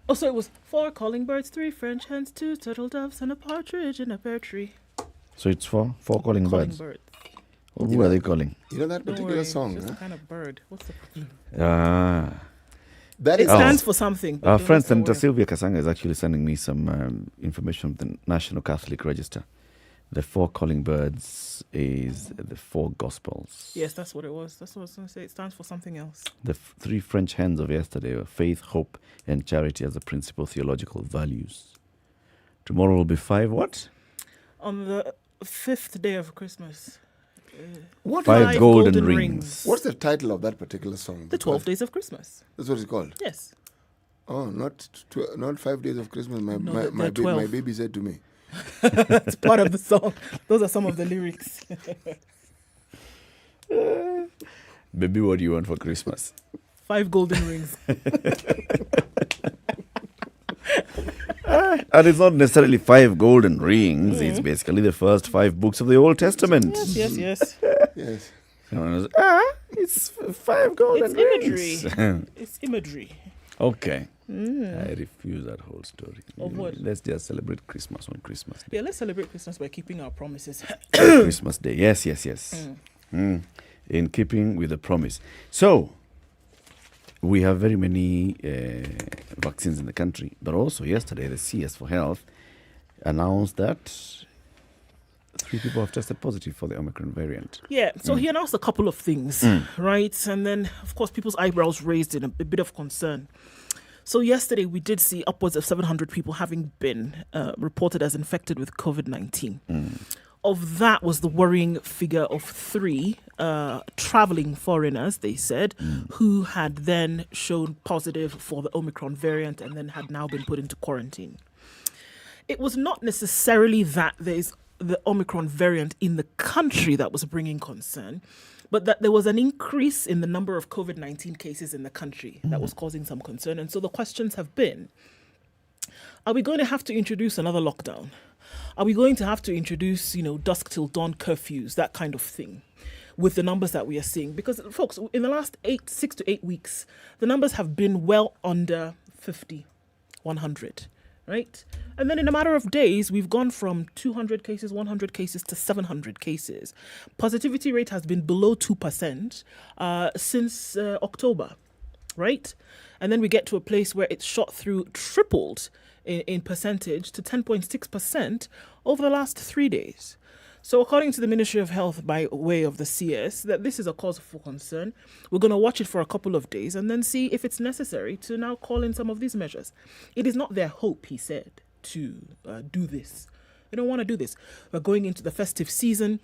Oh, so it was 4 calling birds, 3 French hens, 2 turtle doves, and a partridge in a pear tree. So it's four calling birds. Who You are know- they calling? You know that Don't particular worry, song? it's just Huh? a kind of bird. What's the... That it stands for something. Our friend Senator Sylvia Kasanga is actually sending me some information from the National Catholic Register. The 4 calling birds is the 4 Gospels. Yes, that's what it was. That's what I was going to say. It stands for something else. The 3 French hens of yesterday were faith, hope, and charity as the principal theological values. Tomorrow will be 5 what? On the 5th day of Christmas. What 5 golden rings. What's the title of that particular song? The 12 Days of Christmas. That's what it's called? Yes. Oh, not 5 days of Christmas. My 12. baby said to me. It's part of the song. Those are some of the lyrics. Baby, what do you want for Christmas? 5 golden rings. And it's not necessarily 5 golden rings. It's basically the first 5 books of the Old Testament. Yes. Yes. It's 5 golden rings. It's imagery. Okay. I refuse that whole story. Of what? Let's just celebrate Christmas on Christmas Day. Yeah, let's celebrate Christmas by keeping our promises. Christmas Day. Yes. In keeping with the promise. So, we have very many vaccines in the country, but also yesterday the CS for Health announced that 3 people have tested positive for the Omicron variant. Yeah, so he announced a couple of things, right? And then, of course, people's eyebrows raised in a bit of concern. So yesterday we did see upwards of 700 people having been reported as infected with COVID-19. Of that was the worrying figure of 3 traveling foreigners, they said, who had then shown positive for the Omicron variant and then had now been put into quarantine. It was not necessarily that there's the Omicron variant in the country that was bringing concern, but that there was an increase in the number of COVID-19 cases in the country that was causing some concern. And so the questions have been, are we going to have to introduce another lockdown? Are we going to have to introduce, dusk till dawn curfews, that kind of thing, with the numbers that we are seeing? Because, folks, in the last 6 to 8 weeks, the numbers have been well under 50, 100, right? And then in a matter of days, we've gone from 200 cases, 100 cases to 700 cases. Positivity rate has been below 2% since October, right? And then we get to a place where it's shot through, tripled in percentage to 10.6% over the last 3 days. So according to the Ministry of Health by way of the CS, that this is a cause for concern. We're going to watch it for a couple of days and then see if it's necessary to now call in some of these measures. It is not their hope, he said, to do this. They don't want to do this. We're going into the festive season.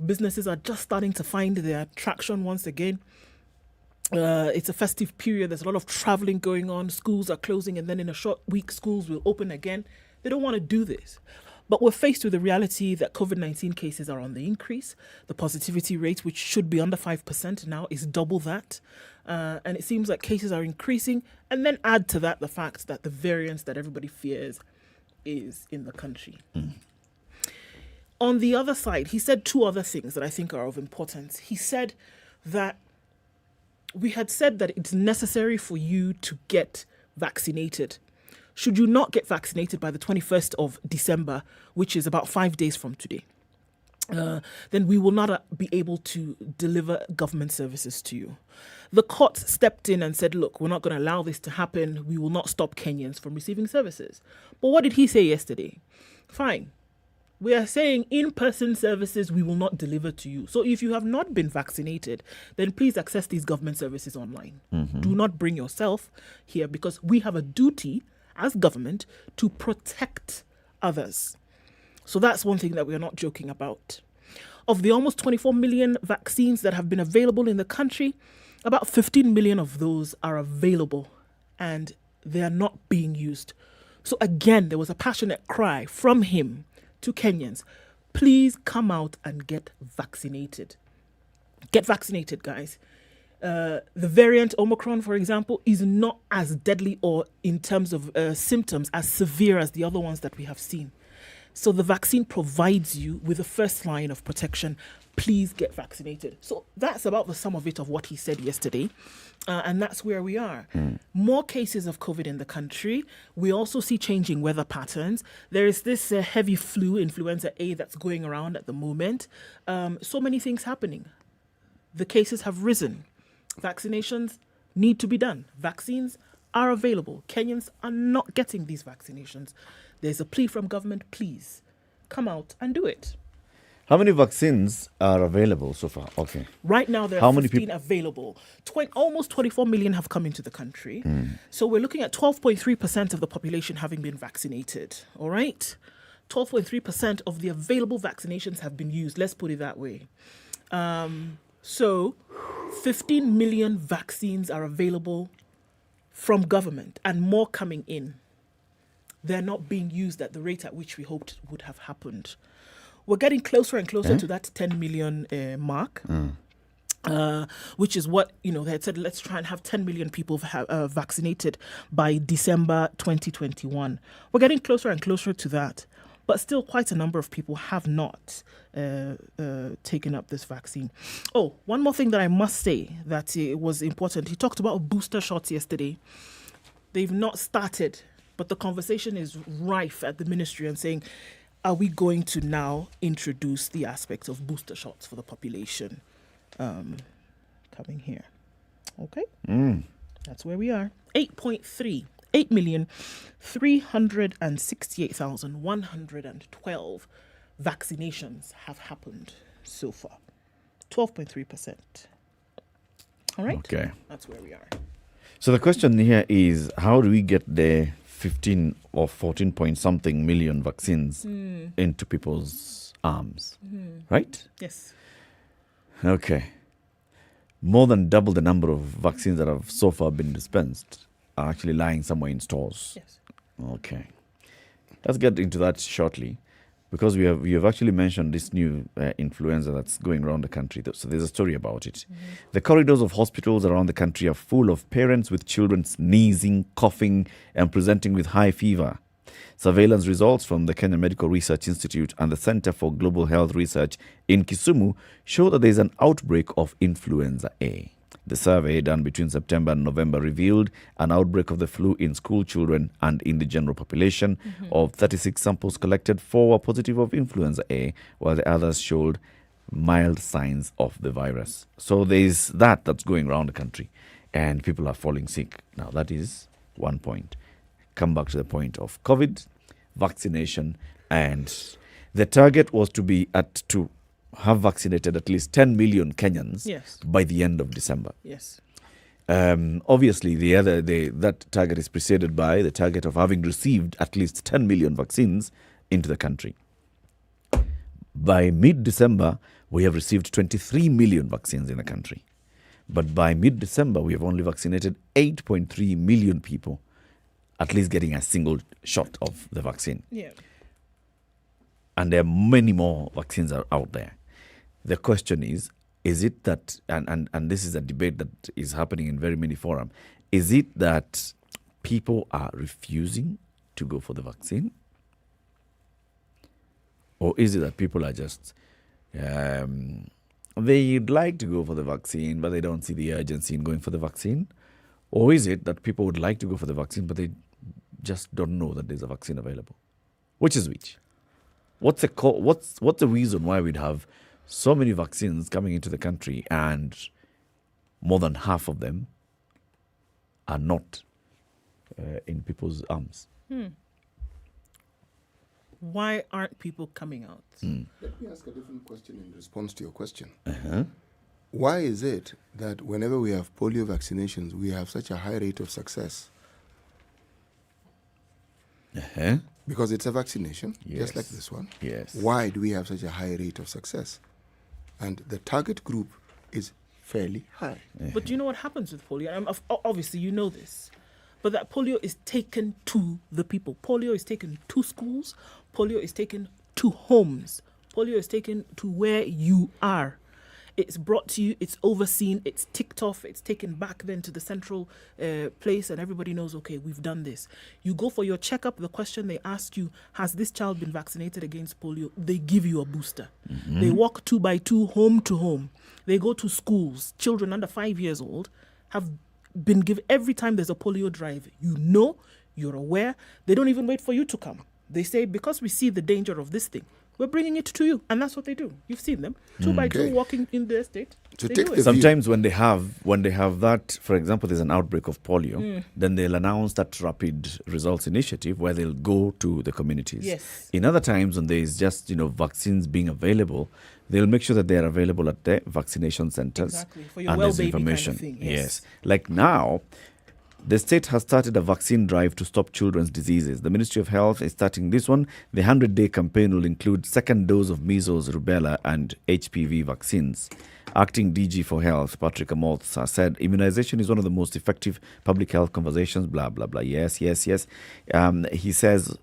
Businesses are just starting to find their traction once again. It's a festive period. There's a lot of traveling going on. Schools are closing, and then in a short week, schools will open again. They don't want to do this. But we're faced with the reality that COVID-19 cases are on the increase. The positivity rate, which should be under 5% now, is double that. And it seems like cases are increasing. And then add to that the fact that the variant that everybody fears is in the country. On the other side, he said 2 other things that I think are of importance. He said that we had said that it's necessary for you to get vaccinated. Should you not get vaccinated by the 21st of December, which is about 5 days from today, then we will not be able to deliver government services to you. The court stepped in and said, look, we're not going to allow this to happen. We will not stop Kenyans from receiving services. But what did he say yesterday? Fine. We are saying in-person services we will not deliver to you. So if you have not been vaccinated, then please access these government services online. Do not bring yourself here because we have a duty as government to protect others. So that's one thing that we are not joking about. Of the almost 24 million vaccines that have been available in the country, about 15 million of those are available and they are not being used. So again, there was a passionate cry from him to Kenyans, please come out and get vaccinated. Get vaccinated, guys. The variant Omicron, for example, is not as deadly or in terms of symptoms as severe as the other ones that we have seen. So the vaccine provides you with the first line of protection. Please get vaccinated. So that's about the sum of it of what he said yesterday. And that's where we are. More cases of COVID in the country. We also see changing weather patterns. There is this heavy flu, influenza A, that's going around at the moment. So many things happening. The cases have risen. Vaccinations need to be done. Vaccines are available. Kenyans are not getting these vaccinations. There's a plea from government, please come out and do it. How many vaccines are available so far? Okay. Right now, there are 15 available. Almost 24 million have come into the country. So we're looking at 12.3% of the population having been vaccinated. All right? 12.3% of the available vaccinations have been used. Let's put it that way. So 15 million vaccines are available from government and more coming in. They're not being used at the rate at which we hoped would have happened. We're getting closer and closer to that 10 million mark, which is what, they had said, let's try and have 10 million people vaccinated by December 2021. We're getting closer and closer to that. But still quite a number of people have not taken up this vaccine. Oh, one more thing that I must say that was important. He talked about booster shots yesterday. They've not started, but the conversation is rife at the ministry and saying, are we going to now introduce the aspect of booster shots for the population? Coming here. Okay. That's where we are. 8.368,112 vaccinations have happened so far. 12.3%. All right? Okay. That's where we are. So the question here is, how do we get the 15 or 14 point something million vaccines into people's arms? Right? Yes. Okay. More than double the number of vaccines that have so far been dispensed are actually lying somewhere in stores. Yes. Okay. Let's get into that shortly, because we have actually mentioned this new influenza that's going around the country. So there's a story about it. The corridors of hospitals around the country are full of parents with children sneezing, coughing, and presenting with high fever. Surveillance results from the Kenya Medical Research Institute and the Center for Global Health Research in Kisumu show that there is an outbreak of influenza A. The survey done between September and November revealed an outbreak of the flu in school children and in the general population. Of 36 samples collected, 4 were positive of influenza A, while the others showed mild signs of the virus. So there is that's going around the country, and people are falling sick. Now, that is one point. Come back to the point of COVID, vaccination, and the target was to have vaccinated at least 10 million Kenyans by the end of December. Yes. Obviously, that target is preceded by the target of having received at least 10 million vaccines into the country. By mid-December, we have received 23 million vaccines in the country. But by mid-December, we have only vaccinated 8.3 million people, at least getting a single shot of the vaccine. Yeah. And there are many more vaccines out there. The question is it that, and this is a debate that is happening in very many forums, is it that people are refusing to go for the vaccine? Or is it that people are just, they'd like to go for the vaccine, but they don't see the urgency in going for the vaccine? Or is it that people would like to go for the vaccine, but they just don't know that there's a vaccine available? Which is which? What's the reason why we'd have so many vaccines coming into the country and more than half of them are not in people's arms? Why aren't people coming out? Let me ask a different question in response to your question. Why is it that whenever we have polio vaccinations, we have such a high rate of success? Because it's a vaccination, just like this one. Yes. Why do we have such a high rate of success? And the target group is fairly high. But do you know what happens with polio? Obviously, you know this. But that polio is taken to the people. Polio is taken to schools. Polio is taken to homes. Polio is taken to where you are. It's brought to you, it's overseen, it's ticked off, it's taken back then to the central place, and everybody knows, okay, we've done this. You go for your checkup, the question they ask you, has this child been vaccinated against polio? They give you a booster. They walk 2 by 2, home to home. They go to schools. Children under 5 years old have been given, every time there's a polio drive, you know, you're aware. They don't even wait for you to come. They say, because we see the danger of this thing, we're bringing it to you. And that's what they do. You've seen them, 2 by 2 walking in the estate. Sometimes when they have that, for example, there's an outbreak of polio, then they'll announce that rapid results initiative where they'll go to the communities. Yes. In other times when there's just, vaccines being available, they'll make sure that they are available at the vaccination centers. Exactly. For your and well there's baby information. kind of thing. Yes. Like now, the state has started a vaccine drive to stop children's diseases. The Ministry of Health is starting this one. The 100-day campaign will include second dose of measles, rubella, and HPV vaccines. Acting DG for Health, Patrick Amoth, said immunization is one of the most effective public health conversations, blah, blah, blah. Yes. He says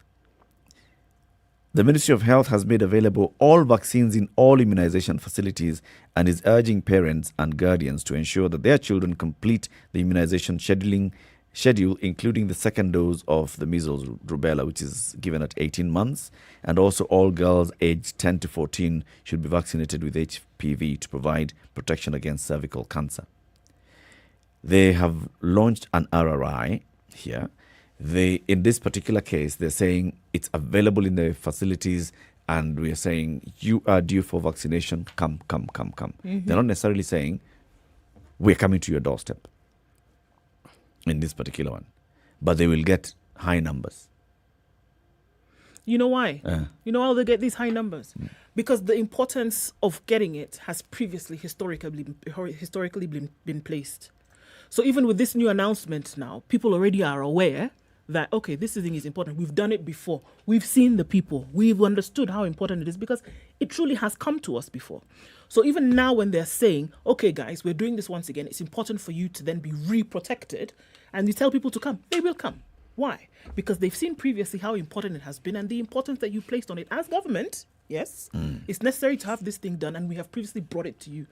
the Ministry of Health has made available all vaccines in all immunization facilities and is urging parents and guardians to ensure that their children complete the immunization schedule, including the second dose of the measles rubella, which is given at 18 months. And also all girls aged 10 to 14 should be vaccinated with HPV to provide protection against cervical cancer. They have launched an RRI here. In this particular case, they're saying it's available in the facilities, and we're saying you are due for vaccination. Come. They're not necessarily saying we're coming to your doorstep in this particular one, but they will get high numbers. You know why? You know how they get these high numbers? Because the importance of getting it has previously historically been placed. So even with this new announcement now, people already are aware that, okay, this thing is important. We've done it before. We've seen the people. We've understood how important it is because it truly has come to us before. So even now when they're saying, okay, guys, we're doing this once again, it's important for you to then be re-protected, and you tell people to come, they will come. Why? Because they've seen previously how important it has been and the importance that you placed on it as government. Yes, it's necessary to have this thing done, and we have previously brought it to you.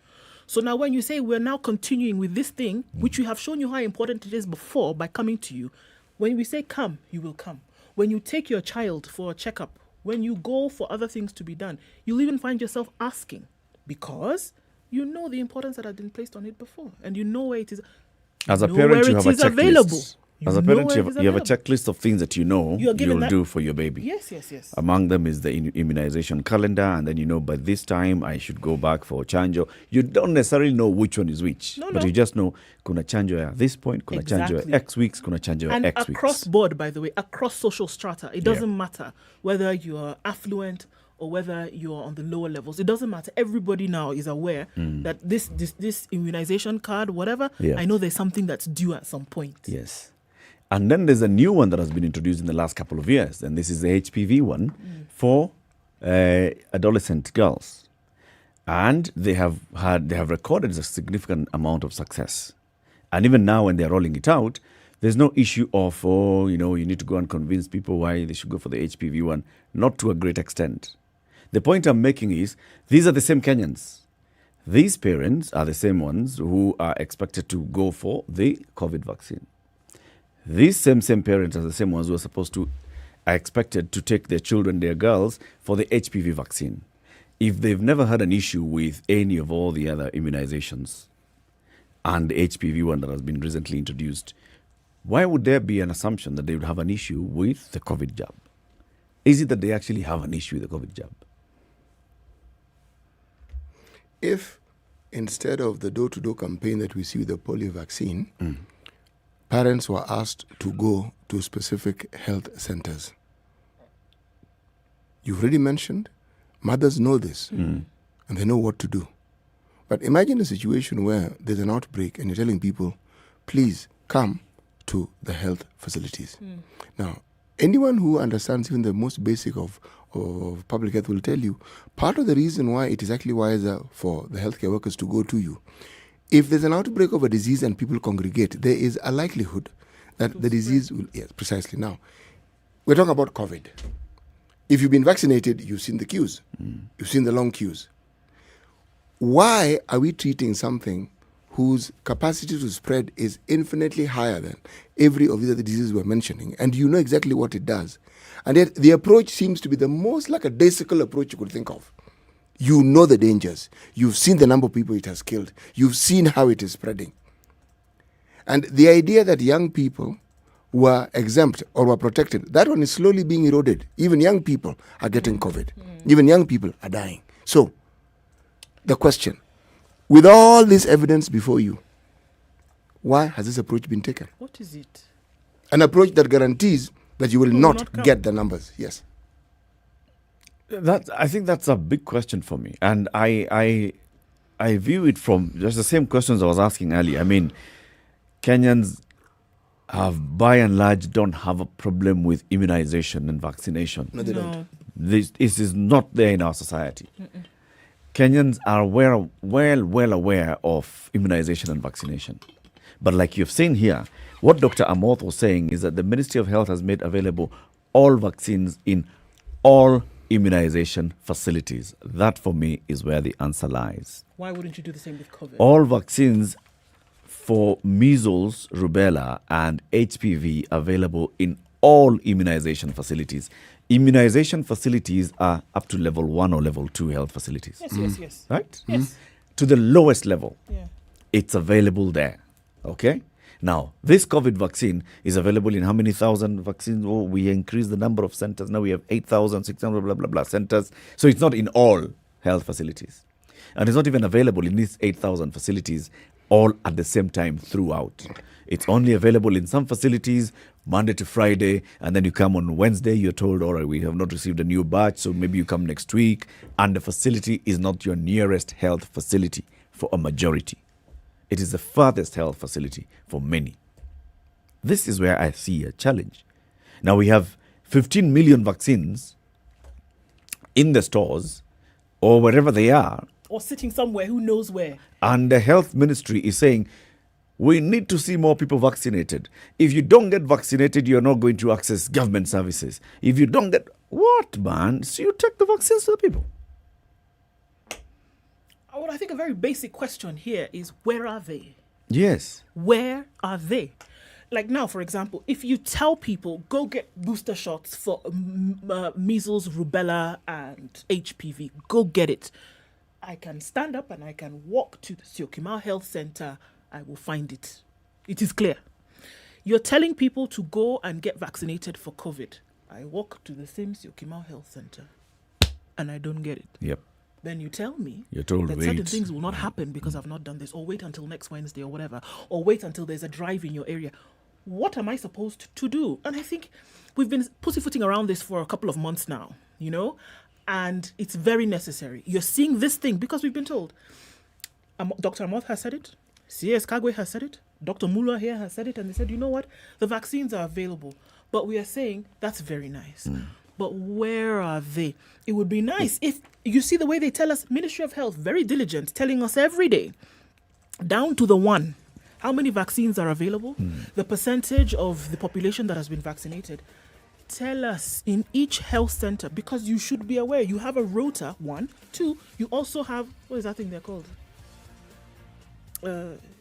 So now when you say we're now continuing with this thing, which we have shown you how important it is before by coming to you, when we say come, you will come. When you take your child for a checkup, when you go for other things to be done, you'll even find yourself asking because you know the importance that has been placed on it before, and you know where it is. As a parent, you have a checklist. Available. As a parent, you have a checklist of things that you'll do for your baby. Yes. Among them is the immunization calendar, and then by this time I should go back for chanjo. You don't necessarily know which one is which, but you just know kuna chanjo at this point, kuna chanjo at X weeks, kuna chanjo at X weeks. And across board, by the way, across social strata, it doesn't matter whether you're affluent or whether you're on the lower levels. It doesn't matter. Everybody now is aware that this immunization card, whatever, I know there's something that's due at some point. Yes. And then there's a new one that has been introduced in the last couple of years, and this is the HPV one for adolescent girls. And they have recorded a significant amount of success. And even now when they're rolling it out, there's no issue of, you need to go and convince people why they should go for the HPV one, not to a great extent. The point I'm making is, these are the same Kenyans. These parents are the same ones who are expected to go for the COVID vaccine. These same parents are the same ones who are expected to take their children, their girls, for the HPV vaccine. If they've never had an issue with any of all the other immunizations and the HPV one that has been recently introduced, why would there be an assumption that they would have an issue with the COVID jab? Is it that they actually have an issue with the COVID jab? If instead of the door-to-door campaign that we see with the polio vaccine, parents were asked to go to specific health centers. You've already mentioned, mothers know this, and they know what to do. But imagine a situation where there's an outbreak and you're telling people, please come to the health facilities. Now, anyone who understands even the most basic of public health will tell you, part of the reason why it is actually wiser for the healthcare workers to go to you, if there's an outbreak of a disease and people congregate, there is a likelihood that the disease will... Yes, precisely. Now, we're talking about COVID. If you've been vaccinated, you've seen the queues. You've seen the long queues. Why are we treating something whose capacity to spread is infinitely higher than every of the other diseases we're mentioning, and you know exactly what it does? And yet the approach seems to be the most lackadaisical approach you could think of. You know the dangers. You've seen the number of people it has killed. You've seen how it is spreading. And the idea that young people were exempt or were protected. That one is slowly being eroded. Even young people are getting COVID. Even young people are dying. So, the question, with all this evidence before you, why has this approach been taken? What is it? An approach that guarantees that you will not get the numbers. Yes. I think that's a big question for me. And I view it from just the same questions I was asking earlier. I mean, Kenyans have, by and large, don't have a problem with immunization and vaccination. No, they don't. This is not there in our society. Kenyans are well aware of immunization and vaccination. But like you've seen here, what Dr. Amoth was saying is that the Ministry of Health has made available all vaccines in all immunization facilities. That, for me, is where the answer lies. Why wouldn't you do the same with COVID? All vaccines for measles, rubella, and HPV available in all immunization facilities. Immunization facilities are up to level 1 or level 2 health facilities. Yes. Right? Yes. To the lowest level. Yeah. It's available there. Okay? Now, this COVID vaccine is available in how many thousand vaccines? Oh, we increased the number of centers. Now we have 8,600 blah, blah, blah centers. So it's not in all health facilities. And it's not even available in these 8,000 facilities all at the same time throughout. It's only available in some facilities Monday to Friday, and then you come on Wednesday, you're told, all right, we have not received a new batch, so maybe you come next week, and the facility is not your nearest health facility for a majority. It is the furthest health facility for many. This is where I see a challenge. Now we have 15 million vaccines in the stores or wherever they are. Or sitting somewhere, who knows where. And the health ministry is saying, we need to see more people vaccinated. If you don't get vaccinated, you're not going to access government services. If you don't get... What, man? So you take the vaccines to the people. Well, I think a very basic question here is, where are they? Yes. Where are they? Like now, for example, if you tell people, go get booster shots for measles, rubella, and HPV, go get it. I can stand up and I can walk to the Syokimau Health Center. I will find it. It is clear. You're telling people to go and get vaccinated for COVID. I walk to the same Syokimau Health Center and I don't get it. Yep. Then you tell me You're told that wait. certain things will not happen because I've not done this, or wait until next Wednesday or whatever, or wait until there's a drive in your area. What am I supposed to do? And I think we've been pussyfooting around this for a couple of months now, you know, and it's very necessary. You're seeing this thing because we've been told. Dr. Amoth has said it. CS Kagwe has said it. Dr. Mula here has said it. And they said, you know what? The vaccines are available. But we are saying that's very nice. But where are they? It would be nice if you see the way they tell us, Ministry of Health, very diligent, telling us every day, down to the one, how many vaccines are available, the percentage of the population that has been vaccinated. Tell us in each health center, because you should be aware. You have a rota, 1. 2, you also have, what is that thing they're called?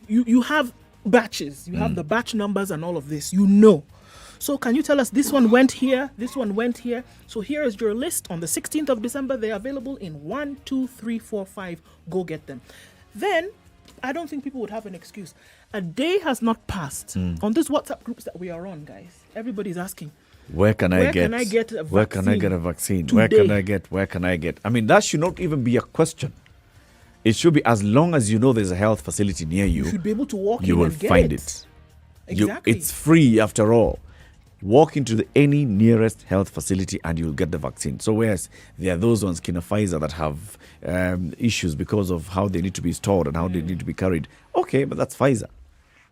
You have batches. You have the batch numbers and all of this. You know. So can you tell us this one went here, this one went here? So here is your list. On the 16th of December, they're available in 1, 2, 3, 4, 5. Go get them. Then I don't think people would have an excuse. A day has not passed on these WhatsApp groups that we are on, guys. Everybody's asking, Where can I get a vaccine? Where can I get? I mean, that should not even be a question. It should be, as long as you know there's a health facility near you, you should be able to walk you in will and get find it. Exactly. It's free after all. Walk into any nearest health facility and you'll get the vaccine. So whereas there are those ones, Pfizer, that have issues because of how they need to be stored and how they need to be carried. Okay, but that's Pfizer.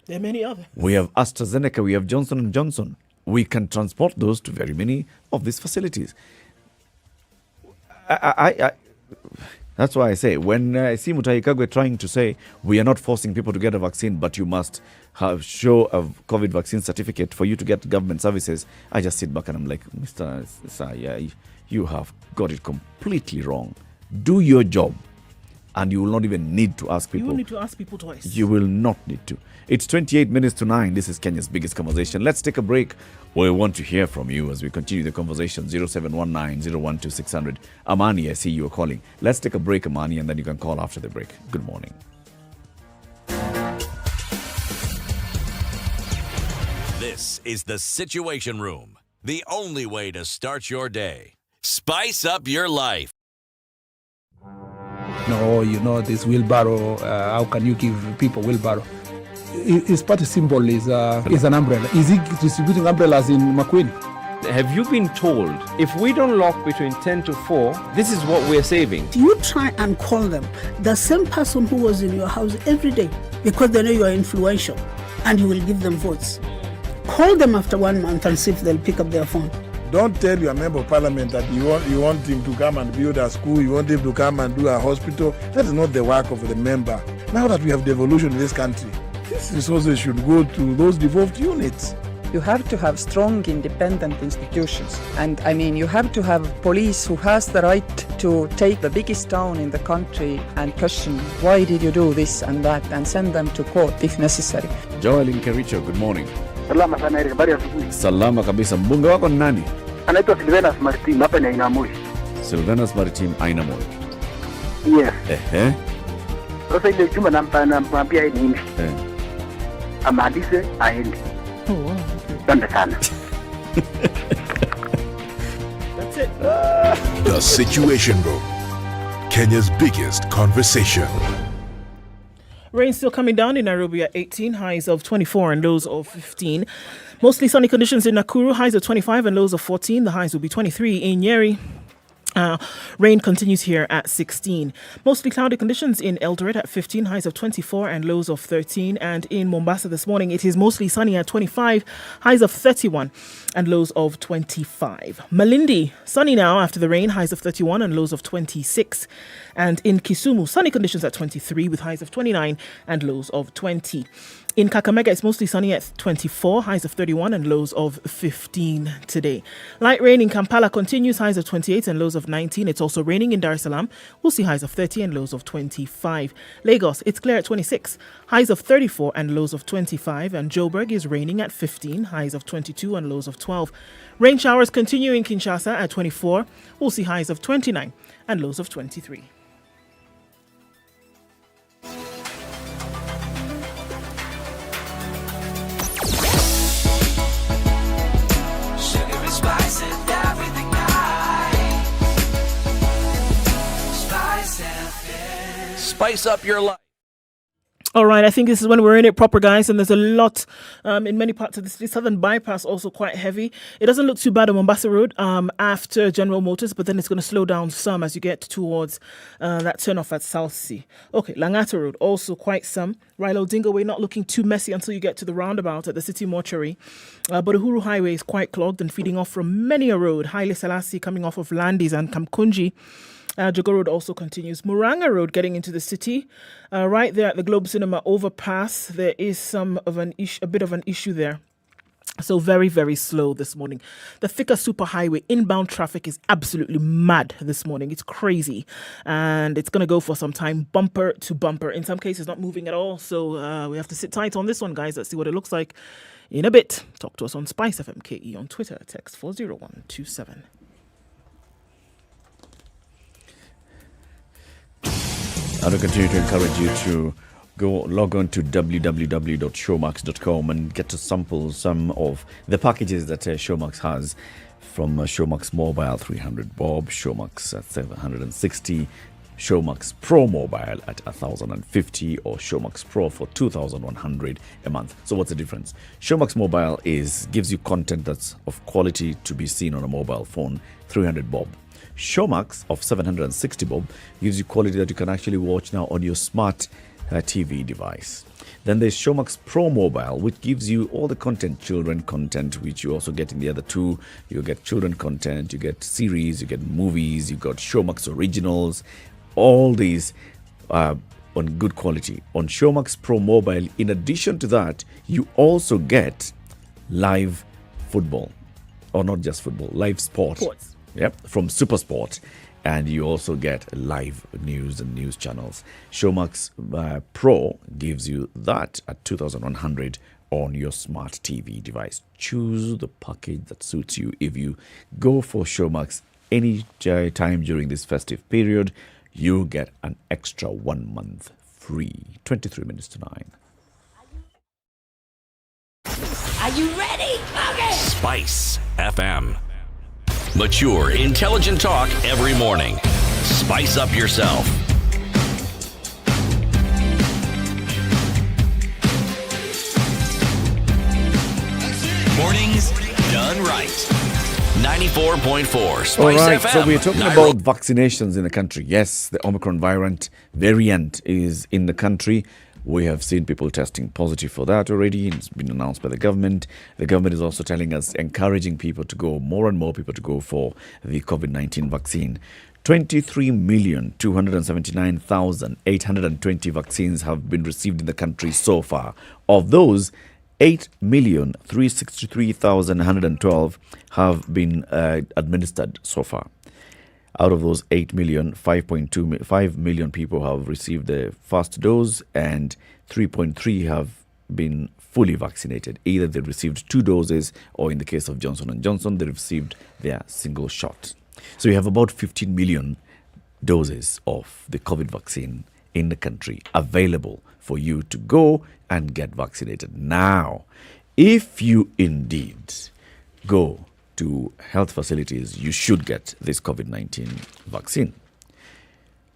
There are many others. We have AstraZeneca, we have Johnson & Johnson. We can transport those to very many of these facilities. That's why I say, when I see Muthui Kagwe trying to say, we are not forcing people to get a vaccine, but you must show a COVID vaccine certificate for you to get government services, I just sit back and I'm like, Mr. Saya, you have got it completely wrong. Do your job, and you will not even need to ask people. You will need to ask people twice. You will not need to. It's 28 minutes to 9. This is Kenya's biggest conversation. Let's take a break. We want to hear from you as we continue the conversation. 0719-012-600. Amani, I see you are calling. Let's take a break, Amani, and then you can call after the break. Good morning. This is the Situation Room, the only way to start your day. Spice up your life. No, this wheelbarrow, how can you give people wheelbarrow? His party symbol is an umbrella. Is he distributing umbrellas in Makueni? Have you been told if we don't lock between 10 to 4, this is what we're saving? You try and call them, the same person who was in your house every day, because they know you are influential and you will give them votes. Call them after 1 month and see if they'll pick up their phone. Don't tell your member of parliament that you want him to come and build a school, you want him to come and do a hospital. That is not the work of the member. Now that we have devolution in this country, these resources should go to those devolved units. You have to have strong, independent institutions. And you have to have police who has the right to take the biggest town in the country and question, why did you do this and that, and send them to court if necessary. Joel in Kericho, good morning. Salama sana Eric, habari asubuhi. Salama kabisa. Mbunge wako ni nani? Anaitwa Seriousness Maritim, hapa ni Ainamoi. Seriousness Maritim, Ainamoi. Yes. Sasa ile juma nampambia yeye nini? Amalize aende. Asante sana. That's it. The Situation Room, Kenya's biggest conversation. Rain still coming down in Nairobi at 18, highs of 24 and lows of 15. Mostly sunny conditions in Nakuru, highs of 25 and lows of 14. The highs will be 23 in Nyeri. Rain continues here at 16. Mostly cloudy conditions in Eldoret at 15, highs of 24 and lows of 13. And in Mombasa this morning, it is mostly sunny at 25, highs of 31 and lows of 25. Malindi, sunny now after the rain, highs of 31 and lows of 26. And in Kisumu, sunny conditions at 23 with highs of 29 and lows of 20. In Kakamega, it's mostly sunny at 24, highs of 31 and lows of 15 today. Light rain in Kampala continues, highs of 28 and lows of 19. It's also raining in Dar es Salaam. We'll see highs of 30 and lows of 25. Lagos, it's clear at 26, highs of 34 and lows of 25. And Joburg is raining at 15, highs of 22 and lows of 12. Rain showers continue in Kinshasa at 24. We'll see highs of 29 and lows of 23. Spice up your life. All right, I think this is when we're in it proper, guys, and there's a lot in many parts of the city. Southern Bypass also quite heavy. It doesn't look too bad on Mombasa Road after General Motors, but then it's going to slow down some as you get towards that turn-off at South Sea. Okay, Langata Road, also quite some. Raila Odinga Way not looking too messy until you get to the roundabout at the City Mortuary. But Uhuru Highway is quite clogged and feeding off from many a road. Haile Selassie coming off of Landis and Kamkunji. Jogo Road also continues. Muranga Road getting into the city. Right there at the Globe Cinema overpass, there is a bit of an issue there. So very, very slow this morning. The Thika Superhighway inbound traffic is absolutely mad this morning. It's crazy. And it's going to go for some time, bumper to bumper. In some cases, not moving at all. So we have to sit tight on this one, guys. Let's see what it looks like in a bit. Talk to us on SpiceFM KE on Twitter. Text 40127. I will continue to encourage you to log on to www.showmax.com and get to sample some of the packages that Showmax has, from Showmax Mobile 300 bob, Showmax at 760, Showmax Pro Mobile at 1,050, or Showmax Pro for 2,100 a month. So what's the difference? Showmax Mobile gives you content that's of quality to be seen on a mobile phone, 300 bob. Showmax of 760 bob gives you quality that you can actually watch now on your smart TV device. Then there's Showmax Pro Mobile, which gives you all the content, children content, which you also get in the other two. You get children content, you get series, you get movies, you got Showmax Originals, all these on good quality. On Showmax Pro Mobile, in addition to that, you also get live football, or not just football, live sports. Yep, from SuperSport. And you also get live news and news channels. Showmax Pro gives you that at 2,100 on your smart TV device. Choose the package that suits you. If you go for Showmax any time during this festive period, you get an extra 1 month free. 23 minutes to 9. Are you ready? Okay. Spice FM. Mature, intelligent talk every morning. Spice up yourself. Mornings done right. 94.4 Spice All right, FM. so we're talking Nairobi. about vaccinations in the country. Yes, the Omicron variant is in the country. We have seen people testing positive for that already. It's been announced by the government. The government is also telling us, encouraging people to go, more and more people to go for the COVID-19 vaccine. 23,279,820 vaccines have been received in the country so far. Of those, 8,363,112 have been administered so far. Out of those 5 million people have received the first dose, and 3.3 have been fully vaccinated. Either they received 2 doses, or in the case of Johnson & Johnson, they received their single shot. So you have about 15 million doses of the COVID vaccine in the country available for you to go and get vaccinated. Now, if you indeed go to health facilities, you should get this COVID-19 vaccine.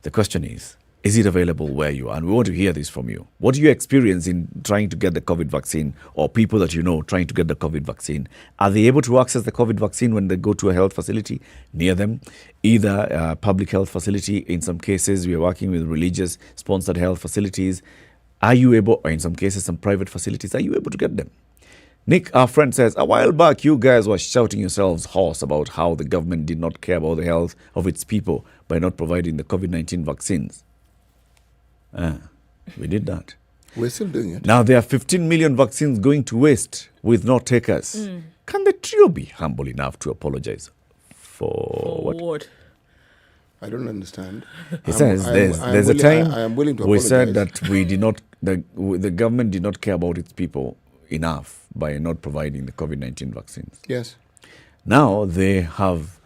The question is it available where you are? And we want to hear this from you. What do you experience in trying to get the COVID vaccine, or people that you know trying to get the COVID vaccine? Are they able to access the COVID vaccine when they go to a health facility near them? Either a public health facility, in some cases we are working with religious sponsored health facilities. Are you able, or in some cases some private facilities, are you able to get them? Nick, our friend, says, a while back, you guys were shouting yourselves hoarse about how the government did not care about the health of its people by not providing the COVID-19 vaccines. We did that. We're still doing it. Now there are 15 million vaccines going to waste with no takers. Can the trio be humble enough to apologize for what? I don't understand. He says there's a time I am willing to we apologize. said that we did not, the government did not care about its people enough by not providing the COVID-19 vaccines. Yes. Now they have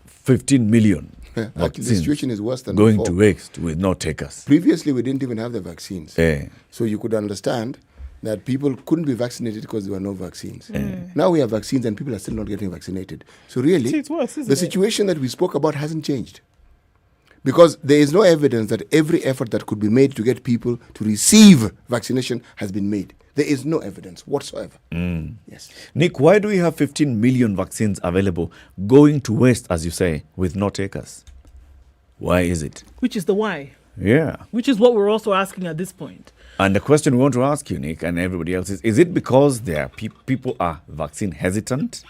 15 million Actually, vaccines the situation is worse than going before. to waste with no takers. Previously, we didn't even have the vaccines. Eh. So you could understand that people couldn't be vaccinated because there were no vaccines. Now we have vaccines and people are still not getting vaccinated. So really, See, it's worse, isn't the it? situation that we spoke about hasn't changed. Because there is no evidence that every effort that could be made to get people to receive vaccination has been made. There is no evidence whatsoever. Yes. Nick, why do we have 15 million vaccines available going to waste, as you say, with no takers? Why is it? Which is the why. Yeah. Which is what we're also asking at this point. And the question we want to ask you, Nick, and everybody else is it because there are people are vaccine hesitant,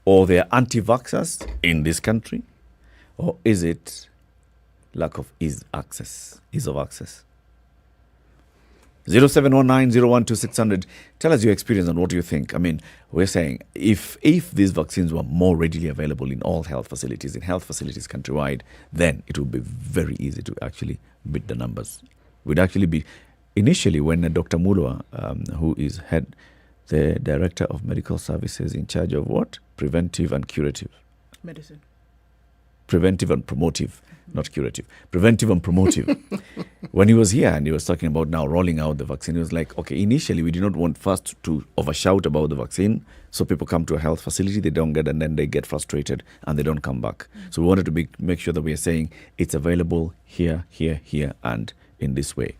or they are anti-vaxxers in this country, or is it lack of ease of access? 0719-012-600. Tell us your experience and what you think. I mean, we're saying if these vaccines were more readily available in all health facilities, countrywide, then it would be very easy to actually beat the numbers. Would actually be initially when Dr. Mulwa, who is the director of medical services in charge of what? Preventive and curative. Medicine. Preventive and promotive, not curative. Preventive and promotive. When he was here and he was talking about now rolling out the vaccine, he was like, okay, initially we did not want first to overshout about the vaccine, so people come to a health facility, they don't get, and then they get frustrated and they don't come back. So we wanted to make sure that we are saying it's available here, and in this way.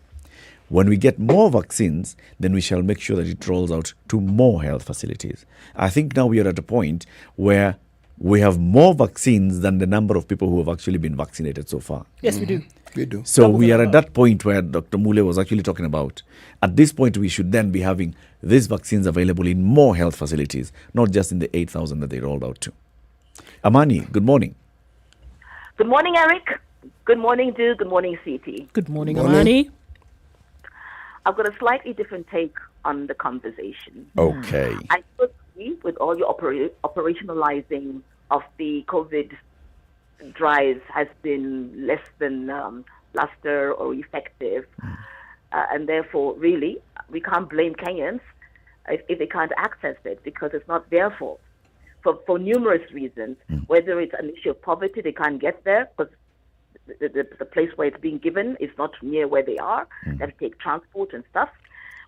When we get more vaccines, then we shall make sure that it rolls out to more health facilities. I think now we are at a point where we have more vaccines than the number of people who have actually been vaccinated so far. Yes, we do. We do. So Double we the are at number. that point where Dr. Mule was actually talking about. At this point, we should then be having these vaccines available in more health facilities, not just in the 8,000 that they rolled out to. Amani, good morning. Good morning, Eric. Good morning, Du. Good morning, CT. Good morning, Amani. I've got a slightly different take on the conversation. Okay. I agree with all your operationalizing of the COVID drives has been less than luster or effective. And therefore, really, we can't blame Kenyans if they can't access it because it's not their fault. For numerous reasons, whether it's an issue of poverty, they can't get there because the place where it's being given is not near where they are. They have to take transport and stuff.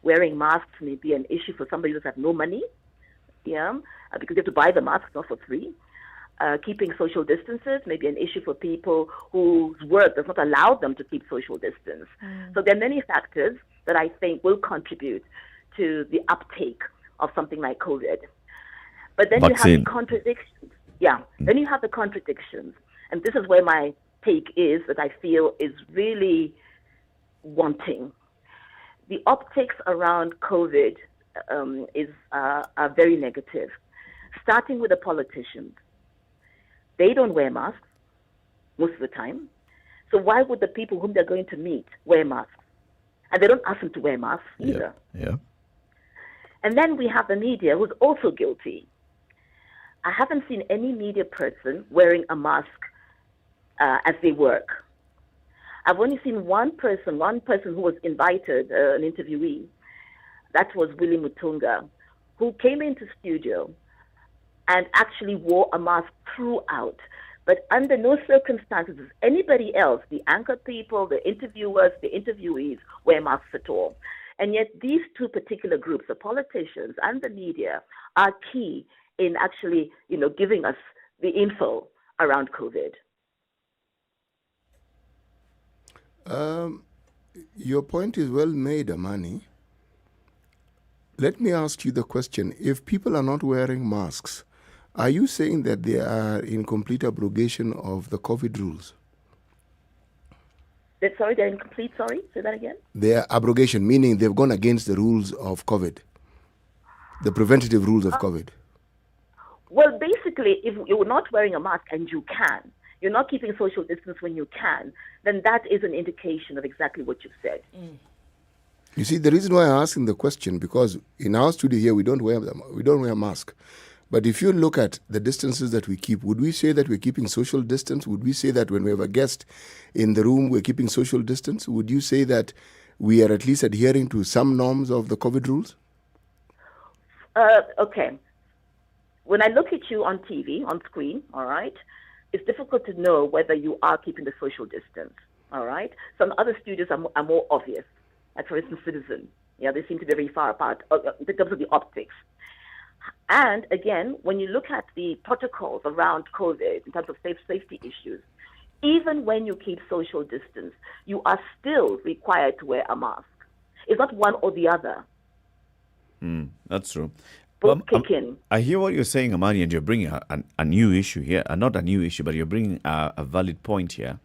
wearing masks may be an issue for somebody who has no money, because you have to buy the masks, not for free. Keeping social distances may be an issue for people whose work does not allow them to keep social distance. So there are many factors that I think will contribute to the uptake of something like COVID. But then you have the contradictions. Then you have the contradictions. And this is where my take is that I feel is really wanting. The optics around COVID are very negative, starting with the politicians. They don't wear masks most of the time. So why would the people whom they're going to meet wear masks? And they don't ask them to wear masks either. Yeah. And then we have the media, who's also guilty. I haven't seen any media person wearing a mask as they work. I've only seen one person who was invited, an interviewee. That was Willie Mutunga, who came into studio and actually wore a mask throughout. But under no circumstances does anybody else, the anchor people, the interviewers, the interviewees, wear masks at all. And yet these two particular groups, the politicians and the media, are key in actually, giving us the info around COVID. Your point is well made, Amani. Let me ask you the question. If people are not wearing masks, are you saying that they are in complete abrogation of the COVID rules? They're incomplete, sorry? Say that again? They are abrogation, meaning they've gone against the rules of COVID, the preventative rules of COVID. Well, basically, if you're not wearing a mask and you're not keeping social distance when you can, then that is an indication of exactly what you've said. You see, the reason why I'm asking the question, because in our studio here, we don't wear masks. But if you look at the distances that we keep, would we say that we're keeping social distance? Would we say that when we have a guest in the room, we're keeping social distance? Would you say that we are at least adhering to some norms of the COVID rules? Okay. When I look at you on TV, on screen, all right, it's difficult to know whether you are keeping the social distance, all right? Some other studios are more obvious, like, for instance, Citizen. They seem to be very far apart in terms of the optics. And again, when you look at the protocols around COVID in terms of safety issues, even when you keep social distance, you are still required to wear a mask. It's not one or the other. That's true. Both kick in. I hear what you're saying, Amani, and you're bringing a new issue here. Not a new issue, but you're bringing a valid point here.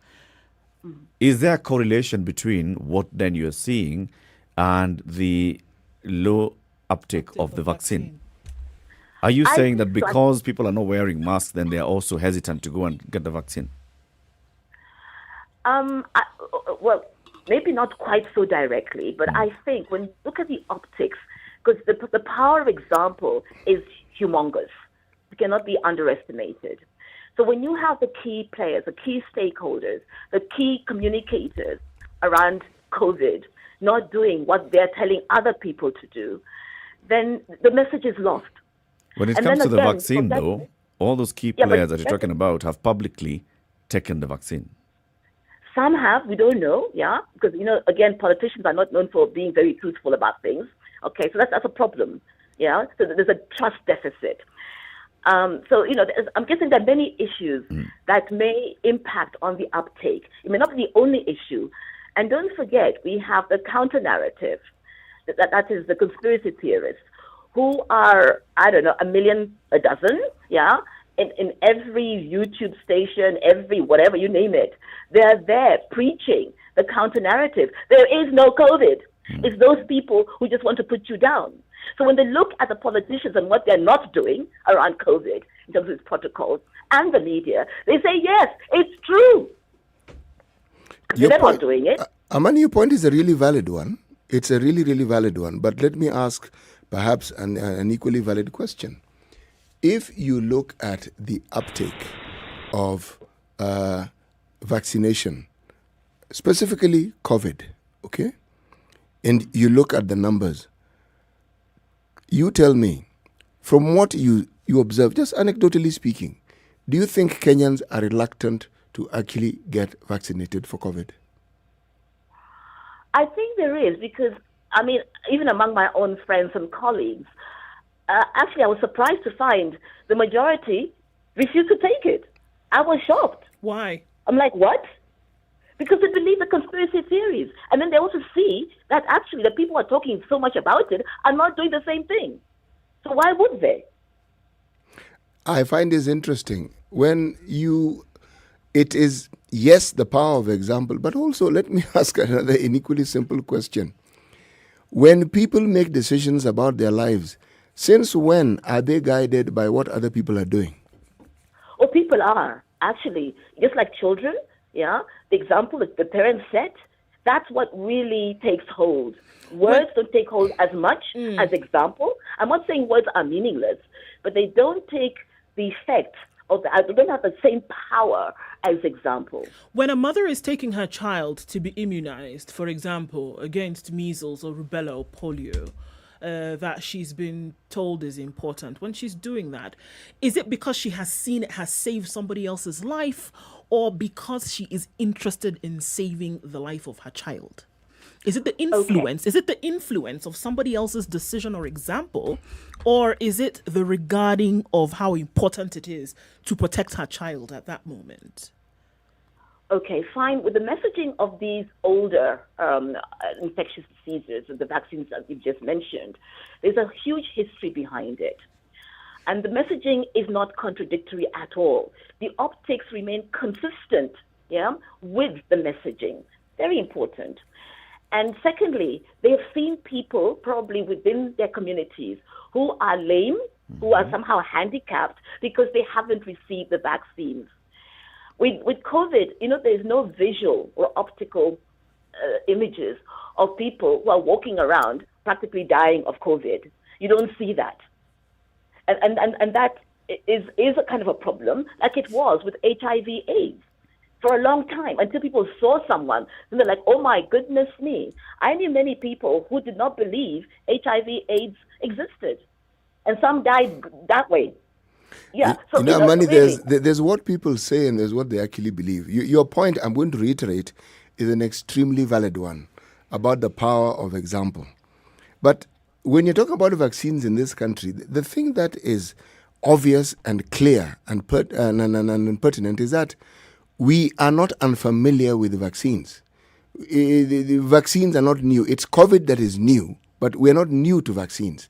Is there a correlation between what then you're seeing and the low uptake of the vaccine? Are you saying that because people are not wearing masks, then they are also hesitant to go and get the vaccine? Well, maybe not quite so directly, but I think when you look at the optics, because the power of example is humongous. It cannot be underestimated. So when you have the key players, the key stakeholders, the key communicators around COVID not doing what they're telling other people to do, then the message is lost. When it comes to the vaccine, though, all those key players that you're talking about have publicly taken the vaccine. Some have, we don't know, because, again, politicians are not known for being very truthful about things. Okay, so that's a problem, So there's a trust deficit. I'm guessing there are many issues that may impact on the uptake. It may not be the only issue. And don't forget, we have the counter-narrative. That is the conspiracy theorists, who are, a million a dozen, in every YouTube station, every whatever, you name it. They're there preaching the counter-narrative. There is no COVID. It's those people who just want to put you down. So when they look at the politicians and what they're not doing around COVID, in terms of its protocols, and the media, they say, yes, it's true. They're not doing it. Amani, your point is a really valid one. It's a really, really valid one. But let me ask perhaps an equally valid question. If you look at the uptake of vaccination, specifically COVID, okay, and you look at the numbers, you tell me, from what you observe, just anecdotally speaking, do you think Kenyans are reluctant to actually get vaccinated for COVID? I think there is, because I mean, even among my own friends and colleagues, actually, I was surprised to find the majority refused to take it. I was shocked. Why? I'm like, what? Because they believe the conspiracy theories. And then they also see that actually the people who are talking so much about it are not doing the same thing. So why would they? I find this interesting. It is, yes, the power of example, but also let me ask another equally simple question. When people make decisions about their lives, since when are they guided by what other people are doing? Oh, people are, actually, just like children, yeah? The example that the parents set, that's what really takes hold. Words don't take hold as much as example. I'm not saying words are meaningless, but they don't take the effect of they don't have the same power as example. When a mother is taking her child to be immunized, for example, against measles or rubella or polio, that she's been told is important, when she's doing that, is it because she has seen it has saved somebody else's life, or because she is interested in saving the life of her child? Is it the influence? Okay. Is it the influence of somebody else's decision or example, or is it the regarding of how important it is to protect her child at that moment? Okay, fine. With the messaging of these older infectious diseases, the vaccines that you've just mentioned, there's a huge history behind it. And the messaging is not contradictory at all. The optics remain consistent, with the messaging. Very important. And secondly, they have seen people probably within their communities who are lame, who are somehow handicapped because they haven't received the vaccines. With COVID, there's no visual or optical images of people who are walking around practically dying of COVID. You don't see that. And that is a kind of a problem, like it was with HIV/AIDS. For a long time, until people saw someone, and they're like, oh my goodness me. I knew many people who did not believe HIV/AIDS existed. And some died that way. Yeah. So, Mani, really, there's what people say and there's what they actually believe. Your point, I'm going to reiterate, is an extremely valid one about the power of example. But when you talk about vaccines in this country, the thing that is obvious and clear and pertinent is that we are not unfamiliar with the vaccines. The vaccines are not new. It's COVID that is new, but we're not new to vaccines.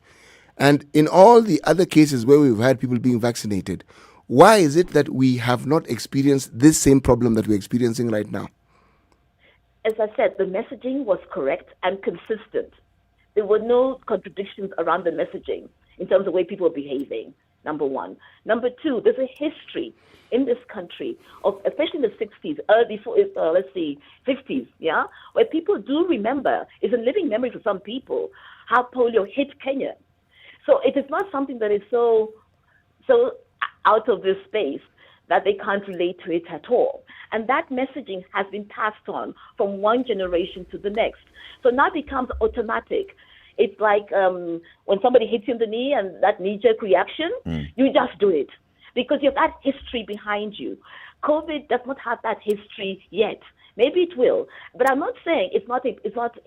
And in all the other cases where we've had people being vaccinated, why is it that we have not experienced this same problem that we're experiencing right now? As I said, the messaging was correct and consistent. There were no contradictions around the messaging in terms of the way people were behaving, number one. Number two, there's a history in this country, of especially in the 60s, 50s, where people do remember, it's a living memory for some people, how polio hit Kenya. So it is not something that is so out of this space that they can't relate to it at all. And that messaging has been passed on from one generation to the next. So now it becomes automatic. It's like when somebody hits you in the knee and that knee-jerk reaction, you just do it. Because you have that history behind you. COVID does not have that history yet. Maybe it will, but I'm not saying it's not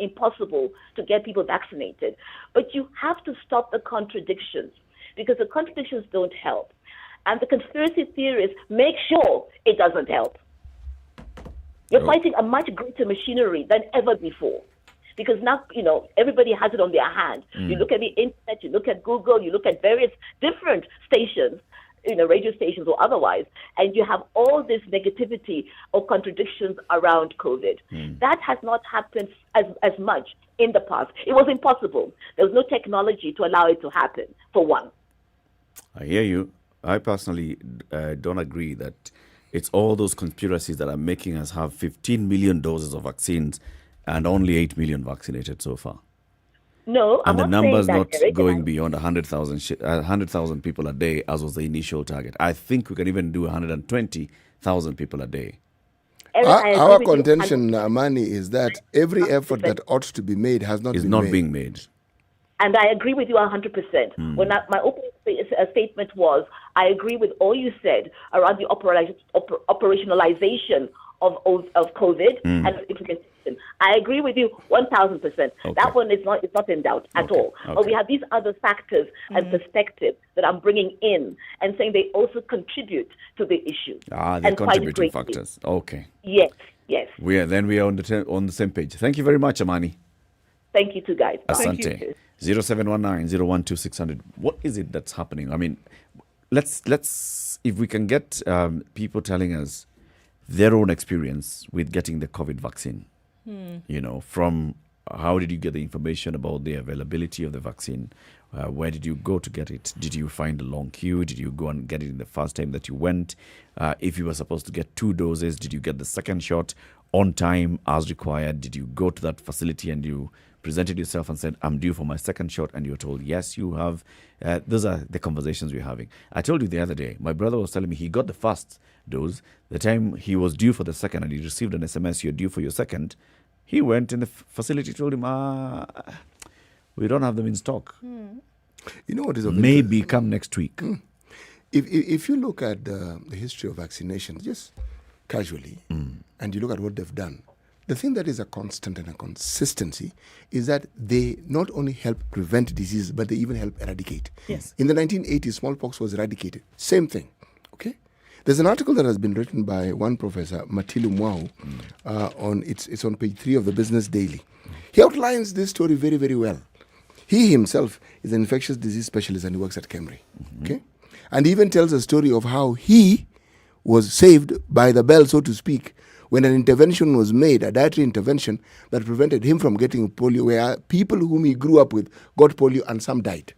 impossible to get people vaccinated. But you have to stop the contradictions, because the contradictions don't help. And the conspiracy theorists make sure it doesn't help. You're fighting a much greater machinery than ever before. Because now, everybody has it on their hand. You look at the internet, you look at Google, you look at various different stations, radio stations or otherwise, and you have all this negativity or contradictions around COVID. That has not happened as much in the past. It was impossible. There was no technology to allow it to happen, for one. I hear you. I personally don't agree that it's all those conspiracies that are making us have 15 million doses of vaccines and only 8 million vaccinated so far. No, and I'm the not number's saying not that, Eric, going beyond 100,000 people a day, as was the initial target. I think we can even do 120,000 people a day. Eric, our contention, Mani, is that every effort that ought to be made has not been made. being made. And I agree with you 100%. When my opening statement was, I agree with all you said around the operationalization of COVID and implementation. I agree with you 1,000%. That one is not in doubt at all. But we have these other factors and perspectives that I'm bringing in and saying they also contribute to the issue. The contributing factors. Okay. Yes. We are on the same page. Thank you very much, Amani. Thank you too, guys. Asante. 0719-012-600. What is it that's happening? I mean, let's if we can get people telling us their own experience with getting the COVID vaccine. From how did you get the information about the availability of the vaccine? Where did you go to get it? Did you find a long queue? Did you go and get it in the first time that you went? If you were supposed to get 2 doses, did you get the second shot on time as required? Did you go to that facility and you presented yourself and said, I'm due for my second shot, and you're told, yes, you have? Those are the conversations we're having. I told you the other day, my brother was telling me he got the first dose. The time he was due for the second and he received an SMS, you're due for your second, he went in the facility, told him, we don't have them in stock. You know what is maybe come next week. If you look at the history of vaccinations, just casually, and you look at what they've done, the thing that is a constant and a consistency is that they not only help prevent disease, but they even help eradicate. Yes. In the 1980s, smallpox was eradicated. Same thing. Okay. There's an article that has been written by one professor, Matilu Mwau, it's on page 3 of the Business Daily. He outlines this story very, very well. He himself is an infectious disease specialist and he works at Kemri. Okay, and he even tells a story of how he was saved by the bell, so to speak, when an intervention was made, a dietary intervention that prevented him from getting polio, where people whom he grew up with got polio and some died.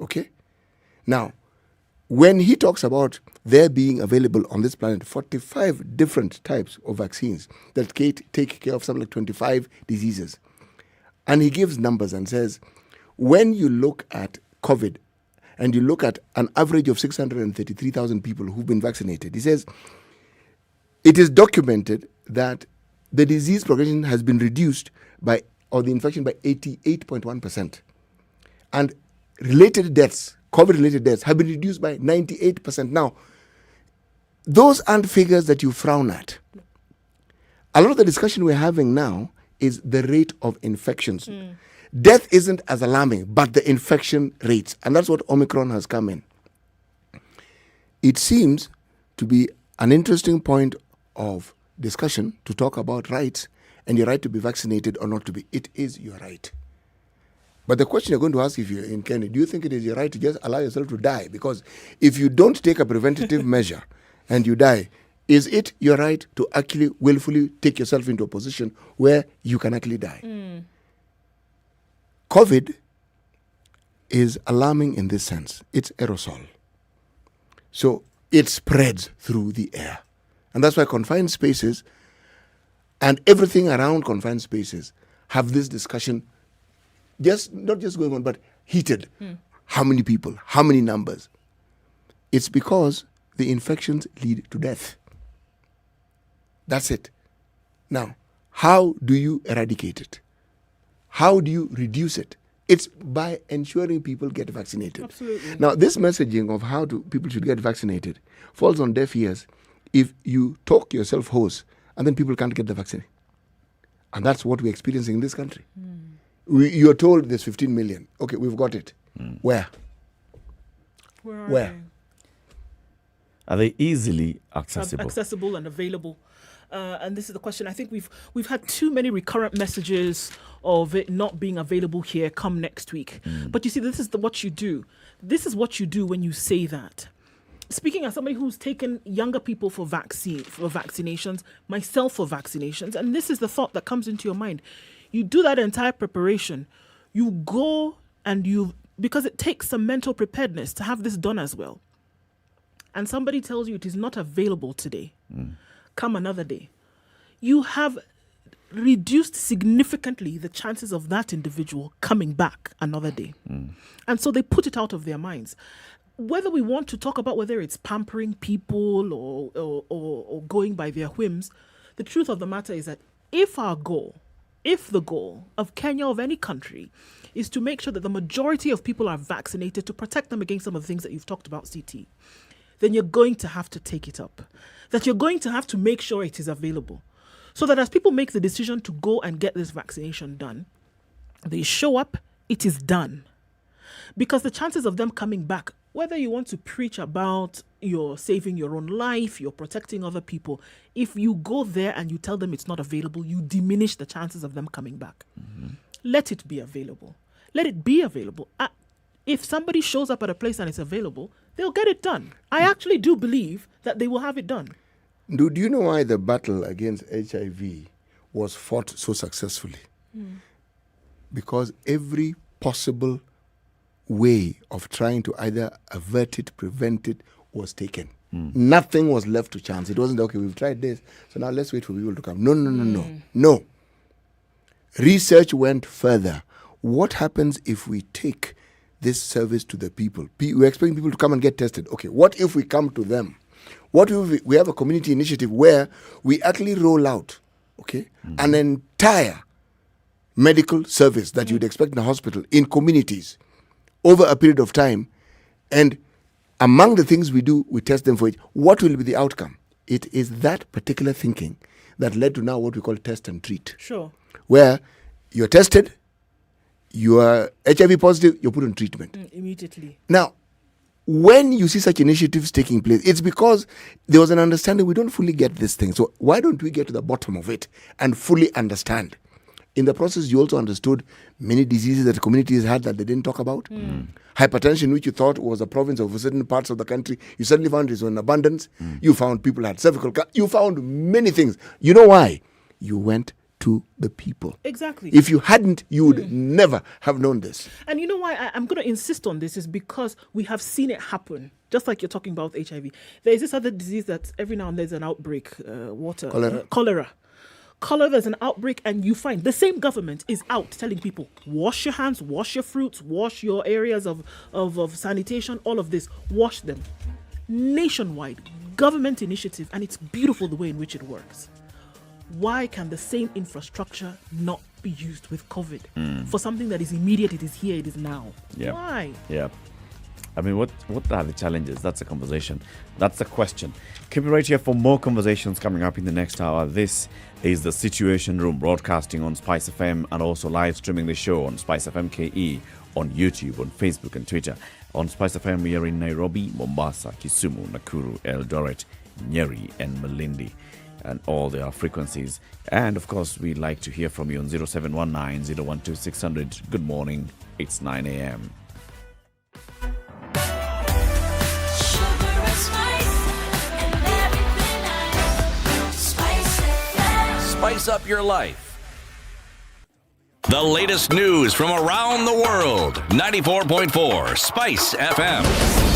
Okay, now, when he talks about there being available on this planet 45 different types of vaccines that take care of something like 25 diseases, and he gives numbers and says, when you look at COVID and you look at an average of 633,000 people who've been vaccinated, he says, it is documented that the disease progression has been reduced the infection by 88.1%. And related deaths, COVID-related deaths, have been reduced by 98%. Now, those aren't figures that you frown at. A lot of the discussion we're having now is the rate of infections. Death isn't as alarming, but the infection rates. And that's what Omicron has come in. It seems to be an interesting point of discussion to talk about rights and your right to be vaccinated or not to be. It is your right. But the question you're going to ask if you're in Kenya, do you think it is your right to just allow yourself to die? Because if you don't take a preventative measure and you die, is it your right to actually willfully take yourself into a position where you can actually die? COVID is alarming in this sense. It's aerosol. So it spreads through the air. And that's why confined spaces and everything around confined spaces have this discussion, not just going on, but heated. How many people? How many numbers? It's because the infections lead to death. That's it. Now, how do you eradicate it? How do you reduce it? It's by ensuring people get vaccinated. Absolutely. Now, this messaging of how people should get vaccinated falls on deaf ears if you talk yourself hoarse and then people can't get the vaccine. And that's what we're experiencing in this country. You're told there's 15 million. Okay, we've got it. Where? Where? Are they easily accessible? Accessible and available. And this is the question. I think we've had too many recurrent messages of it not being available here come next week. But you see, this is what you do. This is what you do when you say that. Speaking as somebody who's taken younger people for vaccinations, myself for vaccinations, and this is the thought that comes into your mind. You do that entire preparation. You go and because it takes some mental preparedness to have this done as well. And somebody tells you it is not available today. Come another day. You have reduced significantly the chances of that individual coming back another day. And so they put it out of their minds. Whether we want to talk about whether it's pampering people or going by their whims, the truth of the matter is that if the goal of Kenya, of any country, is to make sure that the majority of people are vaccinated to protect them against some of the things that you've talked about, CT, then you're going to have to take it up. That you're going to have to make sure it is available. So that as people make the decision to go and get this vaccination done, they show up, it is done. Because the chances of them coming back, whether you want to preach about you're saving your own life, you're protecting other people, if you go there and you tell them it's not available, you diminish the chances of them coming back. Mm-hmm. Let it be available. Let it be available. If somebody shows up at a place and it's available, they'll get it done. I actually do believe that they will have it done. Do you know why the battle against HIV was fought so successfully? Because every possible way of trying to either avert it, prevent it, was taken. Nothing was left to chance. It wasn't, okay, we've tried this, so now let's wait for people to come. No. Research went further. What happens if we take this service to the people? We're expecting people to come and get tested. Okay, what if we come to them? What if we have a community initiative where we actually roll out, an entire medical service that you'd expect in a hospital in communities over a period of time, and among the things we do, we test them for it. What will be the outcome? It is that particular thinking that led to now what we call test and treat. Sure. Where you're tested, you are HIV positive, you're put on treatment. Immediately. Now, when you see such initiatives taking place, it's because there was an understanding we don't fully get this thing. So why don't we get to the bottom of it and fully understand? In the process, you also understood many diseases that communities had that they didn't talk about. Hypertension, which you thought was a province of certain parts of the country, you suddenly found it was in abundance. You found people had cervical cancer. You found many things. You know why? You went to the people. Exactly. If you hadn't, you would never have known this. And you know why I'm going to insist on this is because we have seen it happen. Just like you're talking about HIV. There is this other disease that every now and then there's an outbreak, cholera. Cholera, there's an outbreak, and you find the same government is out telling people, wash your hands, wash your fruits, wash your areas of sanitation, all of this, wash them. Nationwide, government initiative, and it's beautiful the way in which it works. Why can the same infrastructure not be used with COVID for something that is immediate, it is here, it is now? Yeah. Why? Yeah. I mean, what are the challenges? That's the conversation. That's the question. Keep it right here for more conversations coming up in the next hour. This is the Situation Room, broadcasting on SpiceFM and also live streaming the show on SpiceFM KE, on YouTube, on Facebook and Twitter. On SpiceFM, we are in Nairobi, Mombasa, Kisumu, Nakuru, Eldoret, Nyeri and Malindi, and all their frequencies. And of course, we'd like to hear from you on 0719 012 600. Good morning. It's 9 a.m. Spice up your life. The latest news from around the world. 94.4 Spice FM.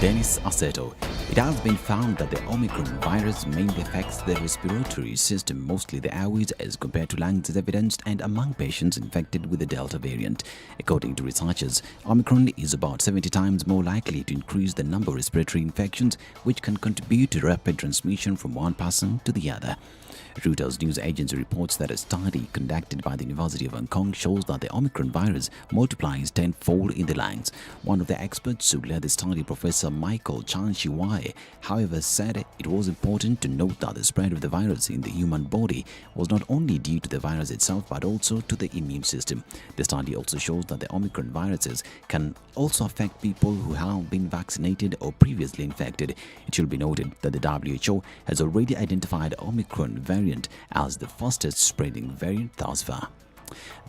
Dennis Aseto. It has been found that the Omicron virus mainly affects the respiratory system, mostly the airways, as compared to lungs, as evidenced and among patients infected with the Delta variant. According to researchers, Omicron is about 70 times more likely to increase the number of respiratory infections, which can contribute to rapid transmission from one person to the other. Reuters news agency reports that a study conducted by the University of Hong Kong shows that the Omicron virus multiplies tenfold in the lungs. One of the experts who led the study, Professor Michael Chan-Shi-Wai, however, said it was important to note that the spread of the virus in the human body was not only due to the virus itself but also to the immune system. The study also shows that the Omicron viruses can also affect people who have been vaccinated or previously infected. It should be noted that the WHO has already identified Omicron variant as the fastest spreading variant thus far.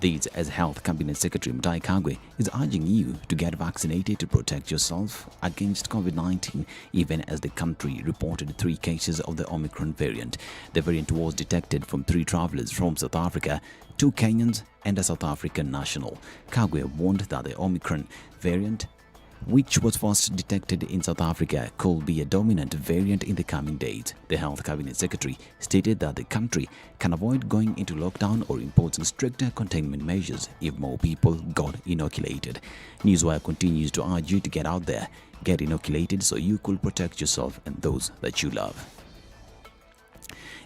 This, as Health Cabinet Secretary Muthui Kagwe is urging you to get vaccinated to protect yourself against COVID-19, even as the country reported 3 cases of the Omicron variant. The variant was detected from 3 travelers from South Africa, 2 Kenyans and a South African national. Kagwe warned that the Omicron variant, which was first detected in South Africa, could be a dominant variant in the coming days. The Health Cabinet Secretary stated that the country can avoid going into lockdown or imposing stricter containment measures if more people got inoculated. Newswire continues to urge you to get out there, get inoculated so you could protect yourself and those that you love.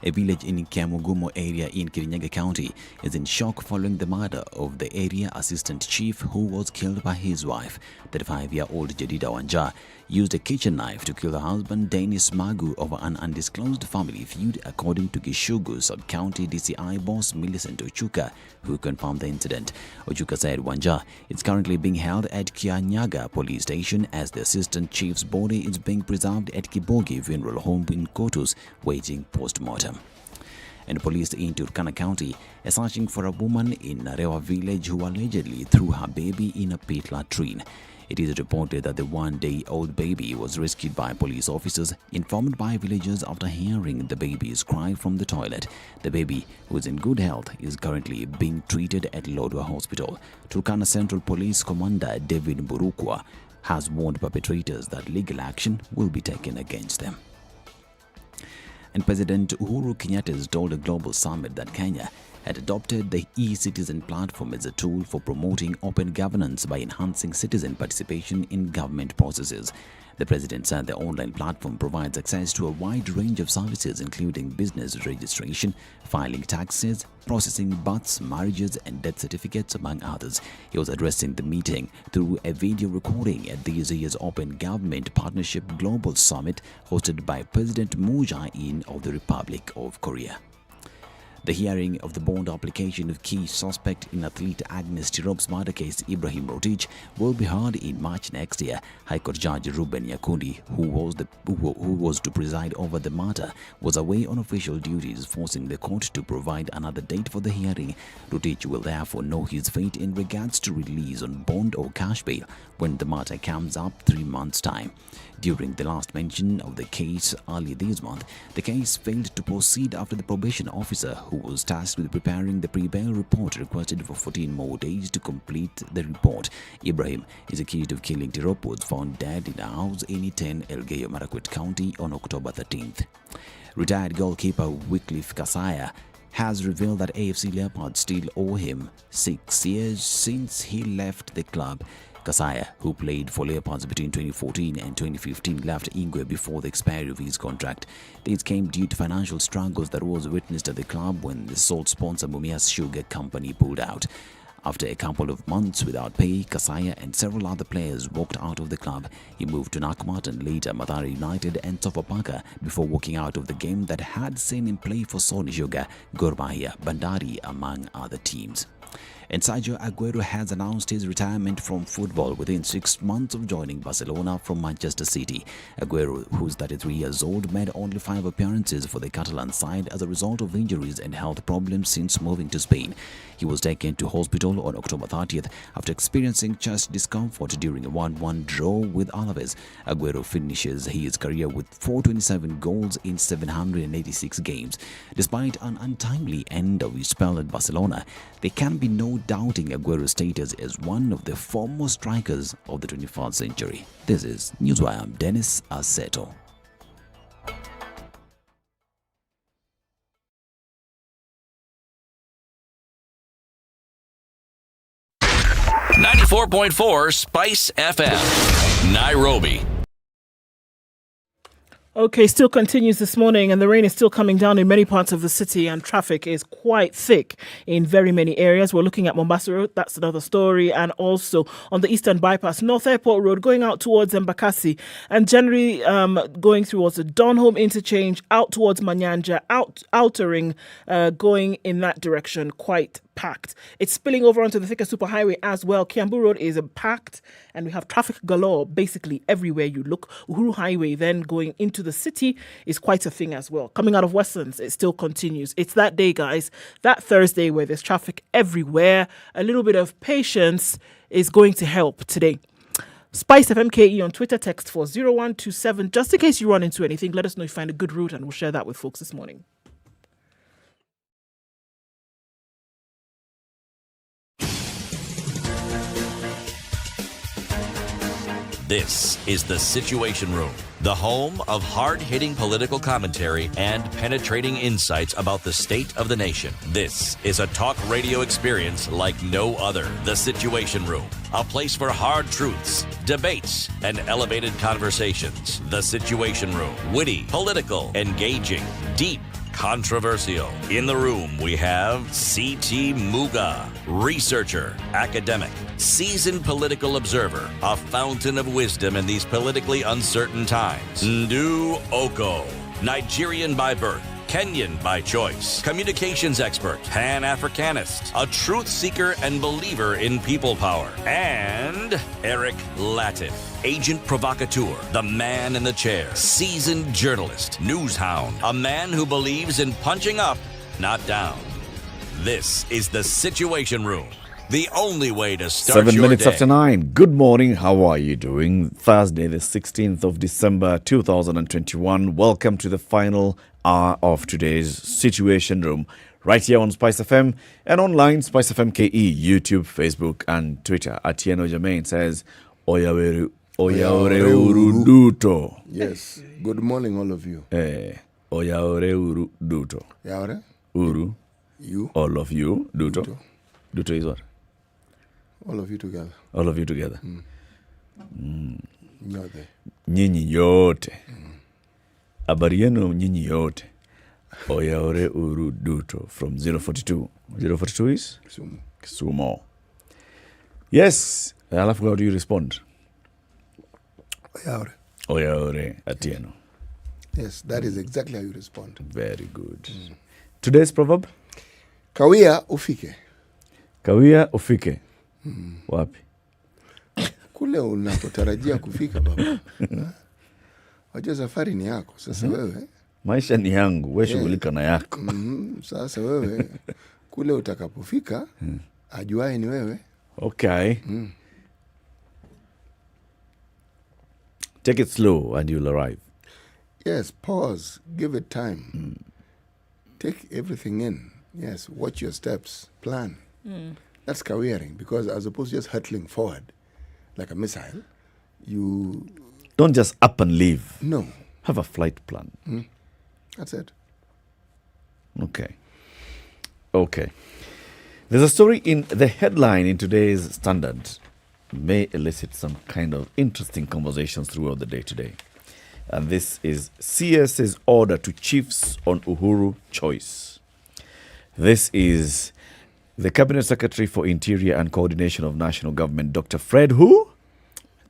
A village in Kiamugumo area in Kirinyaga County is in shock following the murder of the area assistant chief who was killed by his wife. 35-year-old Jedida Wanja used a kitchen knife to kill her husband Dennis Magu over an undisclosed family feud, according to Gishugu Sub-County DCI boss Millicent Ochuka, who confirmed the incident. Ochuka said Wanja is currently being held at Kianyaga police station as the assistant chief's body is being preserved at Kibogi Funeral Home in Kotus, waiting post-mortem. And police in Turkana County are searching for a woman in Narewa village who allegedly threw her baby in a pit latrine. It is reported that the one-day-old baby was rescued by police officers informed by villagers after hearing the baby's cry from the toilet. The baby, who is in good health, is currently being treated at Lodwar Hospital. Turkana Central Police Commander David Burukwa has warned perpetrators that legal action will be taken against them. And President Uhuru Kenyatta has told a global summit that Kenya had adopted the e-citizen platform as a tool for promoting open governance by enhancing citizen participation in government processes. The president said the online platform provides access to a wide range of services, including business registration, filing taxes, processing births, marriages, and death certificates, among others. He was addressing the meeting through a video recording at this year's Open Government Partnership Global Summit hosted by President Moon Jae-in of the Republic of Korea. The hearing of the bond application of key suspect in athlete Agnes Tirop's murder case, Ibrahim Rotich, will be heard in March next year. High Court Judge Ruben Yakundi, who was to preside over the matter, was away on official duties, forcing the court to provide another date for the hearing. Rotich will therefore know his fate in regards to release on bond or cash bail when the matter comes up 3 months' time. During the last mention of the case early this month, the case failed to proceed after the probation officer, who was tasked with preparing the pre-bail report, requested for 14 more days to complete the report. Ibrahim is accused of killing Tirop, was found dead in a house in Iten, Elgeyo Marakwet County on October 13th. Retired goalkeeper Wycliffe Kasaya has revealed that AFC Leopards still owe him 6 years since he left the club. Kasaya, who played for Leopards between 2014 and 2015, left Ingwe before the expiry of his contract. This came due to financial struggles that was witnessed at the club when the sole sponsor Mumias Sugar Company pulled out. After a couple of months without pay, Kasaya and several other players walked out of the club. He moved to Nakumatt and later Mathare United and Sofapaka before walking out of the game that had seen him play for Sony Sugar, Gor Mahia, Bandari, among other teams. And Sergio Aguero has announced his retirement from football within 6 months of joining Barcelona from Manchester City. Aguero, who's 33 years old, made only 5 appearances for the Catalan side as a result of injuries and health problems since moving to Spain. He was taken to hospital on October 30th after experiencing chest discomfort during a 1-1 draw with Alaves. Aguero finishes his career with 427 goals in 786 games. Despite an untimely end of his spell at Barcelona, there can be no doubting Aguero's status as one of the foremost strikers of the 21st century. This is Newswire. I'm Dennis Aseto. .4 Spice FM, Nairobi. Okay, still continues this morning, and the rain is still coming down in many parts of the city, and traffic is quite thick in very many areas. We're looking at Mombasa Road, that's another story, and also on the Eastern Bypass, North Airport Road, going out towards Embakasi, and generally going towards the Donholm interchange, out towards Manyanja, outering, going in that direction, quite packed. It's spilling over onto the Thika Superhighway as well. Kiambu Road is packed, and we have traffic galore basically everywhere you look. Uhuru Highway then going into the city is quite a thing as well. Coming out of Westlands, it still continues. It's that day, guys, that Thursday where there's traffic everywhere. A little bit of patience is going to help today. SpiceFM KE on Twitter, text 40127. Just in case you run into anything, let us know if you find a good route, and we'll share that with folks this morning. This is The Situation Room, the home of hard-hitting political commentary and penetrating insights about the state of the nation. This is a talk radio experience like no other. The Situation Room, a place for hard truths, debates, and elevated conversations. The Situation Room, witty, political, engaging, deep, controversial. In the room, we have C.T. Muga, researcher, academic, seasoned political observer, a fountain of wisdom in these politically uncertain times. Ndu Okoh, Nigerian by birth, Kenyan by choice, communications expert, Pan-Africanist, a truth seeker and believer in people power, and Eric Latiff, agent provocateur, the man in the chair, seasoned journalist, news hound, a man who believes in punching up, not down. This is the Situation Room. The only way to start 7 your minutes day. after 9. Good morning. How are you doing? Thursday, the 16th of December, 2021. Welcome to the final hour of today's Situation Room. Right here on SpiceFM and online, SpiceFM KE, YouTube, Facebook, and Twitter. Atieno Jermaine says, Oyaweru Duto. Yes. Good morning, all of you. Oyaweru Duto. Yaore? Uru. You. All of you. Duto. Duto is what? All of you together. All of you together. Nyote. Nyinyi yote. Habari yenu nyinyi yote. Oyaore uru duto from 042. 042 is? Kisumu. Kisumu. Yes. Alafu how do you respond? Oyaore. Oyaore atieno. Yes, that is exactly how you respond. Very good. Today's proverb? Kawia ufike. Kawia ufike. Wapi? Kule unapotarajia kufika baba. Wajua safari ni yako. Sasa wewe. Maisha ni yangu. Wewe shughulika na yako. Sasa wewe. Kule utakapofika. Ajuaye ni wewe. Okay. Take it slow and you'll arrive. Yes, pause. Give it time. Take everything in. Yes, watch your steps. Plan. That's careering, because as opposed to just hurtling forward like a missile, you... Don't just up and leave. No. Have a flight plan. That's it. Okay. There's a story in the headline in today's Standard. May elicit some kind of interesting conversations throughout the day today. And this is CS's order to chiefs on Uhuru choice. This is the Cabinet Secretary for Interior and Coordination of National Government, Dr. Fred who?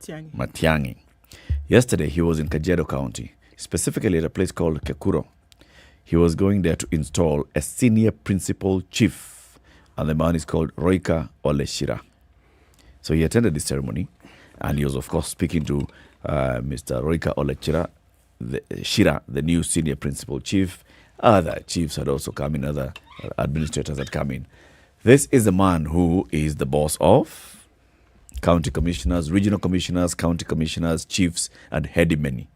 Matiang'i. Yesterday, he was in Kajiado County, specifically at a place called Nakuru. He was going there to install a senior principal chief, and the man is called Roika Oleshira. So he attended this ceremony, and he was, of course, speaking to Mr. Roika Oleshira, the new senior principal chief. Other chiefs had also come in, other administrators had come in. This is the man who is the boss of county commissioners, regional commissioners, county commissioners, chiefs, and headmen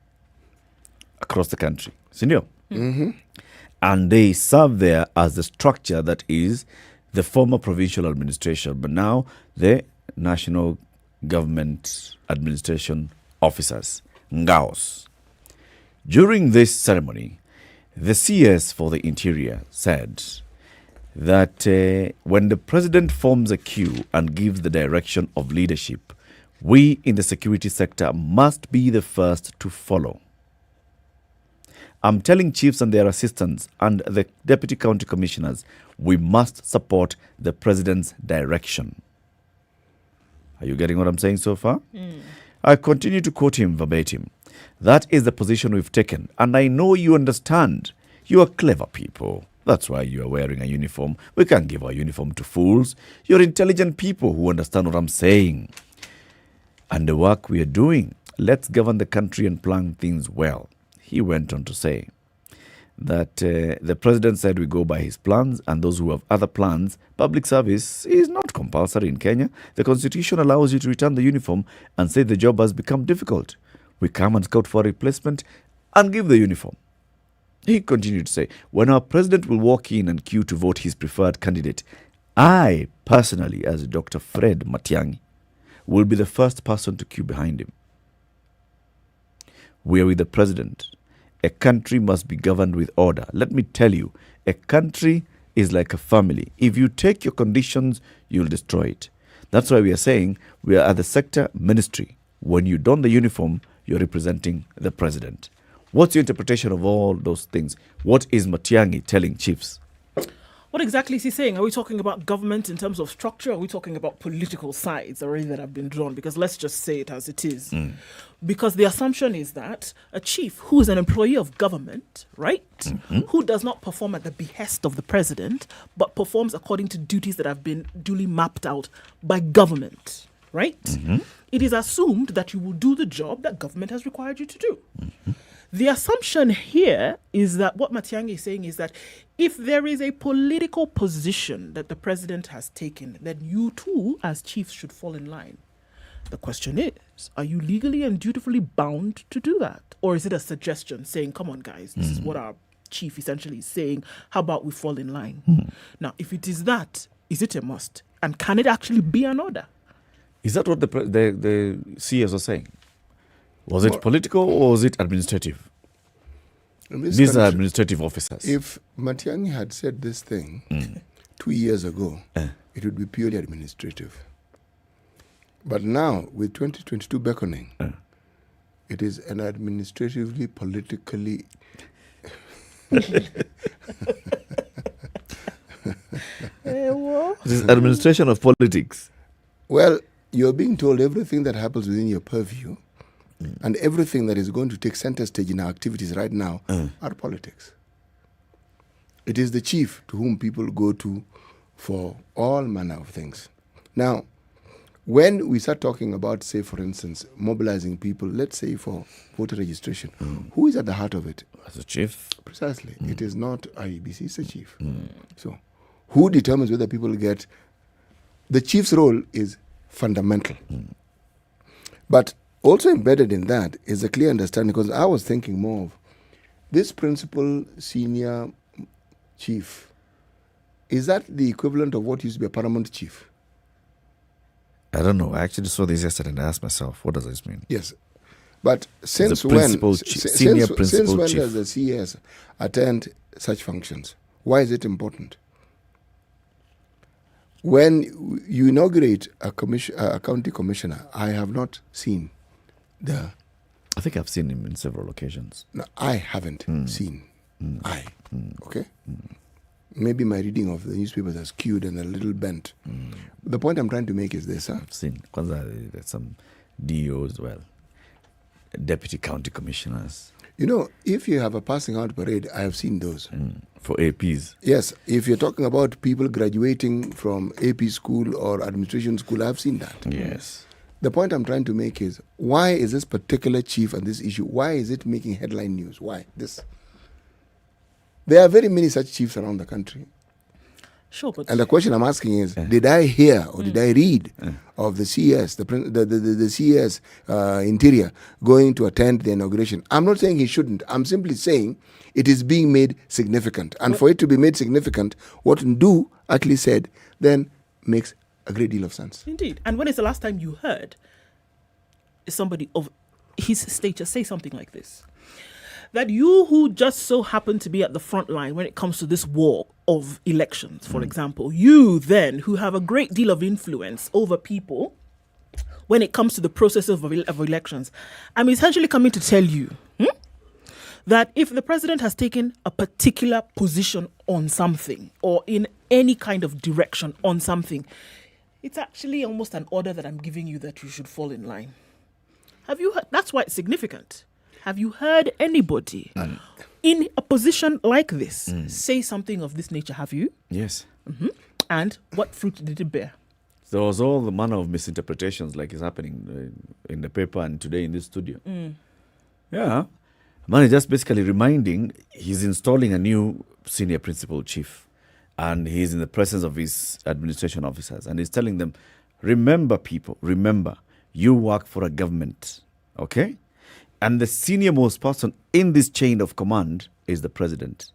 across the country. Senior? And they serve there as the structure that is the former provincial administration, but now the national government administration officers, Ngaos. During this ceremony, the CS for the Interior said that when the president forms a queue and gives the direction of leadership, we in the security sector must be the first to follow. I'm telling chiefs and their assistants and the deputy county commissioners, we must support the president's direction. Are you getting what I'm saying so far? I continue to quote him verbatim. That is the position we've taken, and I know you understand. You are clever people. That's why you are wearing a uniform. We can't give our uniform to fools. You're intelligent people who understand what I'm saying. And the work we are doing, let's govern the country and plan things well. He went on to say that the president said we go by his plans, and those who have other plans, public service is not compulsory in Kenya. The constitution allows you to return the uniform and say the job has become difficult. We come and scout for a replacement and give the uniform. He continued to say, when our president will walk in and queue to vote his preferred candidate, I personally, as Dr. Fred Matiang'i, will be the first person to queue behind him. We are with the president. A country must be governed with order. Let me tell you, a country is like a family. If you take your conditions, you'll destroy it. That's why we are saying we are at the sector ministry. When you don the uniform, you're representing the president. What's your interpretation of all those things? What is Matiang'i telling chiefs? What exactly is he saying? Are we talking about government in terms of structure? Or are we talking about political sides already that have been drawn? Because let's just say it as it is. Because the assumption is that a chief who is an employee of government, right, who does not perform at the behest of the president, but performs according to duties that have been duly mapped out by government, right? It is assumed that you will do the job that government has required you to do. The assumption here is that what Matiang'i is saying is that if there is a political position that the president has taken, then you too, as chiefs, should fall in line. The question is, are you legally and dutifully bound to do that? Or is it a suggestion saying, come on, guys, this is what our chief essentially is saying. How about we fall in line? Now, if it is that, is it a must? And can it actually be an order? Is that what the CS are saying? Was it political or was it administrative? These are administrative officers. If Matiang'i had said this thing 2 years ago, it would be purely administrative. But now, with 2022 beckoning, it is an administratively, politically... This is administration of politics. Well, you're being told everything that happens within your purview and everything that is going to take center stage in our activities right now are politics. It is the chief to whom people go to for all manner of things. Now, when we start talking about, say, for instance, mobilizing people, let's say for voter registration, who is at the heart of it? As a chief. Precisely. It is not IEBC, it's the chief. So, who determines whether people get... The chief's role is fundamental. But also embedded in that is a clear understanding, because I was thinking more of this principal senior chief. Is that the equivalent of what used to be a paramount chief? I don't know. I actually saw this yesterday and I asked myself, what does this mean? Yes. But since the when, senior principal since when chief. does the CS attend such functions? Why is it important? When you inaugurate a county commissioner, I have not seen the... I think I've seen him in several occasions. No, I haven't seen. Okay? Maybe my reading of the newspapers is skewed and a little bent. The point I'm trying to make is this. I've seen there's some DOs as well, deputy county commissioners. You know, if you have a passing out parade, I have seen those. For APs? Yes. If you're talking about people graduating from AP school or administration school, I've seen that. Yes. The point I'm trying to make is, why is this particular chief and this issue, why is it making headline news? Why this? There are very many such chiefs around the country. Sure, but... And the question I'm asking is, did I hear or did I read of the CS, the CS Interior going to attend the inauguration? I'm not saying he shouldn't. I'm simply saying it is being made significant. And for it to be made significant, what Ndu actually said then makes a great deal of sense. Indeed. And when is the last time you heard somebody of his stature say something like this? That you who just so happen to be at the front line when it comes to this war of elections, for example, you then who have a great deal of influence over people when it comes to the process of elections, I'm essentially coming to tell you that if the president has taken a particular position on something or in any kind of direction on something, it's actually almost an order that I'm giving you that you should fall in line. Have you heard? That's why it's significant. Have you heard anybody in a position like this say something of this nature? Have you? Yes. And what fruit did it bear? There was all the manner of misinterpretations like is happening in the paper and today in this studio. Yeah. Man is just basically reminding he's installing a new senior principal chief and he's in the presence of his administration officers and he's telling them, remember people, remember, you work for a government, okay? And the senior most person in this chain of command is the president.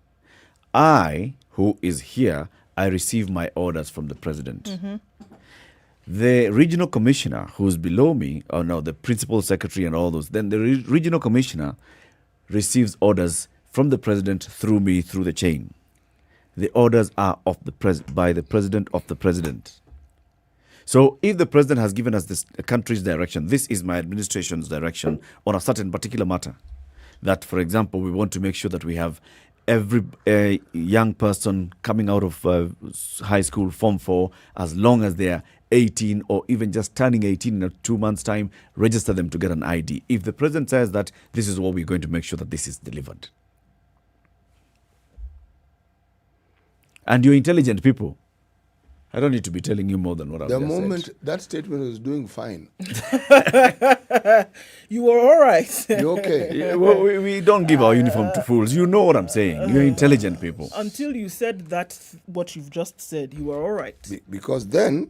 I, who is here, I receive my orders from the president. The regional commissioner, who's below me, or no, the principal secretary and all those, then the regional commissioner receives orders from the president through me, through the chain. The orders are of the by the president of the president. So if the president has given us this country's direction, this is my administration's direction on a certain particular matter, that, for example, we want to make sure that we have every young person coming out of high school, Form 4, as long as they are 18 or even just turning 18 in 2 months' time, register them to get an ID. If the president says that this is what we're going to make sure that this is delivered. And you're intelligent people. I don't need to be telling you more than what I've just said. The moment that statement was doing fine. You were all right. You're okay. Yeah, well, we don't give our uniform to fools. You know what I'm saying. You're intelligent people. Until you said that, what you've just said, you were all right. Because then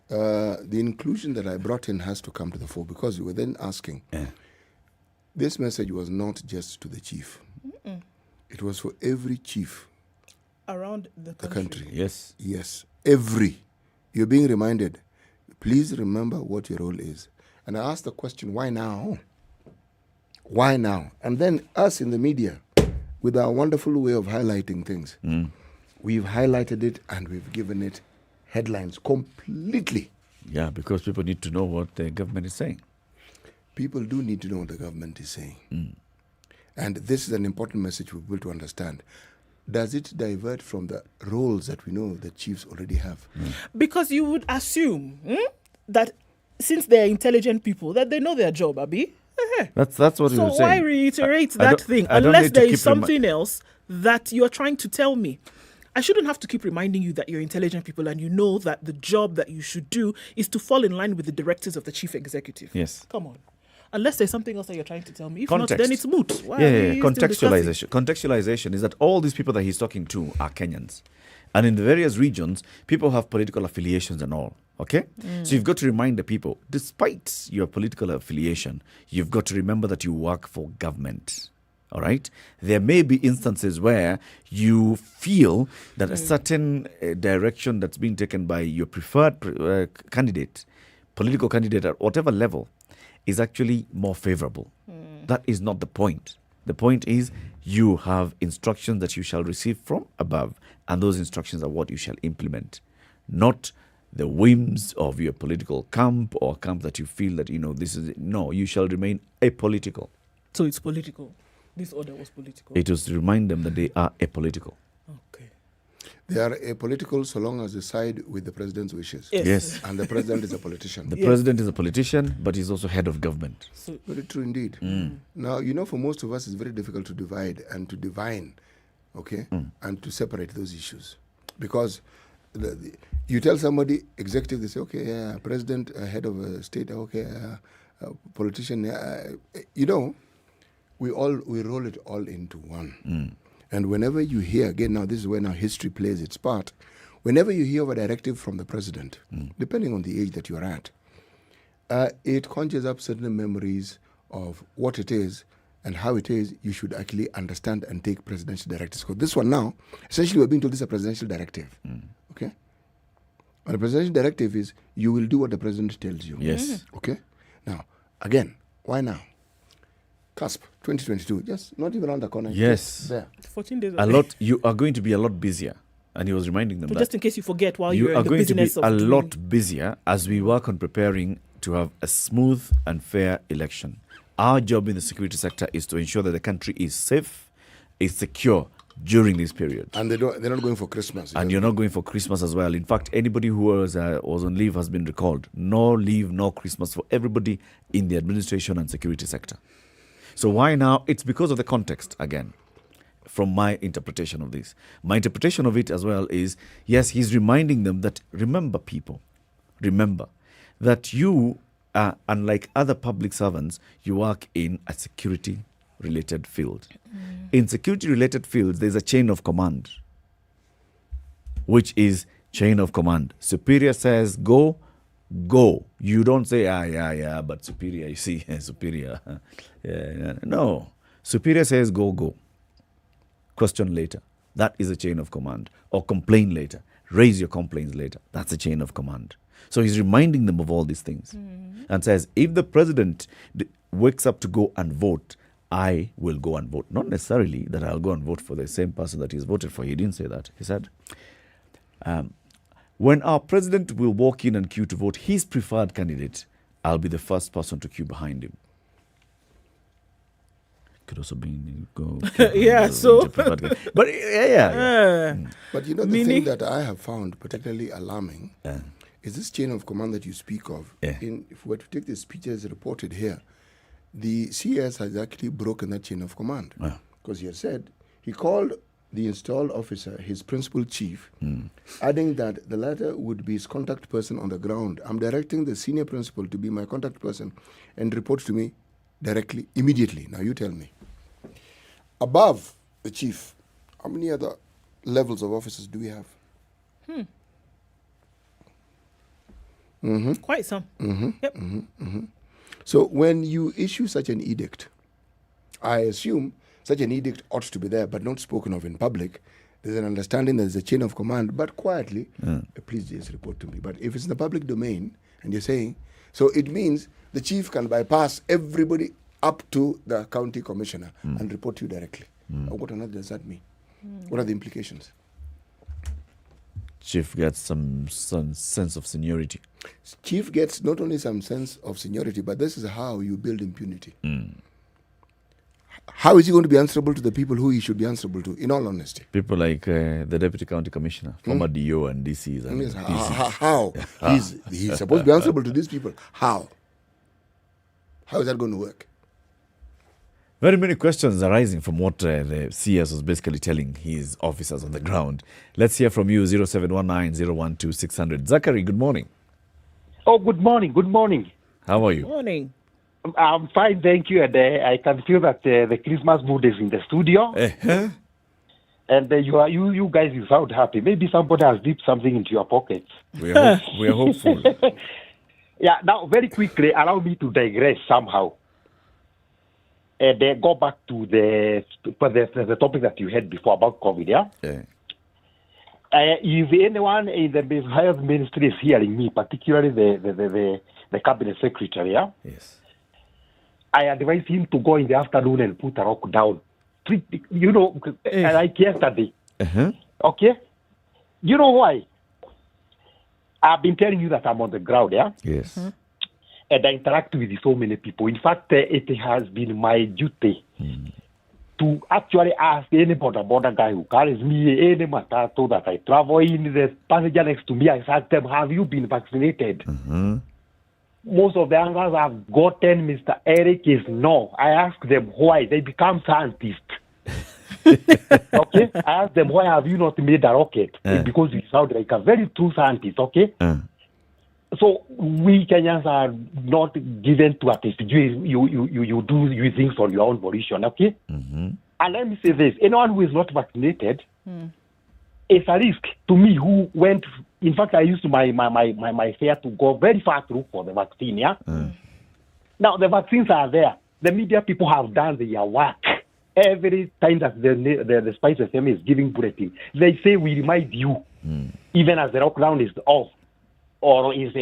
the inclusion that I brought in has to come to the fore, because you were then asking. This message was not just to the chief. It was for every chief around the country. Yes. Yes. Every. You're being reminded, please remember what your role is. And I asked the question, why now? Why now? And then us in the media, with our wonderful way of highlighting things, we've highlighted it and we've given it headlines completely. Yeah, because people need to know what the government is saying. People do need to know what the government is saying. And this is an important message for people to understand. Does it divert from the roles that we know the chiefs already have? Because you would assume that since they're intelligent people, that they know their job, Abi. That's what you're saying. So why reiterate that thing unless there is something else that you're trying to tell me? I shouldn't have to keep reminding you that you're intelligent people and you know that the job that you should do is to fall in line with the directives of the chief executive. Yes. Come on. Unless there's something else that you're trying to tell me. If Context. not, then it's moot. Why Contextualization. Contextualization is that all these people that he's talking to are Kenyans. And in the various regions, people have political affiliations and all. Okay? So you've got to remind the people, despite your political affiliation, you've got to remember that you work for government. All right? There may be instances where you feel that a certain direction that's being taken by your preferred candidate, political candidate at whatever level, is actually more favorable. That is not the point. The point is you have instructions that you shall receive from above, and those instructions are what you shall implement, not the whims of your political camp or camp that you feel that, this is... No, you shall remain apolitical. So it's political. This order was political. It was to remind them that they are apolitical. Okay. They are apolitical so long as they side with the president's wishes. Yes. And the president is a politician. The president is a politician, but he's also head of government. So, very true indeed. Now, for most of us, it's very difficult to divide and to divine, okay, and to separate those issues. Because you tell somebody, executive, they say, okay, yeah, president, head of a state, okay, politician, we roll it all into one. And whenever you hear, again, now this is where now history plays its part, whenever you hear of a directive from the president, depending on the age that you're at, it conjures up certain memories of what it is and how it is you should actually understand and take presidential directives. Because this one now, essentially we're being told this is a presidential directive. Okay? And a presidential directive is you will do what the president tells you. Yes. Okay? Now, again, why now? Cusp 2022, just not even around the corner. Yes. There. 14 days You are going to be a lot busier. And he was reminding them so that. Just in case you forget while you you're are in the going business to be of a doing... lot busier as we work on preparing to have a smooth and fair election. Our job in the security sector is to ensure that the country is safe, is secure during this period. And they're not going for Christmas. And you're not going for Christmas as well. In fact, anybody who was on leave has been recalled. No leave, no Christmas for everybody in the administration and security sector. So why now? It's because of the context, again, from my interpretation of this. My interpretation of it as well is, yes, he's reminding them that, remember that you, unlike other public servants, you work in a security-related field. In security-related fields, there's a chain of command, which is chain of command. Superior says, go. You don't say, but superior, you see, superior. No. Superior says, go. Question later. That is a chain of command. Or complain later. Raise your complaints later. That's a chain of command. So he's reminding them of all these things. And says, if the president wakes up to go and vote, I will go and vote. Not necessarily that I'll go and vote for the same person that he's voted for. He didn't say that. He said, when our president will walk in and queue to vote his preferred candidate, I'll be the first person to queue behind him. could also be go. Yeah, so. But yeah. But you know, the thing that I have found particularly alarming is this chain of command that you speak of. If we were to take the speeches reported here, the CS has actually broken that chain of command. Because he has said, he called the installed officer his principal chief, adding that the latter would be his contact person on the ground. I'm directing the senior principal to be my contact person and report to me directly, immediately. Now you tell me. Above the chief, how many other levels of officers do we have? Quite some. Yep. So when you issue such an edict, I assume such an edict ought to be there, but not spoken of in public. There's an understanding that there's a chain of command, but quietly, please just report to me. But if it's in the public domain, and you're saying, so it means the chief can bypass everybody up to the county commissioner and report to you directly. What on earth does that mean? What are the implications? Chief gets some sense of seniority. Chief gets not only some sense of seniority, but this is how you build impunity. How is he going to be answerable to the people who he should be answerable to, in all honesty? People like the deputy county commissioner, former DO and DCs. And yes, how? He's supposed to be answerable to these people. How? How is that going to work? Very many questions arising from what the CS was basically telling his officers on the ground. Let's hear from you, 0719-012-600. Zachary, good morning. Oh, good morning. Good morning. How are you? Morning. I'm fine, thank you. And I can feel that the Christmas mood is in the studio. And you guys, you sound happy. Maybe somebody has dipped something into your pockets. We are hopeful. Yeah, now, very quickly, allow me to digress somehow. And go back to the topic that you had before about COVID, yeah? If anyone in the health ministry is hearing me, particularly the cabinet secretary, yeah? Yes. I advise him to go in the afternoon and put a rock down. You know, like yesterday. Okay? You know why? I've been telling you that I'm on the ground, yeah? Yes. And I interact with so many people. In fact, it has been my duty to actually ask any border guy who carries me, any matatu that I travel in, the passenger next to me, I ask them, have you been vaccinated? Most of the answers I've gotten, Mr. Eric, is no. I ask them why. They become scientists. Okay? I ask them, why have you not made a rocket? Because you sound like a very true scientist, okay? So we Kenyans are not given to attest. You do things on your own volition, okay? And let me say this. Anyone who is not vaccinated, it's a risk to me who went... In fact, I used my fare to go very far through for the vaccine, yeah? Now, the vaccines are there. The media people have done their work. Every time that the SpiceFM is giving bulletin, they say we remind you, even as the lockdown is off, or is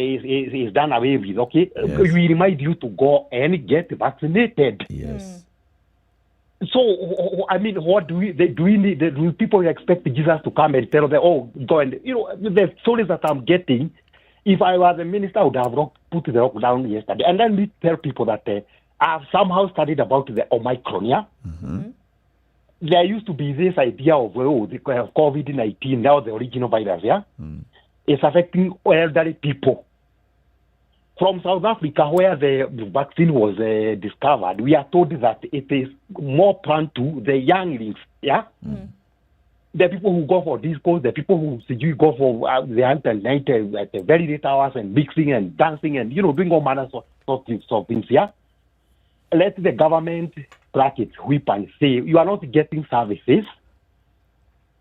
done away with, okay? Yes. We remind you to go and get vaccinated. Yes. So, I mean, what do people expect Jesus to come and tell them, oh, go and, you know, the stories that I'm getting, if I was a minister, I would have put the lockdown yesterday. And then we tell people that I've somehow studied about the Omicron, yeah? There used to be this idea of, the COVID-19, now the original virus, yeah? It's affecting elderly people. From South Africa, where the vaccine was discovered, we are told that it is more prone to the younglings, yeah? The people who go for discos, the people who go for the night at the very late hours and mixing and dancing and, you know, doing all manners of things, yeah? Let the government crack its whip and say, you are not getting services.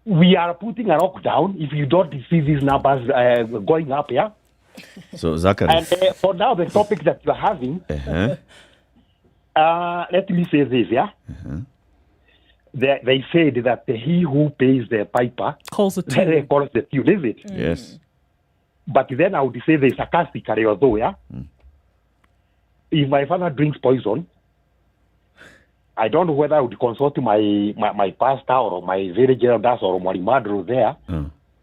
We are putting a lockdown if you don't see these numbers going up, yeah? So, Zachary. And for now, the topic that you're having, let me say this, yeah? They said that he who pays the piper calls the tune. Calls the tune, is it? Yes. But then I would say the sarcastically, although, yeah? If my father drinks poison, I don't know whether I would consult my pastor or my village elders or my mother there.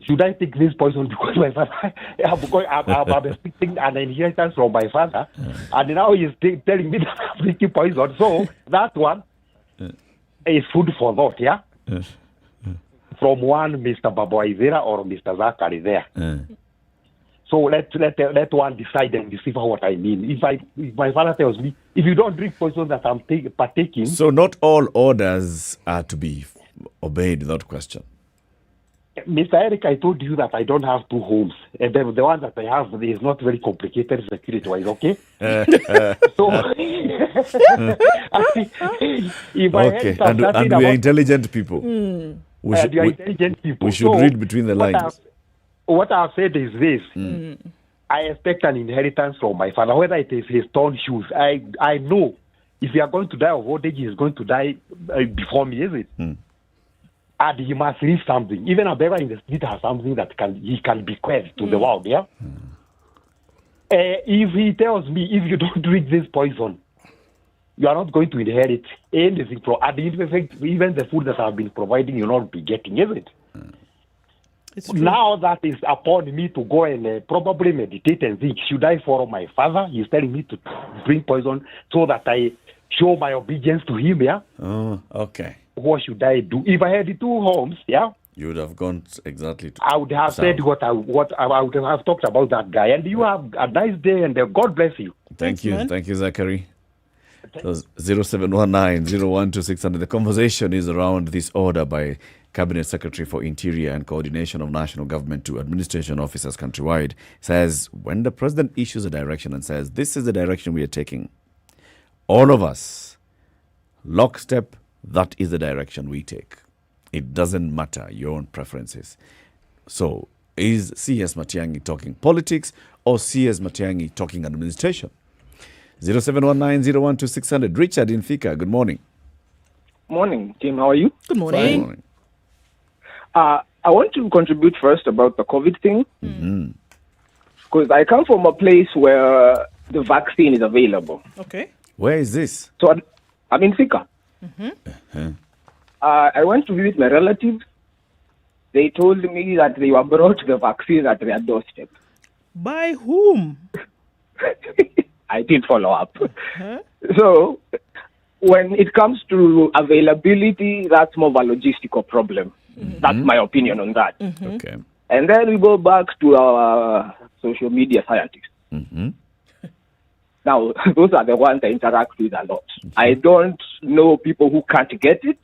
Should I take this poison because my father, I'm expecting an inheritance from my father, and now he's telling me that I'm taking poison. So that one, is food for thought, yeah? From one Mr. Babu Izera or Mr. Zachary there. So let one decide and decipher what I mean. If my father tells me, if you don't drink poison that I'm partaking... So not all orders are to be obeyed without question. Mr. Eric, I told you that I don't have two homes. And the one that I have is not very complicated security-wise, okay? So, if okay, and we are intelligent people. We should, intelligent people. We should read between the lines. What I've said is this. I expect an inheritance from my father, whether it is his torn shoes. I know if you are going to die of old age, he is going to die before me, is it? And he must leave something. Even a beggar in the street has something that he can bequeath to the world, yeah? If he tells me, if you don't drink this poison, you are not going to inherit anything from... And even the food that I've been providing, you'll not be getting, is it? Now that is upon me to go and probably meditate and think, should I follow my father? He's telling me to drink poison so that I show my obedience to him, yeah? Oh, okay. What should I do? If I had 2 homes, yeah? You would have gone exactly to... I would have said what I would have talked about that guy. And you have a nice day and God bless you. Thank you. Man. Thank you, Zachary. So 0719-012-600. The conversation is around this order by Cabinet Secretary for Interior and Coordination of National Government to Administration Officers countrywide. Says when the president issues a direction and says, this is the direction we are taking, all of us, lockstep, that is the direction we take. It doesn't matter your own preferences. So is C.S. Matiang'i talking politics or C.S. Matiang'i talking administration? 0719-012-600. Richard in Thika, good morning. Morning, Tim. How are you? Good morning. Good morning. I want to contribute first about the COVID thing. Because I come from a place where the vaccine is available. Okay. Where is this? So I'm in Thika. I went to visit my relatives. They told me that they were brought the vaccine at their doorstep. By whom? I did follow up. So, when it comes to availability, that's more of a logistical problem. That's my opinion on that. Okay. And then we go back to our social media scientists. Now, those are the ones I interact with a lot. I don't know people who can't get it.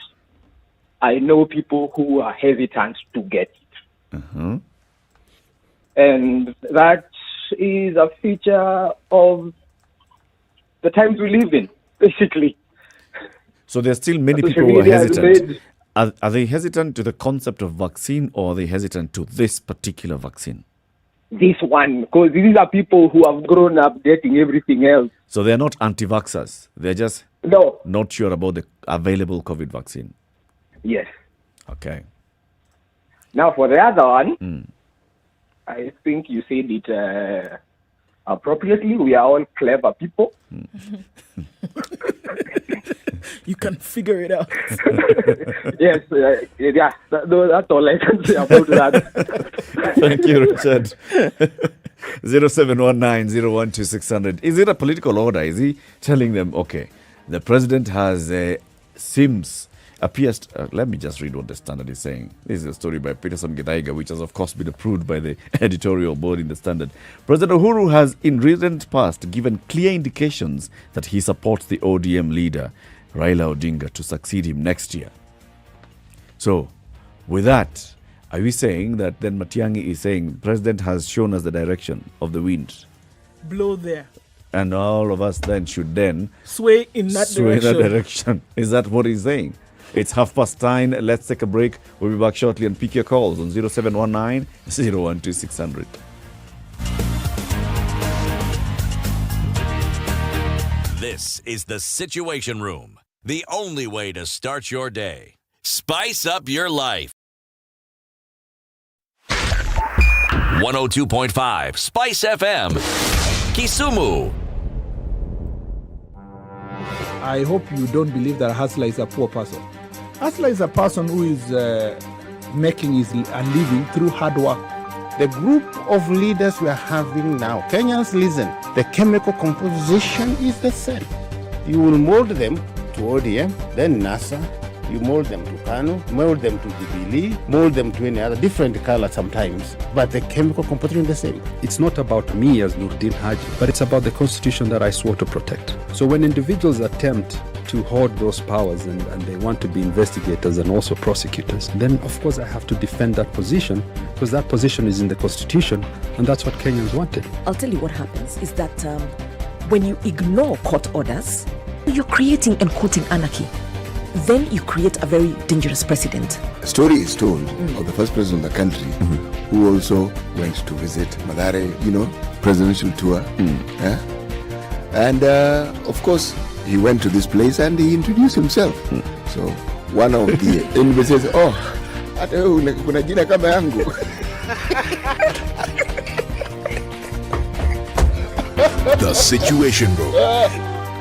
I know people who are hesitant to get it. And that is a feature of the times we live in, basically. So there's still many people who are hesitant. Are they hesitant to the concept of vaccine or are they hesitant to this particular vaccine? This one, because these are people who have grown up getting everything else. So they're not anti-vaxxers. They're just not sure about the available COVID vaccine. Yes. Okay. Now for the other one, I think you said it appropriately. We are all clever people. You can figure it out. Yes, that's all I can say about that. Thank you, Richard. 0719-012-600. Is it a political order? Is he telling them, okay, the president has appears... let me just read what the Standard is saying. This is a story by Peterson Githaiga, which has, of course, been approved by the editorial board in the Standard. President Uhuru has, in recent past, given clear indications that he supports the ODM leader, Raila Odinga, to succeed him next year. So, with that, are we saying that then Matiang'i is saying president has shown us the direction of the wind? Blow there. And all of us then should then sway in that direction. Is that what he's saying? It's 9:30. Let's take a break. We'll be back shortly and pick your calls on 0719-012-600. This is the Situation Room, the only way to start your day. Spice up your life. 102.5 Spice FM, Kisumu. I hope you don't believe that a hustler is a poor person. Hustler is a person who is making a living through hard work. The group of leaders we are having now, Kenyans, listen, the chemical composition is the same. You will mold them to ODM, then NASA, You mold them to Kanu, mold them to Jubilee, mold them to any other different color sometimes, but the chemical composition is the same. It's not about me as Nurdin Haji, but it's about the constitution that I swore to protect. So when individuals attempt to hoard those powers and they want to be investigators and also prosecutors, then of course I have to defend that position because that position is in the constitution and that's what Kenyans wanted. I'll tell you what happens is that when you ignore court orders, you're creating and quoting anarchy. Then you create a very dangerous precedent. A story is told of the first president of the country who also went to visit Mathare, presidential tour. And of course, he went to this place and he introduced himself. So one of the enemies says, hata wewe kuna jina kama yangu. The Situation Room.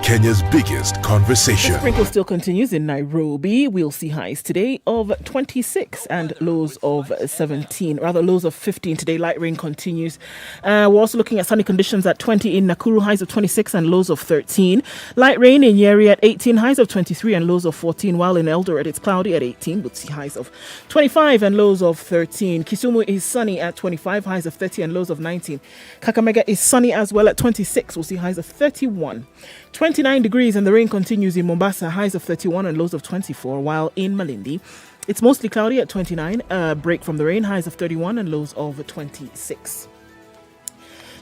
Kenya's biggest conversation. The sprinkle still continues in Nairobi. We'll see highs today of 26 and lows of 17. Rather, lows of 15 today. Light rain continues. We're also looking at sunny conditions at 20 in Nakuru, highs of 26 and lows of 13. Light rain in Nyeri at 18, highs of 23 and lows of 14. While in Eldoret, it's cloudy at 18. We'll see highs of 25 and lows of 13. Kisumu is sunny at 25, highs of 30 and lows of 19. Kakamega is sunny as well at 26. We'll see highs of 31. 29 degrees and the rain continues in Mombasa, highs of 31 and lows of 24, while in Malindi, it's mostly cloudy at 29, break from the rain, highs of 31 and lows of 26.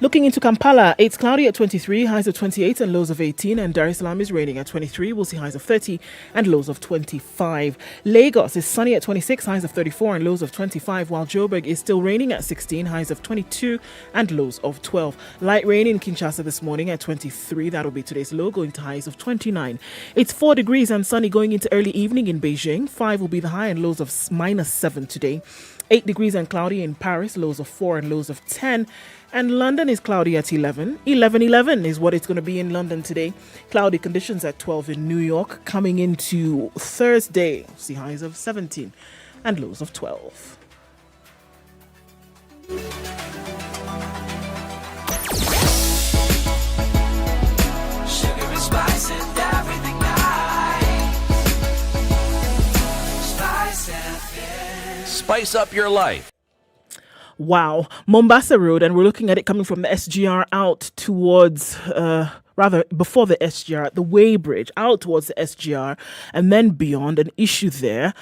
Looking into Kampala, it's cloudy at 23, highs of 28 and lows of 18, and Dar es Salaam is raining at 23. We'll see highs of 30 and lows of 25. Lagos is sunny at 26, highs of 34 and lows of 25, while Joburg is still raining at 16, highs of 22 and lows of 12. Light rain in Kinshasa this morning at 23. That'll be today's low, going to highs of 29. It's 4 degrees and sunny going into early evening in Beijing. 5 will be the high and lows of -7 today. 8 degrees and cloudy in Paris, lows of 4 and lows of 10. And London is cloudy at 11. 11 is what it's going to be in London today. Cloudy conditions at 12 in New York. Coming into Thursday, see highs of 17 and lows of 12. Sugar and spice and everything nice. SpiceFM. Spice up your life. Wow. Mombasa Road, and we're looking at it coming from the SGR out towards, before the SGR, the Weighbridge, out towards the SGR, and then beyond, an issue there.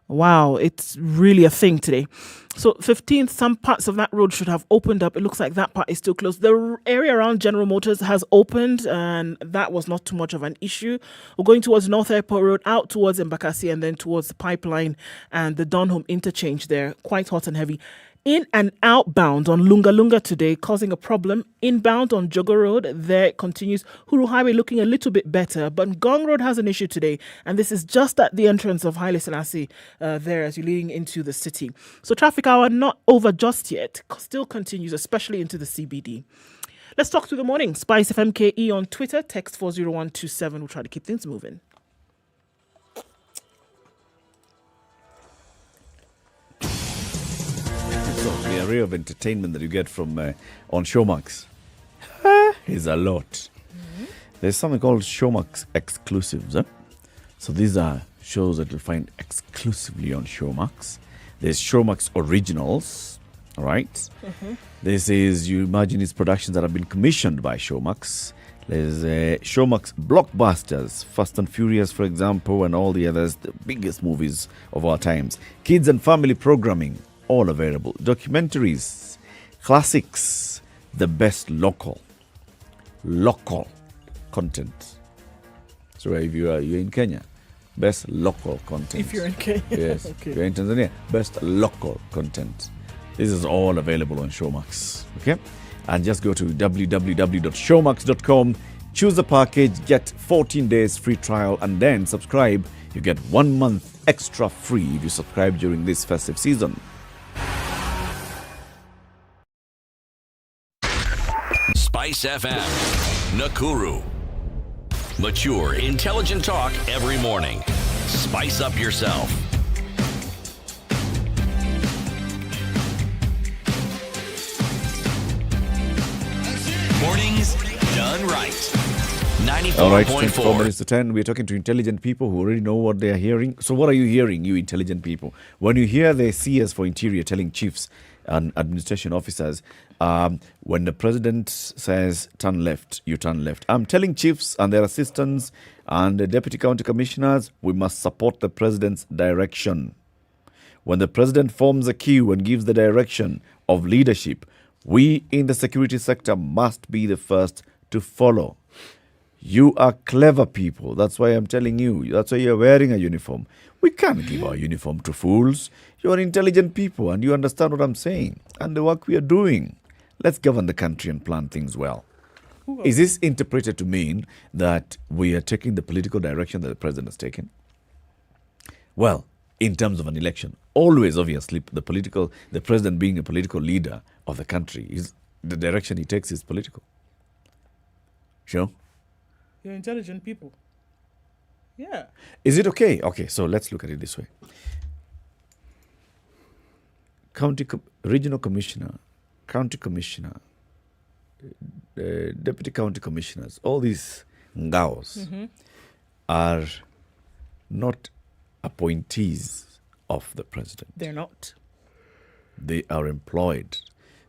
Wow, it's really a thing today. So 15th, some parts of that road should have opened up. It looks like that part is still closed. The area around General Motors has opened, and that was not too much of an issue. We're going towards North Airport Road, out towards Embakasi, and then towards the pipeline and the Donholm interchange there. Quite hot and heavy. In and outbound on Lunga Lunga today, causing a problem. Inbound on Jogo Road, there it continues. Huru Highway looking a little bit better, but Gong Road has an issue today, and this is just at the entrance of Haile Selassie there as you're leading into the city. So traffic hour not over just yet, still continues, especially into the CBD. Let's talk through the morning. Spice FMKE on Twitter, text 40127. We'll try to keep things moving. So the array of entertainment that you get from on Showmax is a lot. There's something called Showmax exclusives. So these are shows that you'll find exclusively on Showmax. There's Showmax originals, all right? This is, you imagine, it's productions that have been commissioned by Showmax. There's Showmax blockbusters, Fast and Furious, for example, and all the others, the biggest movies of our times. Kids and family programming, all available. Documentaries, classics, the best local content. So if you're in Kenya, best local content. If you're in Kenya. Yes. Okay. If you're in Tanzania, best local content. This is all available on Showmax. Okay? And just go to www.showmax.com, choose the package, get 14 days free trial, and then subscribe. You get 1 month extra free if you subscribe during this festive season. Spice FM, Nakuru. Mature, intelligent talk every morning. Spice up yourself. Mornings done right. All right, 24 94.4. minutes to 10. We're talking to intelligent people who already know what they are hearing. So what are you hearing, you intelligent people? When you hear the CS for Interior telling chiefs and administration officers, when the president says turn left, you turn left. I'm telling chiefs and their assistants and the deputy county commissioners, we must support the president's direction. When the president forms a queue and gives the direction of leadership, we in the security sector must be the first to follow. You are clever people. That's why I'm telling you. That's why you're wearing a uniform. We can't give our uniform to fools. You are intelligent people and you understand what I'm saying and the work we are doing. Let's govern the country and plan things well. Is this interpreted to mean that we are taking the political direction that the president has taken? Well, in terms of an election, always obviously the president being a political leader of the country, is the direction he takes is political. Sure? You're intelligent people. Yeah. Is it okay? Okay, so let's look at it this way. Regional commissioner, county commissioner, deputy county commissioners, all these ngaos are not appointees of the president. They're not. They are employed.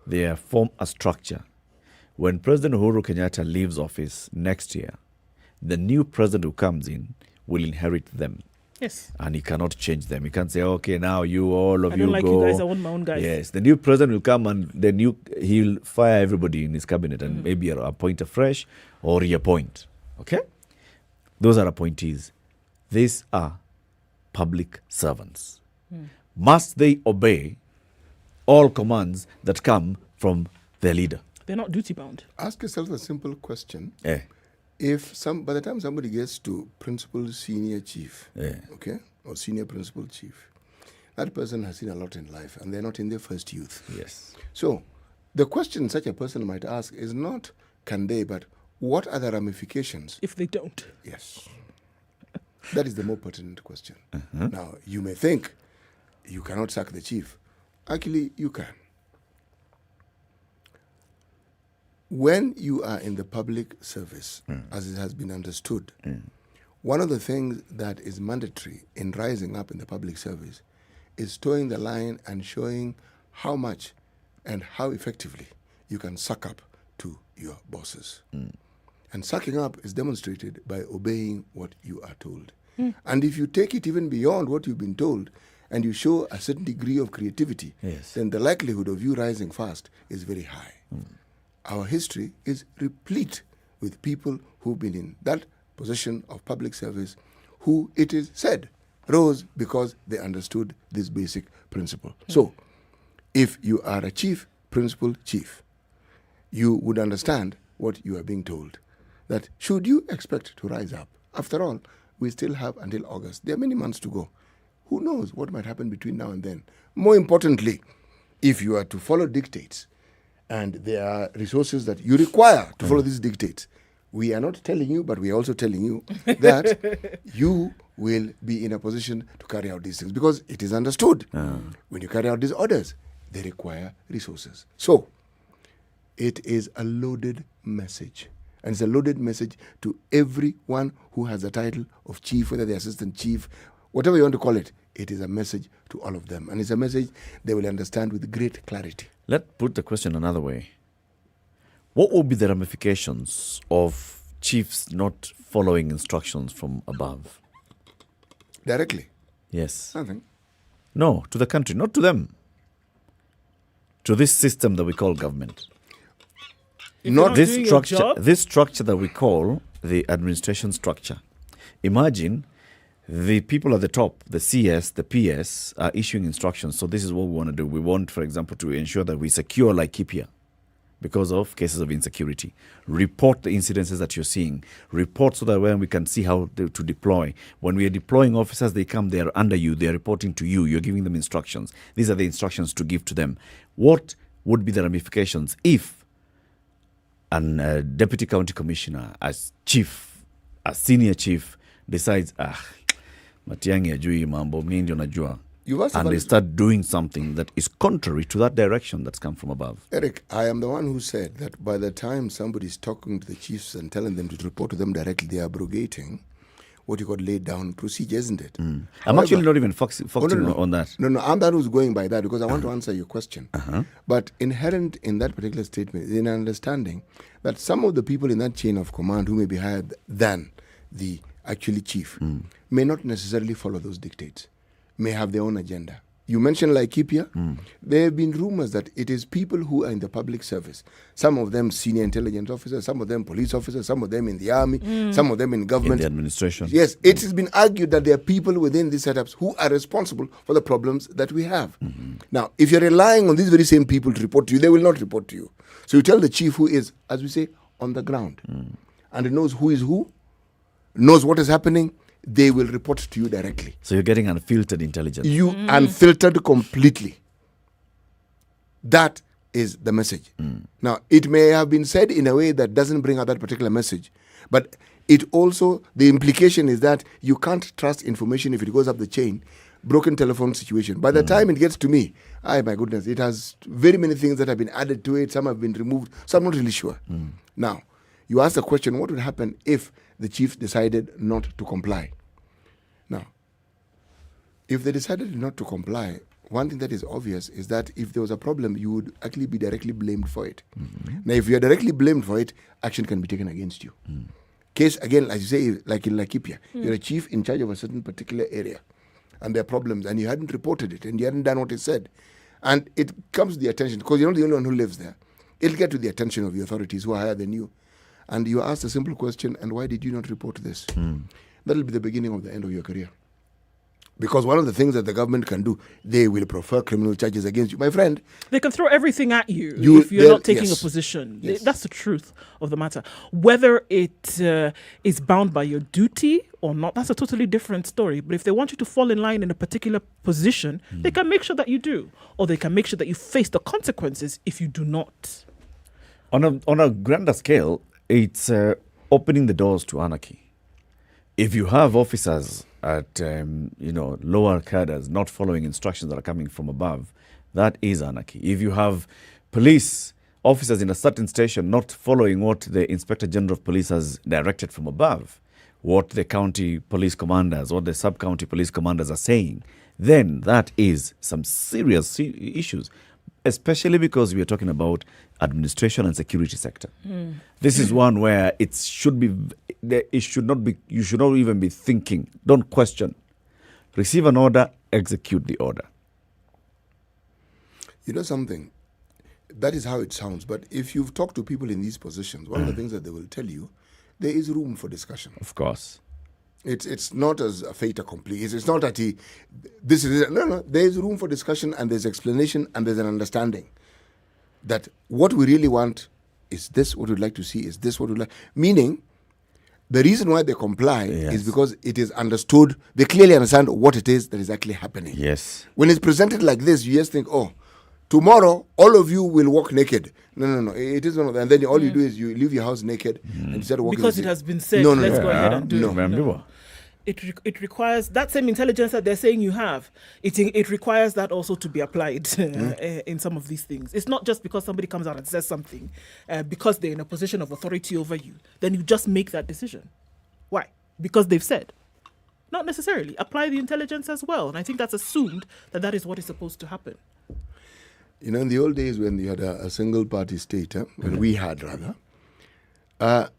They form a structure. When President Uhuru Kenyatta leaves office next year, the new president who comes in will inherit them. Yes. And he cannot change them. He can't say, okay, now you, all of I you don't like go. you guys, I want my own guys. Yes. The new president will come and he'll fire everybody in his cabinet and maybe appoint afresh or reappoint. Okay? Those are appointees. These are public servants. Must they obey all commands that come from their leader? They're not duty bound. Ask yourself a simple question. Eh. By the time somebody gets to principal senior chief, okay, or senior principal chief, that person has seen a lot in life and they're not in their first youth. Yes. So the question such a person might ask is not can they, but what are the ramifications? If they don't. Yes. That is the more pertinent question. Now, you may think you cannot sack the chief. Actually, you can. When you are in the public service, as it has been understood, one of the things that is mandatory in rising up in the public service is towing the line and showing how much and how effectively you can suck up to your bosses. And sucking up is demonstrated by obeying what you are told. And if you take it even beyond what you've been told and you show a certain degree of creativity, then the likelihood of you rising fast is very high. Our history is replete with people who've been in that position of public service who, it is said, rose because they understood this basic principle. So, if you are a chief, principal chief, you would understand what you are being told. That should you expect to rise up, after all, we still have until August. There are many months to go. Who knows what might happen between now and then? More importantly, if you are to follow dictates, and there are resources that you require to follow these dictates, we are not telling you, but we are also telling you that you will be in a position to carry out these things because it is understood. When you carry out these orders, they require resources. So, it is a loaded message. And it's a loaded message to everyone who has the title of chief, whether the assistant chief, whatever you want to call it. It is a message to all of them. And it's a message they will understand with great clarity. Let's put the question another way. What will be the ramifications of chiefs not following instructions from above? Directly? Yes. Nothing. No, to the country, not to them. To this system that we call government. Not this structure. This structure that we call the administration structure. Imagine the people at the top, the CS, the PS, are issuing instructions. So this is what we want to do. We want, for example, to ensure that we secure Laikipia because of cases of insecurity. Report the incidences that you're seeing. Report so that when we can see how to deploy. When we are deploying officers, they come, they are under you, they are reporting to you, you're giving them instructions. These are the instructions to give to them. What would be the ramifications if a deputy county commissioner, as chief, as senior chief, decides, Matiang'i ajui mambo, mimi ndio najua. You've asked and they start doing something that is contrary to that direction that's come from above. Eric, I am the one who said that by the time somebody's talking to the chiefs and telling them to report to them directly, they are abrogating what you got laid down procedure, isn't it? I'm However, actually not even focusing on that. No, I'm the one who's going by that because I want to answer your question. But inherent in that particular statement is an understanding that some of the people in that chain of command who may be higher than the actually chief may not necessarily follow those dictates, may have their own agenda. You mentioned Laikipia. There have been rumors that it is people who are in the public service. Some of them senior intelligence officers, some of them police officers, some of them in the army, some of them in government. In the administration. Yes, it has been argued that there are people within these setups who are responsible for the problems that we have. Now, if you're relying on these very same people to report to you, they will not report to you. So you tell the chief who is, as we say, on the ground, and he knows who is who, knows what is happening, they will report to you directly. So you're getting unfiltered intelligence. You unfiltered completely. That is the message. Now, it may have been said in a way that doesn't bring out that particular message, but it also, the implication is that you can't trust information if it goes up the chain. Broken telephone situation. By the time it gets to me, my goodness, it has very many things that have been added to it. Some have been removed. So I'm not really sure. Now, you ask the question, what would happen if the chief decided not to comply? Now, if they decided not to comply, one thing that is obvious is that if there was a problem, you would actually be directly blamed for it. Now, if you are directly blamed for it, action can be taken against you. Case, again, as you say, like in Laikipia, you're a chief in charge of a certain particular area, and there are problems, and you hadn't reported it, and you hadn't done what it said. And it comes to the attention, because you're not the only one who lives there. It'll get to the attention of the authorities who are higher than you. And you ask a simple question, and why did you not report this? That'll be the beginning of the end of your career. Because one of the things that the government can do, they will prefer criminal charges against you. My friend. They can throw everything at you if you're not taking a position. That's the truth of the matter. Whether it is bound by your duty or not, that's a totally different story. But if they want you to fall in line in a particular position, they can make sure that you do. Or they can make sure that you face the consequences if you do not. On a grander scale, it's opening the doors to anarchy. If you have officers at lower cadres not following instructions that are coming from above, that is anarchy. If you have police officers in a certain station not following what the Inspector General of Police has directed from above, what the county police commanders or the sub-county police commanders are saying, then that is some serious issues, especially because we are talking about administration and security sector. This is one where you should not even be thinking. Don't question. Receive an order, execute the order. You know something? That is how it sounds. But if you've talked to people in these positions, one of the things that they will tell you, there is room for discussion. Of course. It's not as a fait accompli. It's not that this is it. No. There is room for discussion, and there's explanation, and there's an understanding that what we really want is this, what we'd like to see is this, what we'd like. Meaning, the reason why they comply is because it is understood, they clearly understand what it is that is actually happening. Yes. When it's presented like this, you just think, tomorrow, all of you will walk naked. No. It is one of them. And then all you do is you leave your house naked and you start walking. Because it has been said, let's go ahead and do it. No. It requires that same intelligence that they're saying you have. It requires that also to be applied in some of these things. It's not just because somebody comes out and says something, because they're in a position of authority over you, then you just make that decision. Why? Because they've said. Not necessarily. Apply the intelligence as well. And I think that's assumed that is what is supposed to happen. You know, in the old days when you had a single-party state, when we had rather,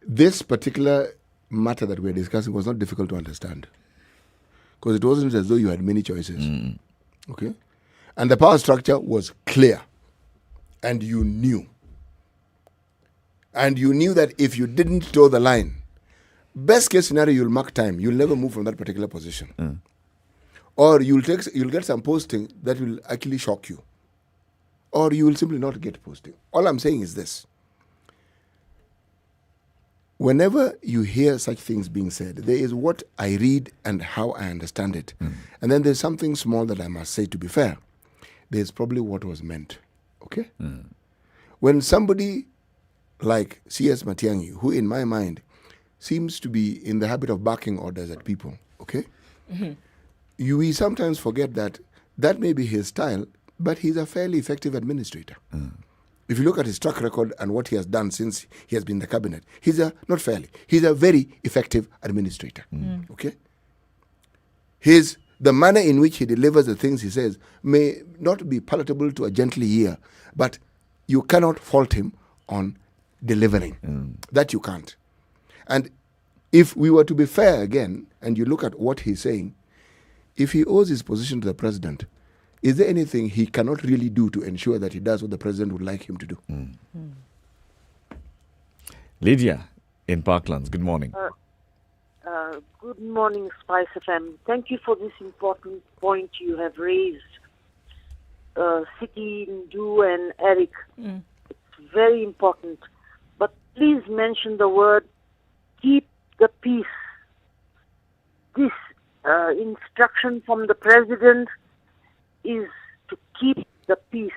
this particular matter that we're discussing was not difficult to understand. Because it wasn't as though you had many choices. Okay? And the power structure was clear. And you knew. And you knew that if you didn't toe the line, best case scenario, you'll mark time. You'll never move from that particular position. Or you'll get some posting that will actually shock you. Or you will simply not get posting. All I'm saying is this. Whenever you hear such things being said, there is what I read and how I understand it. And then there's something small that I must say to be fair. There's probably what was meant. Okay? When somebody like C.S. Matiang'i, who in my mind seems to be in the habit of barking orders at people, okay? we sometimes forget that may be his style, but he's a fairly effective administrator. If you look at his track record and what he has done since he has been in the cabinet, he's a very effective administrator. Okay? The manner in which he delivers the things he says may not be palatable to a gentle ear, but you cannot fault him on delivering. That you can't. And if we were to be fair again, and you look at what he's saying, if he owes his position to the president, is there anything he cannot really do to ensure that he does what the president would like him to do? Lydia in Parklands, good morning. Good morning, SpiceFM. Thank you for this important point you have raised. Siti, Ndu and Eric. It's very important. But please mention the word keep the peace. This instruction from the president is to keep the peace.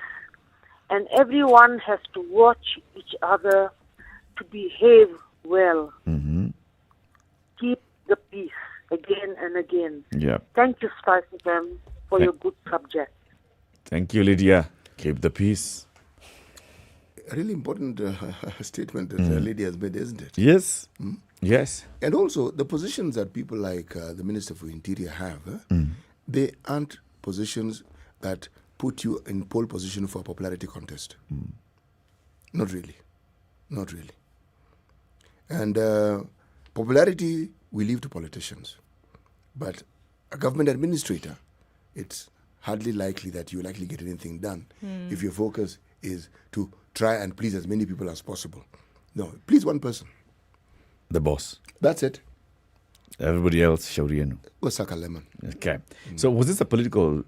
And everyone has to watch each other to behave well. Keep the peace again and again. Yeah. Thank you, SpiceFM, for your good subject. Thank you, Lydia. Keep the peace. A really important statement that Lydia has made, isn't it? Yes. Yes. And also, the positions that people like the Minister for Interior have, they aren't positions that put you in pole position for a popularity contest. Not really. Not really. And popularity we leave to politicians. But a government administrator, it's hardly likely that you'll actually get anything done if your focus is to try and please as many people as possible. No, please one person. The boss. That's it. Everybody else, Shaurienu. Osaka lemon. Okay. So was this a political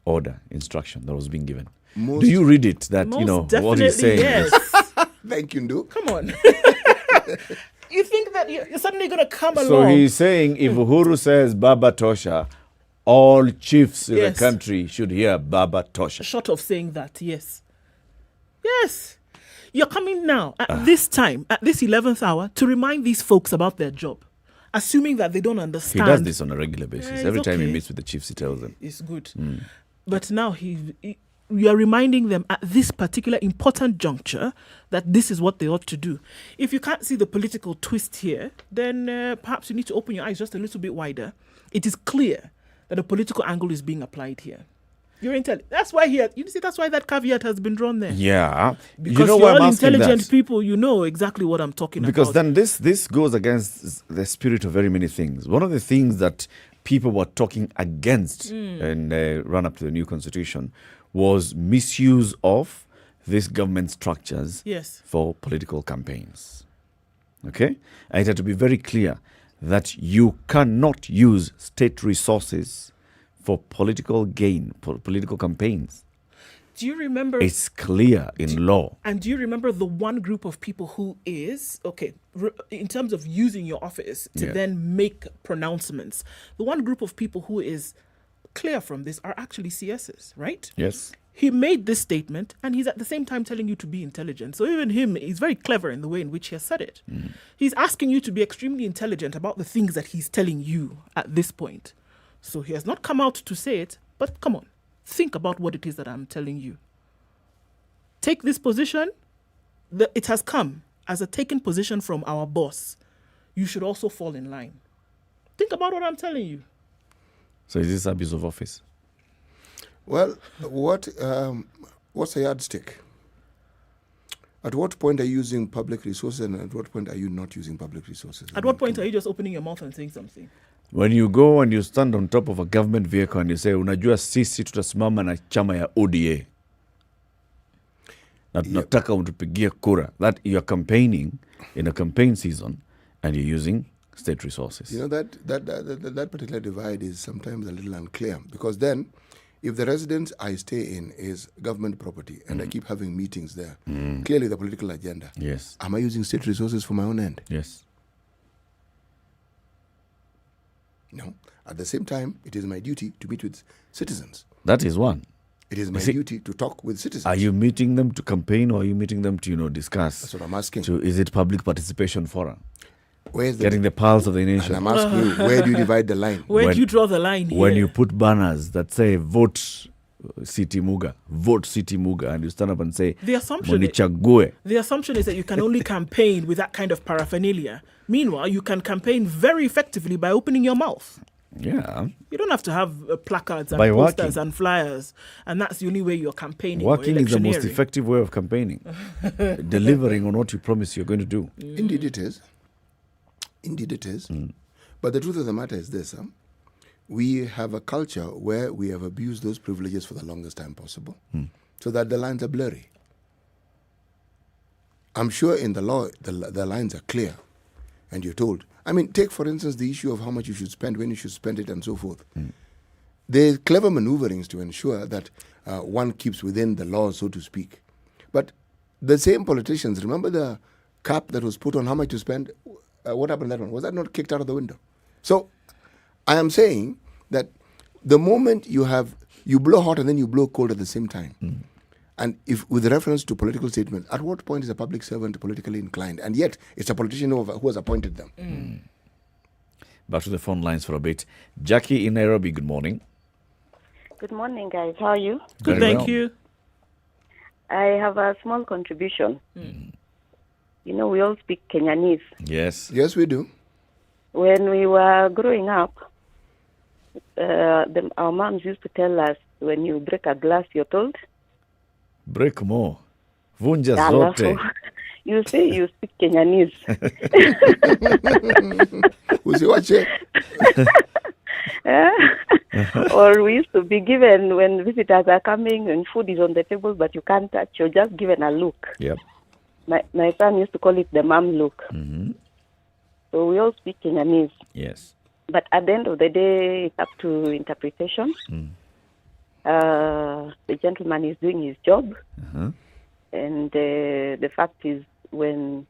order, instruction that was being given? Do you read it that, what he's saying? Yes. Thank you, Ndu. Come on. You think that you're suddenly going to come along? So he's saying if Uhuru says Baba Tosha, all chiefs in the country should hear Baba Tosha. Short of saying that, yes. Yes. You're coming now, at this time, at this 11th hour, to remind these folks about their job, assuming that they don't understand. He does this on a regular basis. Every time he meets with the chiefs, he tells them. It's good. But now we are reminding them at this particular important juncture that this is what they ought to do. If you can't see the political twist here, then perhaps you need to open your eyes just a little bit wider. It is clear that a political angle is being applied here. You're intelligent. That's why that's why that caveat has been drawn there. Yeah. Because you're all intelligent people, you know exactly what I'm talking about. Because then this goes against the spirit of very many things. One of the things that people were talking against in the run-up to the new constitution was misuse of these government structures for political campaigns. Okay? And it had to be very clear that you cannot use state resources for political gain, for political campaigns. Do you remember? It's clear in law. And do you remember the one group of people who is, in terms of using your office to then make pronouncements, the one group of people who is clear from this are actually CSs, right? Yes. He made this statement and he's at the same time telling you to be intelligent. So even him, he's very clever in the way in which he has said it. He's asking you to be extremely intelligent about the things that he's telling you at this point. So he has not come out to say it, but come on, think about what it is that I'm telling you. Take this position. It has come as a taken position from our boss. You should also fall in line. Think about what I'm telling you. So is this abuse of office? Well, what's a yardstick? At what point are you using public resources and at what point are you not using public resources? At what point are you just opening your mouth and saying something? When you go and you stand on top of a government vehicle and you say, unajua sisi tutasimama na chama ya ODA. Na tunataka utupigie kura. That you're campaigning in a campaign season and you're using state resources. You know, that particular divide is sometimes a little unclear because then if the residence I stay in is government property and I keep having meetings there, clearly the political agenda. Yes. Am I using state resources for my own end? Yes. No. At the same time, it is my duty to meet with citizens. That is one. It is my duty to talk with citizens. Are you meeting them to campaign or are you meeting them to, discuss? That's what I'm asking. Is it public participation forum? Where's getting the pulse of the nation. And I'm asking you, where do you divide the line? Where do you draw the line here? When you put banners that say vote City Muga, vote City Muga, and you stand up and say the assumption is that you can only campaign with that kind of paraphernalia. Meanwhile, you can campaign very effectively by opening your mouth. Yeah. You don't have to have placards and By posters working. and flyers, and that's the only way you're campaigning. Working or is the most electioneering. effective way of campaigning. Delivering on what you promise you're going to do. Indeed it is. Indeed it is. But the truth of the matter is this. We have a culture where we have abused those privileges for the longest time possible, so that the lines are blurry. I'm sure in the law, the lines are clear, and you're told. I mean, take, for instance, the issue of how much you should spend, when you should spend it, and so forth. There's clever maneuverings to ensure that one keeps within the law, so to speak. But the same politicians, remember the cap that was put on how much to spend? What happened to that one? Was that not kicked out of the window? So I am saying that the moment you blow hot and then you blow cold at the same time, and if with reference to political statement, at what point is a public servant politically inclined? And yet it's a politician who has appointed them. Back to the phone lines for a bit. Jackie in Nairobi, good morning. Good morning, guys. How are you? Good, thank you. I have a small contribution. You know, we all speak Kenyanese. Yes. Yes, we do. When we were growing up, our moms used to tell us, when you break a glass, you're told, break more. Vunja Alafu, zote. you say you speak Kenyanese. Or we used to be given, when visitors are coming and food is on the table, but you can't touch, you're just given a look. Yep. My son used to call it the mom look. So we all speak Kenyanese. Yes. But at the end of the day, it's up to interpretation. The gentleman is doing his job. And the fact is, when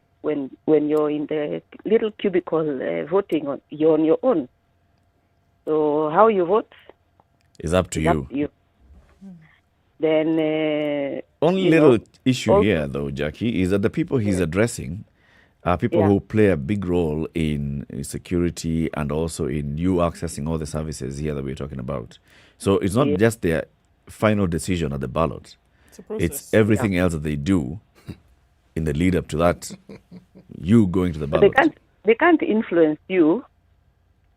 you're in the little cubicle voting, you're on your own. So how you vote is up to you. Then only little issue here, though, Jackie, is that the people he's addressing are people who play a big role in security and also in you accessing all the services here that we're talking about. So it's not just their final decision at the ballot. It's everything else that they do in the lead up to that, you going to the ballot. They can't influence you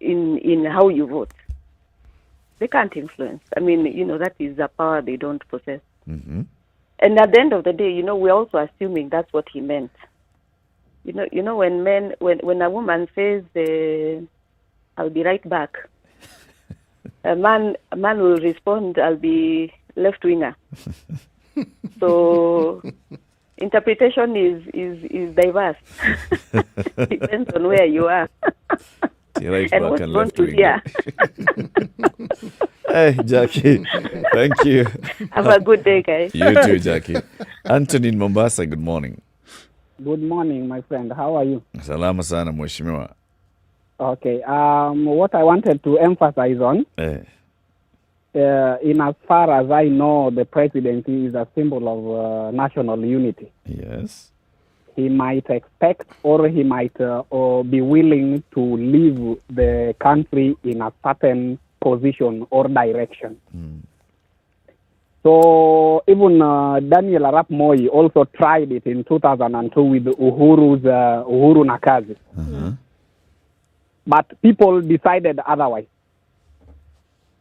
in how you vote. They can't influence. I mean, that is a power they don't possess. And at the end of the day, we're also assuming that's what he meant. When a woman says, "I'll be right back," a man will respond, "I'll be left winger." So interpretation is diverse. Depends on where you are. Right and back what's and going left to wing. hear. Hey, Jackie. Thank you. Have a good day, guys. You too, Jackie. Anthony in Mombasa, good morning. Good morning, my friend. How are you? Salama sana, mheshimiwa. Okay. What I wanted to emphasize on, in as far as I know, the presidency is a symbol of national unity. Yes. He might expect or he might or be willing to leave the country in a certain position or direction. So even Daniel Arap Moi also tried it in 2002 with Uhuru Nakazi. But people decided otherwise.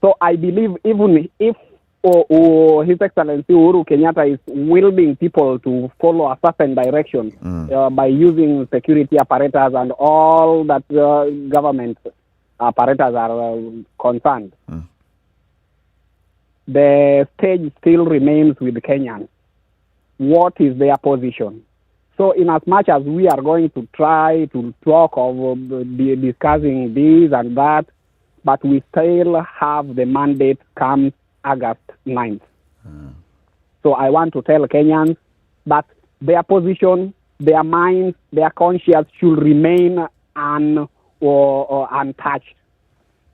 So I believe even if His Excellency Uhuru Kenyatta is willing people to follow a certain direction by using security apparatus and all that government apparatus are concerned. The stage still remains with Kenyans. What is their position? So in as much as we are going to try to talk of discussing this and that, but we still have the mandate come August 9th. So I want to tell Kenyans that their position, their minds, their conscience should remain untouched.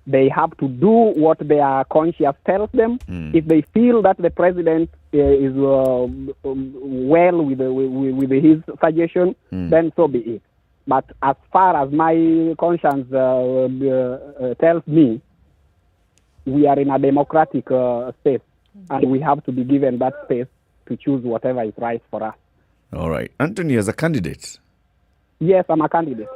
They have to do what their conscience tells them. If they feel that the president is well with his suggestion, then so be it. But as far as my conscience tells me, we are in a democratic space, and we have to be given that space to choose whatever is right for us. All right. Anthony, as a candidate, Yes, I'm a candidate.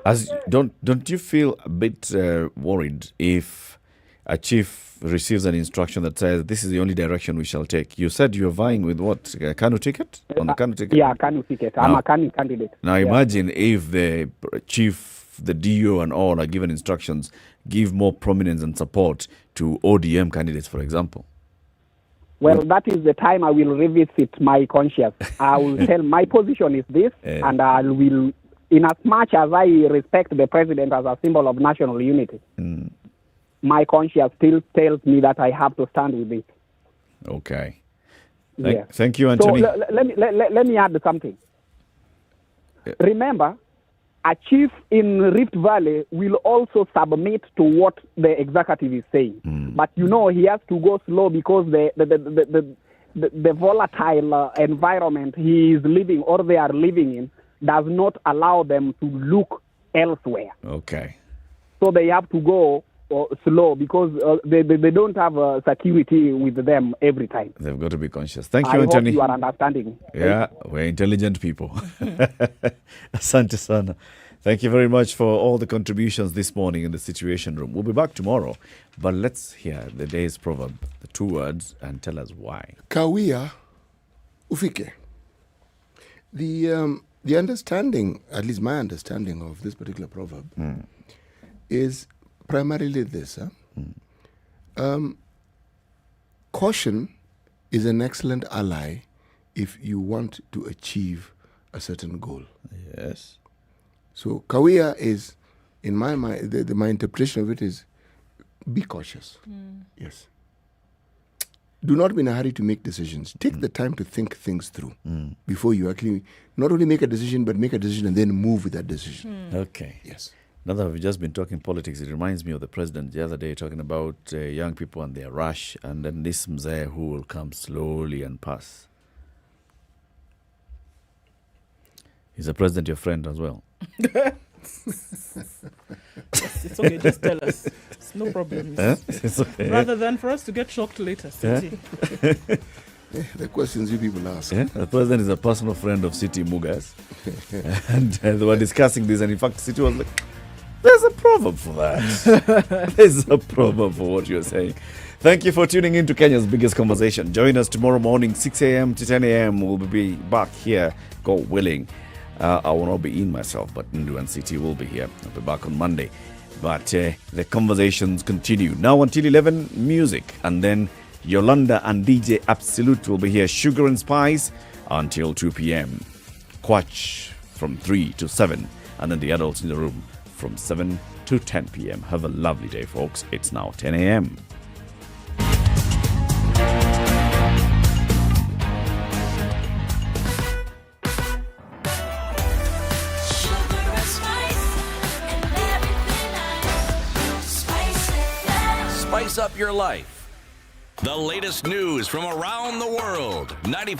don't you feel a bit worried if a chief receives an instruction that says this is the only direction we shall take? You said you're vying with what? A Kanu ticket? On the Kanu ticket? Yeah, Kanu ticket. I'm a Kanu candidate. Now Yeah. imagine if the chief, the DO and all are given instructions, give more prominence and support to ODM candidates, for example. Well, that is the time I will revisit my conscience. I will tell my position is this, and I will, in as much as I respect the president as a symbol of national unity, my conscience still tells me that I have to stand with it. Okay. Yeah. Thank you, Anthony. So let me add something. Remember, a chief in Rift Valley will also submit to what the executive is saying. But he has to go slow because the volatile environment he is living or they are living in does not allow them to look elsewhere. Okay. So they have to go slow because they don't have security with them every time. They've got to be conscious. Thank you, I Anthony. hope you are understanding. Yeah, we're intelligent people. Asante sana. Thank you very much for all the contributions this morning in the Situation Room. We'll be back tomorrow, but let's hear the day's proverb, the 2 words, and tell us why. Kawia ufike. The understanding, at least my understanding of this particular proverb, is primarily this. Caution is an excellent ally if you want to achieve a certain goal. Yes. So kawia is, in my mind, my interpretation of it is, be cautious. Yes. Do not be in a hurry to make decisions. Take the time to think things through before you actually not only make a decision, but make a decision and then move with that decision. Okay. Yes. Now that we've just been talking politics, it reminds me of the president the other day talking about young people and their rush, and then this mzee who will come slowly and pass. Is the president your friend as well? It's okay, just tell us. It's no problem. It's okay. Rather than for us to get shocked later. The questions you people ask. The president is a personal friend of City Mugas. And they were discussing this, and in fact, City was like, there's a proverb for that. There's a proverb for what you're saying. Thank you for tuning in to Kenya's Biggest Conversation. Join us tomorrow morning, 6 a.m. to 10 a.m. We'll be back here, God willing. I will not be in myself, but Ndu and City will be here. I'll be back on Monday. But the conversations continue. Now until 11, music. And then Yolanda and DJ Absolute will be here. Sugar and Spice until 2 p.m. Quatch from 3 to 7. And then the adults in the room from 7 to 10 p.m. Have a lovely day, folks. It's now 10 a.m. Spice up your life. The latest news from around the world. 94.